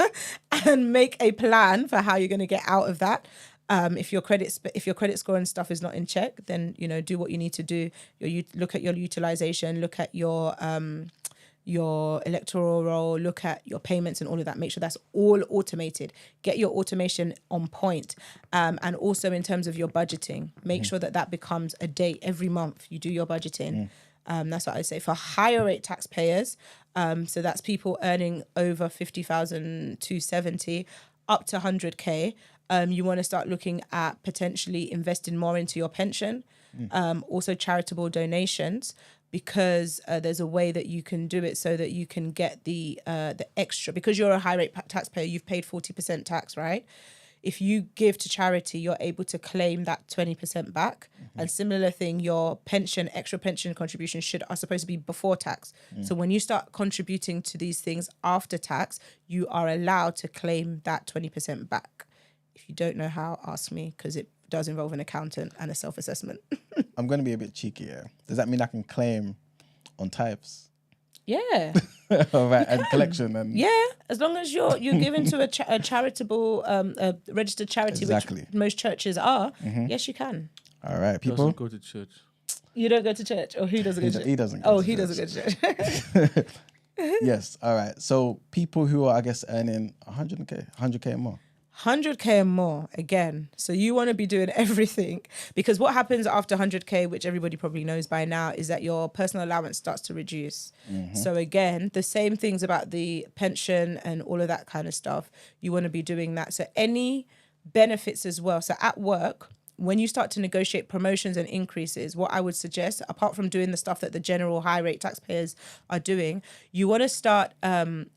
and make a plan for how you're going to get out of that. If your credit score and stuff is not in check, then do what you need to do. Look at your utilization, look at your electoral roll, look at your payments and all of that. Make sure that's all automated. Get your automation on point. And also in terms of your budgeting, make sure that becomes a date every month. You do your budgeting. That's what I say for higher rate taxpayers. So that's people earning over 50,270 up to 100K. You want to start looking at potentially investing more into your pension, also charitable donations, because there's a way that you can do it so that you can get the extra. Because you're a high rate taxpayer, you've paid 40% tax, right? If you give to charity, you're able to claim that 20% back. And similar thing, your extra pension contributions are supposed to be before tax. So when you start contributing to these things after tax, you are allowed to claim that 20% back. If you don't know how, ask me, because it does involve an accountant and a self-assessment. I'm going to be a bit cheeky here. Does that mean I can claim on types? Yeah. Right, and collection and as long as you're given to a charitable registered charity, which most churches are. Yes, you can. All right, people. Doesn't go to church. You don't go to church, or who doesn't go to church? He doesn't. He doesn't go to church. Yes. All right. So people who are, I guess, earning 100K and more. 100K and more again. So you want to be doing everything, because what happens after 100K, which everybody probably knows by now, is that your personal allowance starts to reduce. So again, the same things about the pension and all of that kind of stuff. You want to be doing that. So any benefits as well. So at work, when you start to negotiate promotions and increases, what I would suggest, apart from doing the stuff that the general high rate taxpayers are doing, you want to start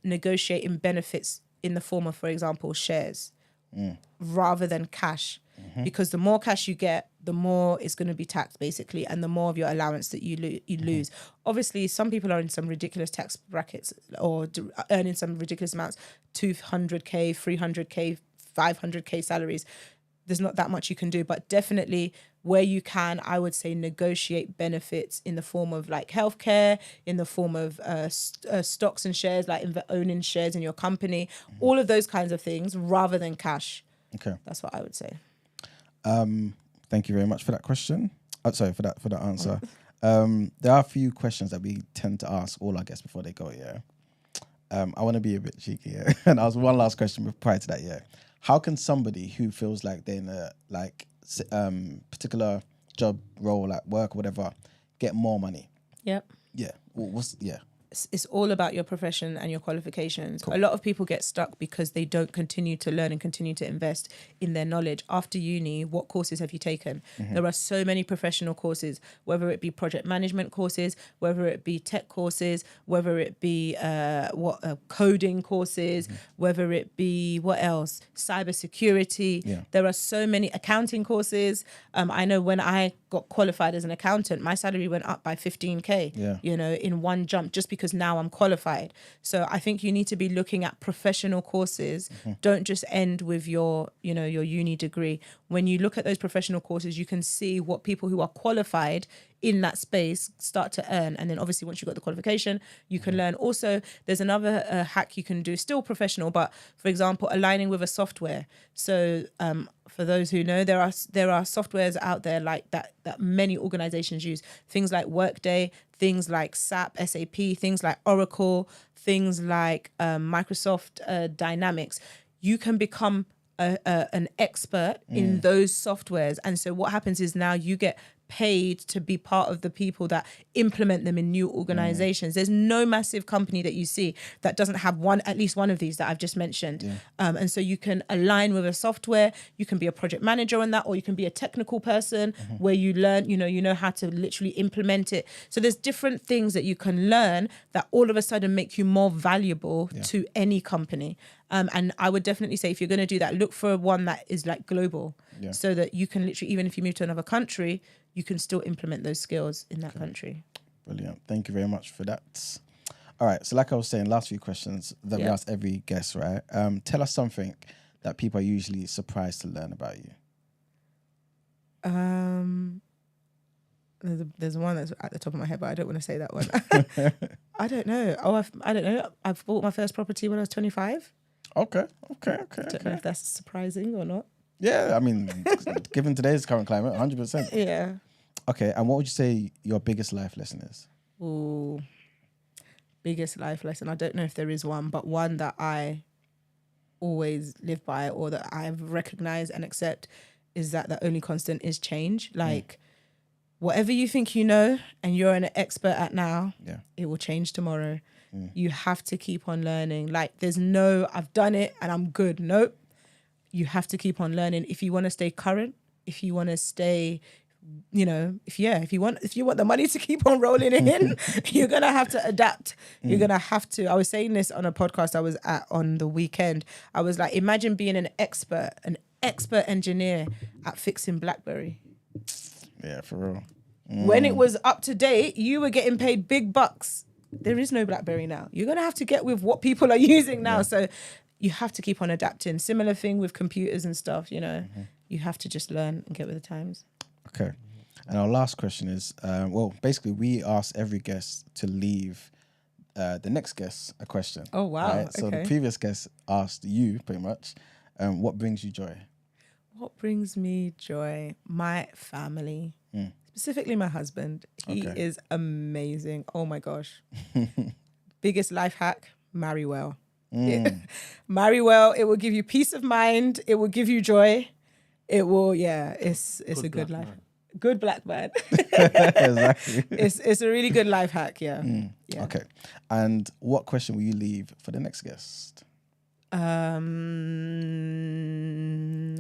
negotiating benefits in the form of, for example, shares. Rather than cash. because the more cash you get, the more it's going to be taxed basically, and the more of your allowance that you lose. Obviously, some people are in some ridiculous tax brackets or earning some ridiculous amounts, 200k, 300k, 500k salaries. There's not that much you can do, but definitely where you can, I would say negotiate benefits in the form of like healthcare, in the form of stocks and shares, like owning shares in your company, all of those kinds of things rather than cash. Okay. That's what I would say. Thank you very much for that question. Sorry, for that answer. There are a few questions that we tend to ask all our guests before they go, yeah. I want to be a bit cheeky, yeah. And I was one last question prior to that, yeah. How can somebody who feels like they're in a particular job role at work or whatever get more money? Yep. Yeah. It's all about your profession and your qualifications. Cool. A lot of people get stuck because they don't continue to learn and continue to invest in their knowledge. After uni, what courses have you taken? There are so many professional courses, whether it be project management courses, whether it be tech courses, whether it be coding courses, whether it be what else? Cybersecurity. Yeah. There are so many accounting courses. I know when I got qualified as an accountant, my salary went up by 15k, in one jump, just because now I'm qualified. So I think you need to be looking at professional courses. Don't just end with your uni degree. When you look at those professional courses, you can see what people who are qualified in that space start to earn. And then obviously once you've got the qualification, you can learn. Also, there's another hack you can do, still professional, but for example, aligning with a software. So for those who know, there are softwares out there like that many organizations use. Things like Workday, things like SAP, things like Oracle, things like Microsoft Dynamics. You can become an expert in those softwares. And so what happens is now you get paid to be part of the people that implement them in new organizations. There's no massive company that you see that doesn't have at least one of these that I've just mentioned. And so you can align with a software, you can be a project manager on that, or you can be a technical person where you learn, you know how to literally implement it. So there's different things that you can learn that all of a sudden make you more valuable to any company. And I would definitely say if you're going to do that, look for one that is like global, so that you can literally, even if you move to another country, you can still implement those skills in that country. Brilliant. Thank you very much for that. All right. So like I was saying, last few questions that we ask every guest, right? Tell us something that people are usually surprised to learn about you. There's one that's at the top of my head, but I don't want to say that one. I don't know. I don't know. I bought my first property when I was 25. Okay. I don't know if that's surprising or not. Yeah, I mean, given today's current climate, 100%. Yeah. Okay, and what would you say your biggest life lesson is? Ooh, biggest life lesson. I don't know if there is one, but one that I always live by or that I've recognized and accept is that the only constant is change. Like, whatever you think you know and you're an expert at now, it will change tomorrow. You have to keep on learning. Like, there's no, I've done it and I'm good. Nope. You have to keep on learning. If you want to stay current, if you want to stay, if you want the money to keep on rolling in, you're going to have to adapt. You're going to have to. I was saying this on a podcast I was at on the weekend. I was like, imagine being an expert engineer at fixing BlackBerry. Yeah, for real. When it was up to date, you were getting paid big bucks. There is no BlackBerry now. You're going to have to get with what people are using now. So you have to keep on adapting. Similar thing with computers and stuff, You have to just learn and get with the times. Okay. And our last question is, basically we ask every guest to leave the next guest a question. Oh, wow. Right? So the previous guest asked you, pretty much, what brings you joy? What brings me joy? My family. Specifically my husband. He is amazing. Oh, my gosh. Biggest life hack, marry well. Marry well. It will give you peace of mind. It will give you joy. It will, it's a good life. Man. Good black man. Exactly. It's a really good life hack, yeah. Okay. And what question will you leave for the next guest?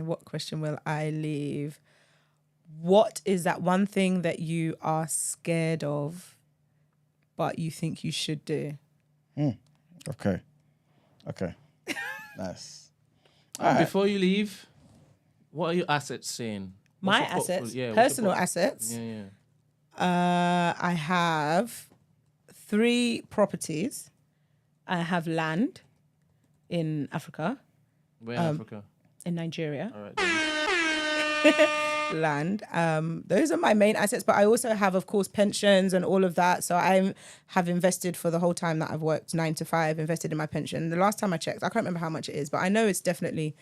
What question will I leave? What is that one thing that you are scared of, but you think you should do? Okay. Nice. Before you leave, What are your assets saying? My What's your portfolio? assets, Yeah, what's your personal port- assets. Yeah. I have 3 properties. I have land in Africa, Where in Africa? in Nigeria. All right. Then. Land. Those are my main assets, but I also have, of course, pensions and all of that. So I have invested for the whole time that I've worked 9 to 5, invested in my pension. The last time I checked, I can't remember how much it is, but I know it's definitely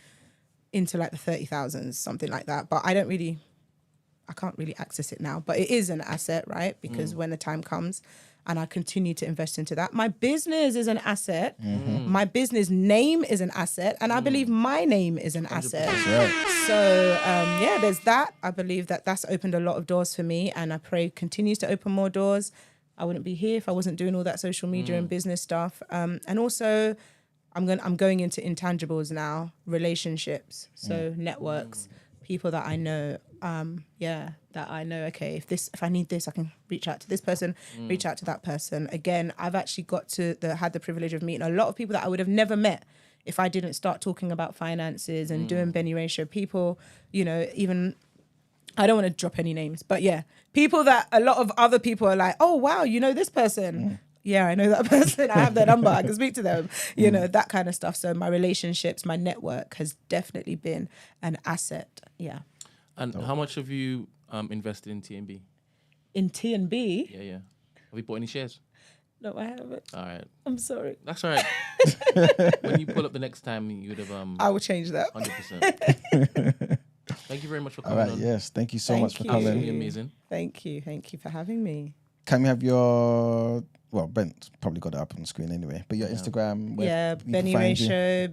into like the 30,000s, something like that. But I can't really access it now. But it is an asset, right? Because when the time comes, and I continue to invest into that. My business is an asset. My business name is an asset. And I believe my name is an asset. So, there's that. I believe that that's opened a lot of doors for me. And I pray continues to open more doors. I wouldn't be here if I wasn't doing all that social media and business stuff. And also, I'm going into intangibles now, relationships. So networks, people that I know. That I know, okay, if I need this, I can reach out to this person, reach out to that person. Again, I've actually had the privilege of meeting a lot of people that I would have never met if I didn't start talking about finances and doing Benny Ratio. People, even, I don't want to drop any names, but yeah, people that a lot of other people are like, oh, wow, you know this person. Yeah, I know that person. I have their number. I can speak to them, that kind of stuff. So my relationships, my network has definitely been an asset. Yeah. And how much have you invested in TNB? In TNB? Yeah. Have you bought any shares? No, I haven't. All right. I'm sorry. That's all right. When you pull up the next time, you would have I will change that. 100%. Thank you very much for All coming right, on. yes. Thank you so much for Absolutely coming. amazing. Thank you for having me. Can we have your... Well, Brent's probably got it up on the screen anyway. But your Instagram... where people Benny find you. Ratio,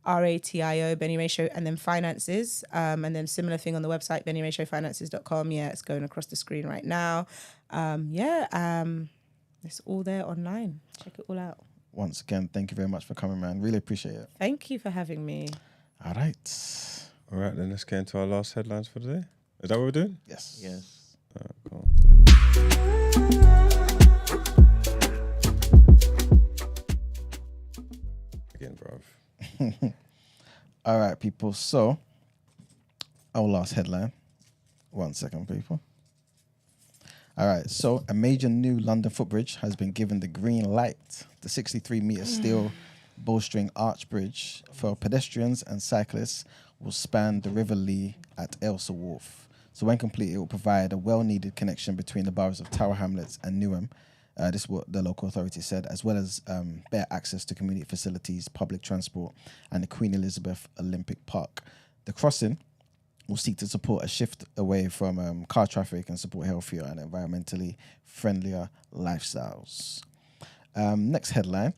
BENIRATIO, Benny Ratio, and then finances. And then similar thing on the website, BennyRatioFinances.com. Yeah, it's going across the screen right now. It's all there online. Check it all out. Once again, thank you very much for coming, man. Really appreciate it. Thank you for having me. All right. All right, then let's get into our last headlines for the day. Is that what we're doing? Yes. Yes. All right, cool. Again, bruv. All right, people. So, our last headline. 1 second, people. All right. So, a major new London footbridge has been given the green light. The 63-meter steel bowstring arch bridge for pedestrians and cyclists will span the River Lee at Ailsa Wharf. So, when complete, it will provide a well-needed connection between the boroughs of Tower Hamlets and Newham. This is what the local authority said, as well as better access to community facilities, public transport, and the Queen Elizabeth Olympic Park. The crossing will seek to support a shift away from car traffic and support healthier and environmentally friendlier lifestyles. Next headline.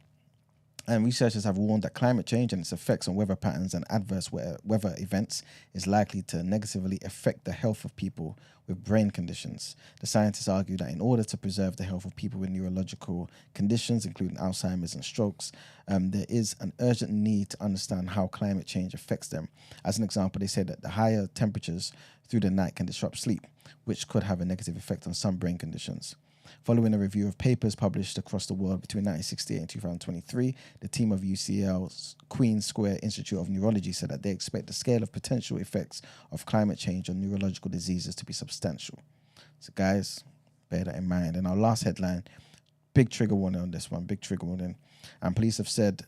Researchers have warned that climate change and its effects on weather patterns and adverse weather events is likely to negatively affect the health of people with brain conditions. The scientists argue that in order to preserve the health of people with neurological conditions, including Alzheimer's and strokes, there is an urgent need to understand how climate change affects them. As an example, they say that the higher temperatures through the night can disrupt sleep, which could have a negative effect on some brain conditions. Following a review of papers published across the world between 1968 and 2023, the team of UCL's Queen Square Institute of Neurology said that they expect the scale of potential effects of climate change on neurological diseases to be substantial. So guys, bear that in mind. And our last headline, big trigger warning on this one, big trigger warning. And police have said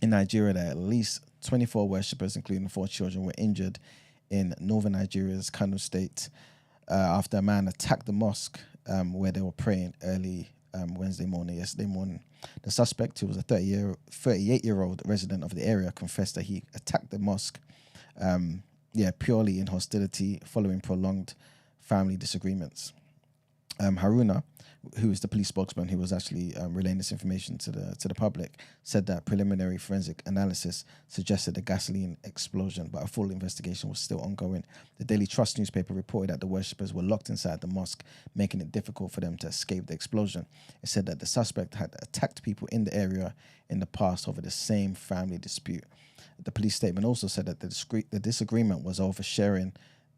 in Nigeria that at least 24 worshippers, including 4 children, were injured in northern Nigeria's Kano state after a man attacked the mosque where they were praying early yesterday morning. The suspect, who was a 38-year-old resident of the area, confessed that he attacked the mosque purely in hostility following prolonged family disagreements. Haruna, who is the police spokesman who was actually relaying this information to the public, said that preliminary forensic analysis suggested a gasoline explosion, but a full investigation was still ongoing. The Daily Trust newspaper reported that the worshippers were locked inside the mosque, making it difficult for them to escape the explosion. It said that the suspect had attacked people in the area in the past over the same family dispute. The police statement also said that the disagreement was over sharing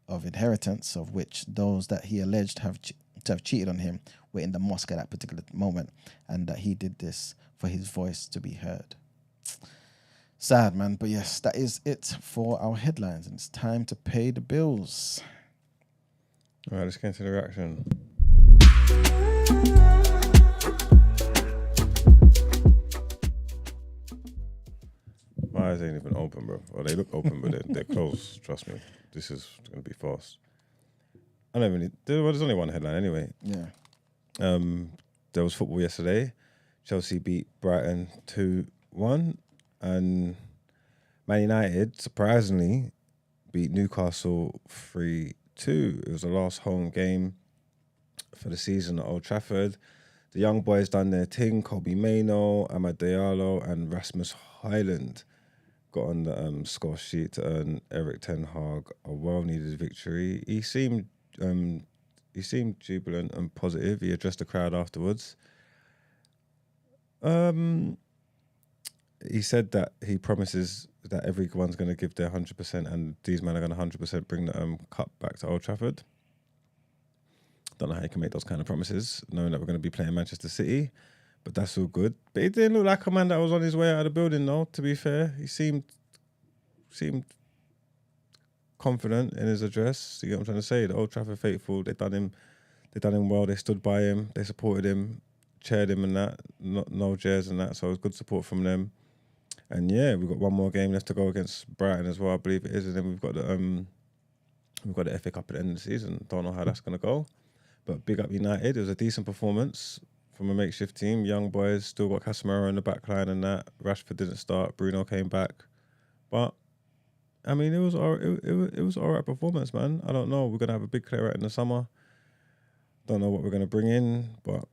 of inheritance, of which those that he alleged to have cheated on him were in the mosque at that particular moment, and that he did this for his voice to be heard. Sad, man. But yes, that is it for our headlines. And it's time to pay the bills. All right, let's get into the reaction. My eyes ain't even open, bro. Well, they look open, but they're closed. Trust me. This is going to be fast. I don't even need... There's only one headline anyway. Yeah. There was football yesterday. Chelsea beat Brighton 2-1. And Man United, surprisingly, beat Newcastle 3-2. It was the last home game for the season at Old Trafford. The young boys done their thing. Kobbie Mainoo, Diallo and Rasmus Hojlund got on the score sheet to earn Erik Ten Hag a well-needed victory. He seemed jubilant and positive. He addressed the crowd afterwards. He said that he promises that everyone's going to give their 100% and these men are going to 100% bring the cup back to Old Trafford. Don't know how you can make those kind of promises, knowing that we're going to be playing Manchester City, but that's all good. But he didn't look like a man that was on his way out of the building, though, to be fair. He seemed confident in his address. You get what I'm trying to say? The Old Trafford faithful, they done him well, they stood by him, they supported him, chaired him and that, no chairs and that, so it was good support from them. And yeah, we've got one more game left to go against Brighton as well, I believe it is, and then we've got the FA Cup at the end of the season. Don't know how that's going to go. But big up United. It was a decent performance from a makeshift team. Young boys, still got Casemiro in the back line and that. Rashford didn't start. Bruno came back. But, I mean, it was all right performance, man. I don't know. We're going to have a big clear out in the summer. Don't know what we're going to bring in, but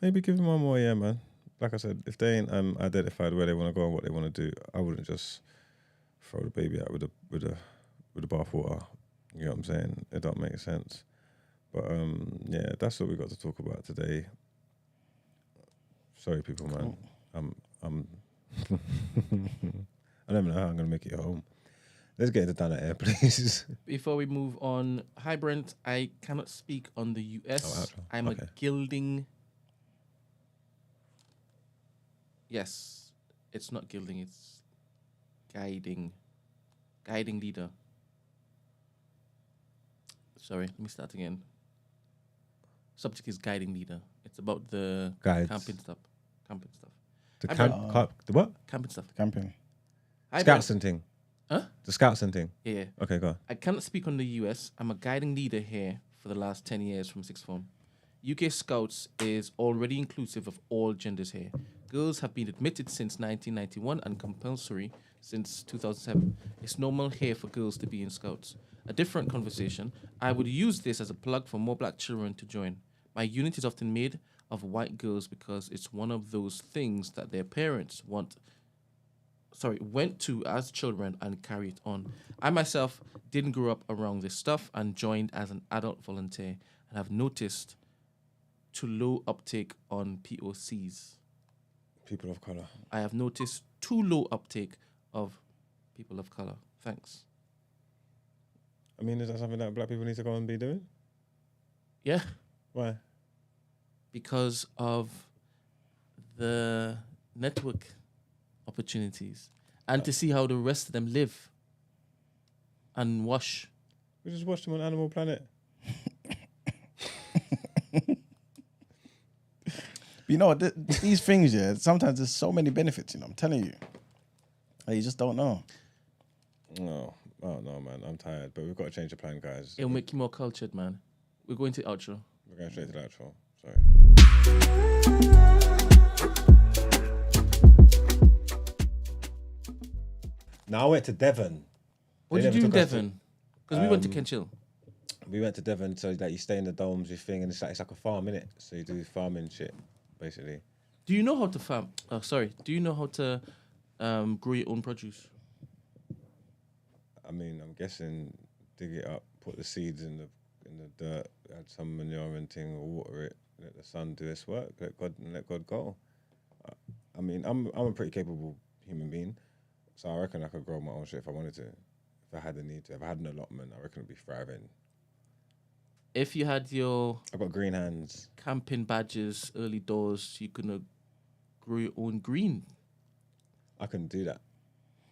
maybe give them one more year, man. Like I said, if they ain't identified where they want to go and what they want to do, I wouldn't just throw the baby out with the bathwater. You know what I'm saying? It don't make sense. But yeah, that's what we got to talk about today. Sorry, people, man. I'm I don't even know how I'm gonna make it home. Let's get into down air, please. Before we move on, hi Brent. I cannot speak on the US. I'm okay. a gilding. Yes, it's not gilding. It's guiding leader. Sorry, let me start again. Subject is guiding leader. It's about the Guides. camping stuff. The Hi, what? Camping stuff. Camping. Hi, Scouts Brent. and thing. Huh? The Scouts and thing. Yeah. Okay, go on. I cannot speak on the US. I'm a guiding leader here for the last 10 years from sixth form. UK Scouts is already inclusive of all genders here. Girls have been admitted since 1991 and compulsory since 2007. It's normal here for girls to be in Scouts. A different conversation. I would use this as a plug for more black children to join. My unit is often made of white girls because it's one of those things that their parents went to as children and carry it on. I myself didn't grow up around this stuff and joined as an adult volunteer and have noticed too low uptake on POCs. People of colour. I have noticed too low uptake of people of colour. Thanks. I mean, is that something that black people need to go and be doing? Yeah, Why? because of the network opportunities and to see how the rest of them live and wash. We just watched them on Animal Planet. You know, these things, yeah, sometimes there's so many benefits, you know, I'm telling you. Like, you just don't know. No. Oh, no, man. I'm tired. But we've got to change the plan, guys. It'll make you more cultured, man. We're going to outro. We're going straight to the outro. Sorry. Now I went to Devon. What They did you do in never took us Devon? Because we went to Kenchill. We went to Devon, so like you stay in the domes, your thing, and it's like a farm, innit? So you do farming shit, basically. Do you know how to farm? Do you know how to grow your own produce? I mean, I'm guessing dig it up, put the seeds in the dirt, add some manure and thing, water it, let the sun do its work, let God go. I mean, I'm a pretty capable human being, so I reckon I could grow my own shit if I wanted to. If I had the need to, if I had an allotment, I reckon it'd be thriving. If you had your I've got green hands. camping badges early doors, you could grow your own green. I couldn't do that.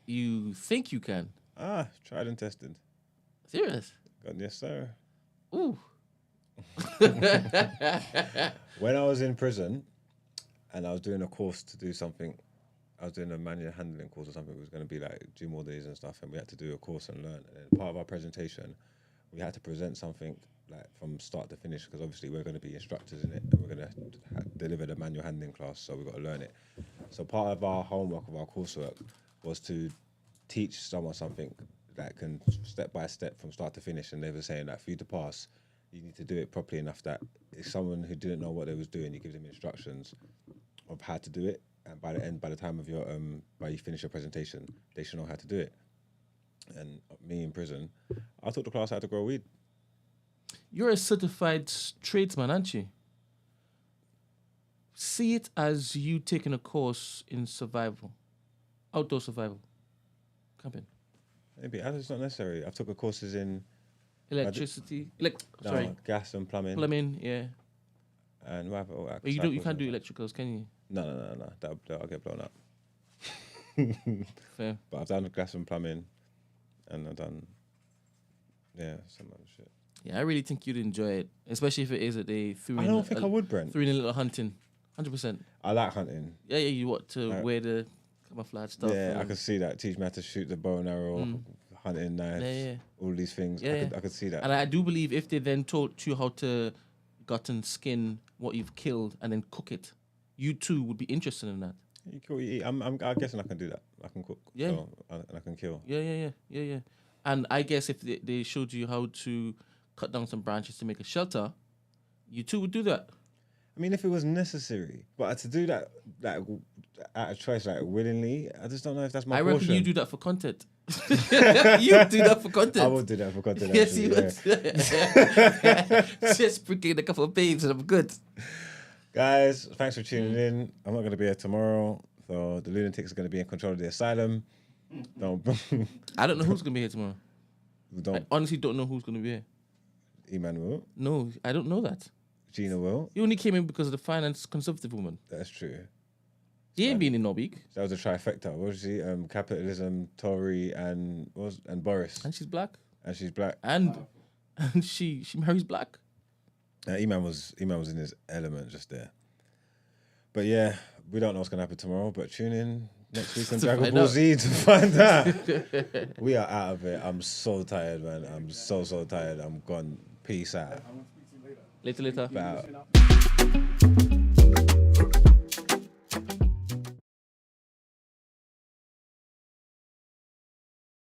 You think you can? Tried and tested. Serious? God, yes, sir. Ooh. When I was in prison and I was doing a course to do something, I was doing a manual handling course or something. It was going to be like gym all days and stuff, and we had to do a course and learn. And then part of our presentation, we had to present something like from start to finish, because obviously we're going to be instructors in it and we're going to deliver the manual handling class, so we've got to learn it. So part of our homework of our coursework was to teach someone something that can step by step from start to finish. And they were saying that for you to pass, you need to do it properly enough that if someone who didn't know what they was doing, you give them instructions of how to do it, and by the time of your by you finish your presentation, they should know how to do it. And me in prison, I taught the class how to grow weed. You're a certified tradesman, aren't you? See it as you taking a course in survival, outdoor survival, camping. Maybe it's not necessary. I've took courses in Electricity, gas and plumbing. Plumbing, yeah. And But you can't do electricals, can you? No. I'll get blown up. Fair. But I've done gas and plumbing, and I've done some other shit. Yeah, I really think you'd enjoy it, especially if it is that they threw. I don't think I would, Brent. Threw in a little hunting, 100%. I like hunting. Yeah. You want to wear the camouflage stuff. Yeah, I could see that. Teach me how to shoot the bow and arrow, hunting knives, all these things. Yeah, I could see that. And I do believe if they then taught you how to gut and skin what you've killed and then cook it, you too would be interested in that. You kill, you eat. I'm guessing I can do that. I can cook. Yeah. So, and I can kill. Yeah. And I guess if they showed you how to cut down some branches to make a shelter, you too would do that. I mean, if it was necessary, but to do that, like out of choice, like willingly, I just don't know if that's my portion. I reckon you do that for content. You do that for content. I would do that for content. Yes, actually, you would. Just freaking a couple of babes and I'm good. Guys, thanks for tuning in. I'm not going to be here tomorrow, so the lunatics are going to be in control of the asylum. I don't know who's going to be here tomorrow. I honestly don't know who's going to be here. Emmanuel. No, I don't know that. Gina will. He only came in because of the finance conservative woman. That's true. He ain't been in no week. That was a trifecta. What was she? Capitalism, Tory, and Boris. And she's black. And she's black. And she marries black. Iman was in his element just there. But yeah, we don't know what's gonna happen tomorrow. But tune in next week on Dragon Ball Z to find out. We are out of it. I'm so tired, man. I'm so tired. I'm gone. Peace out. Later. Out.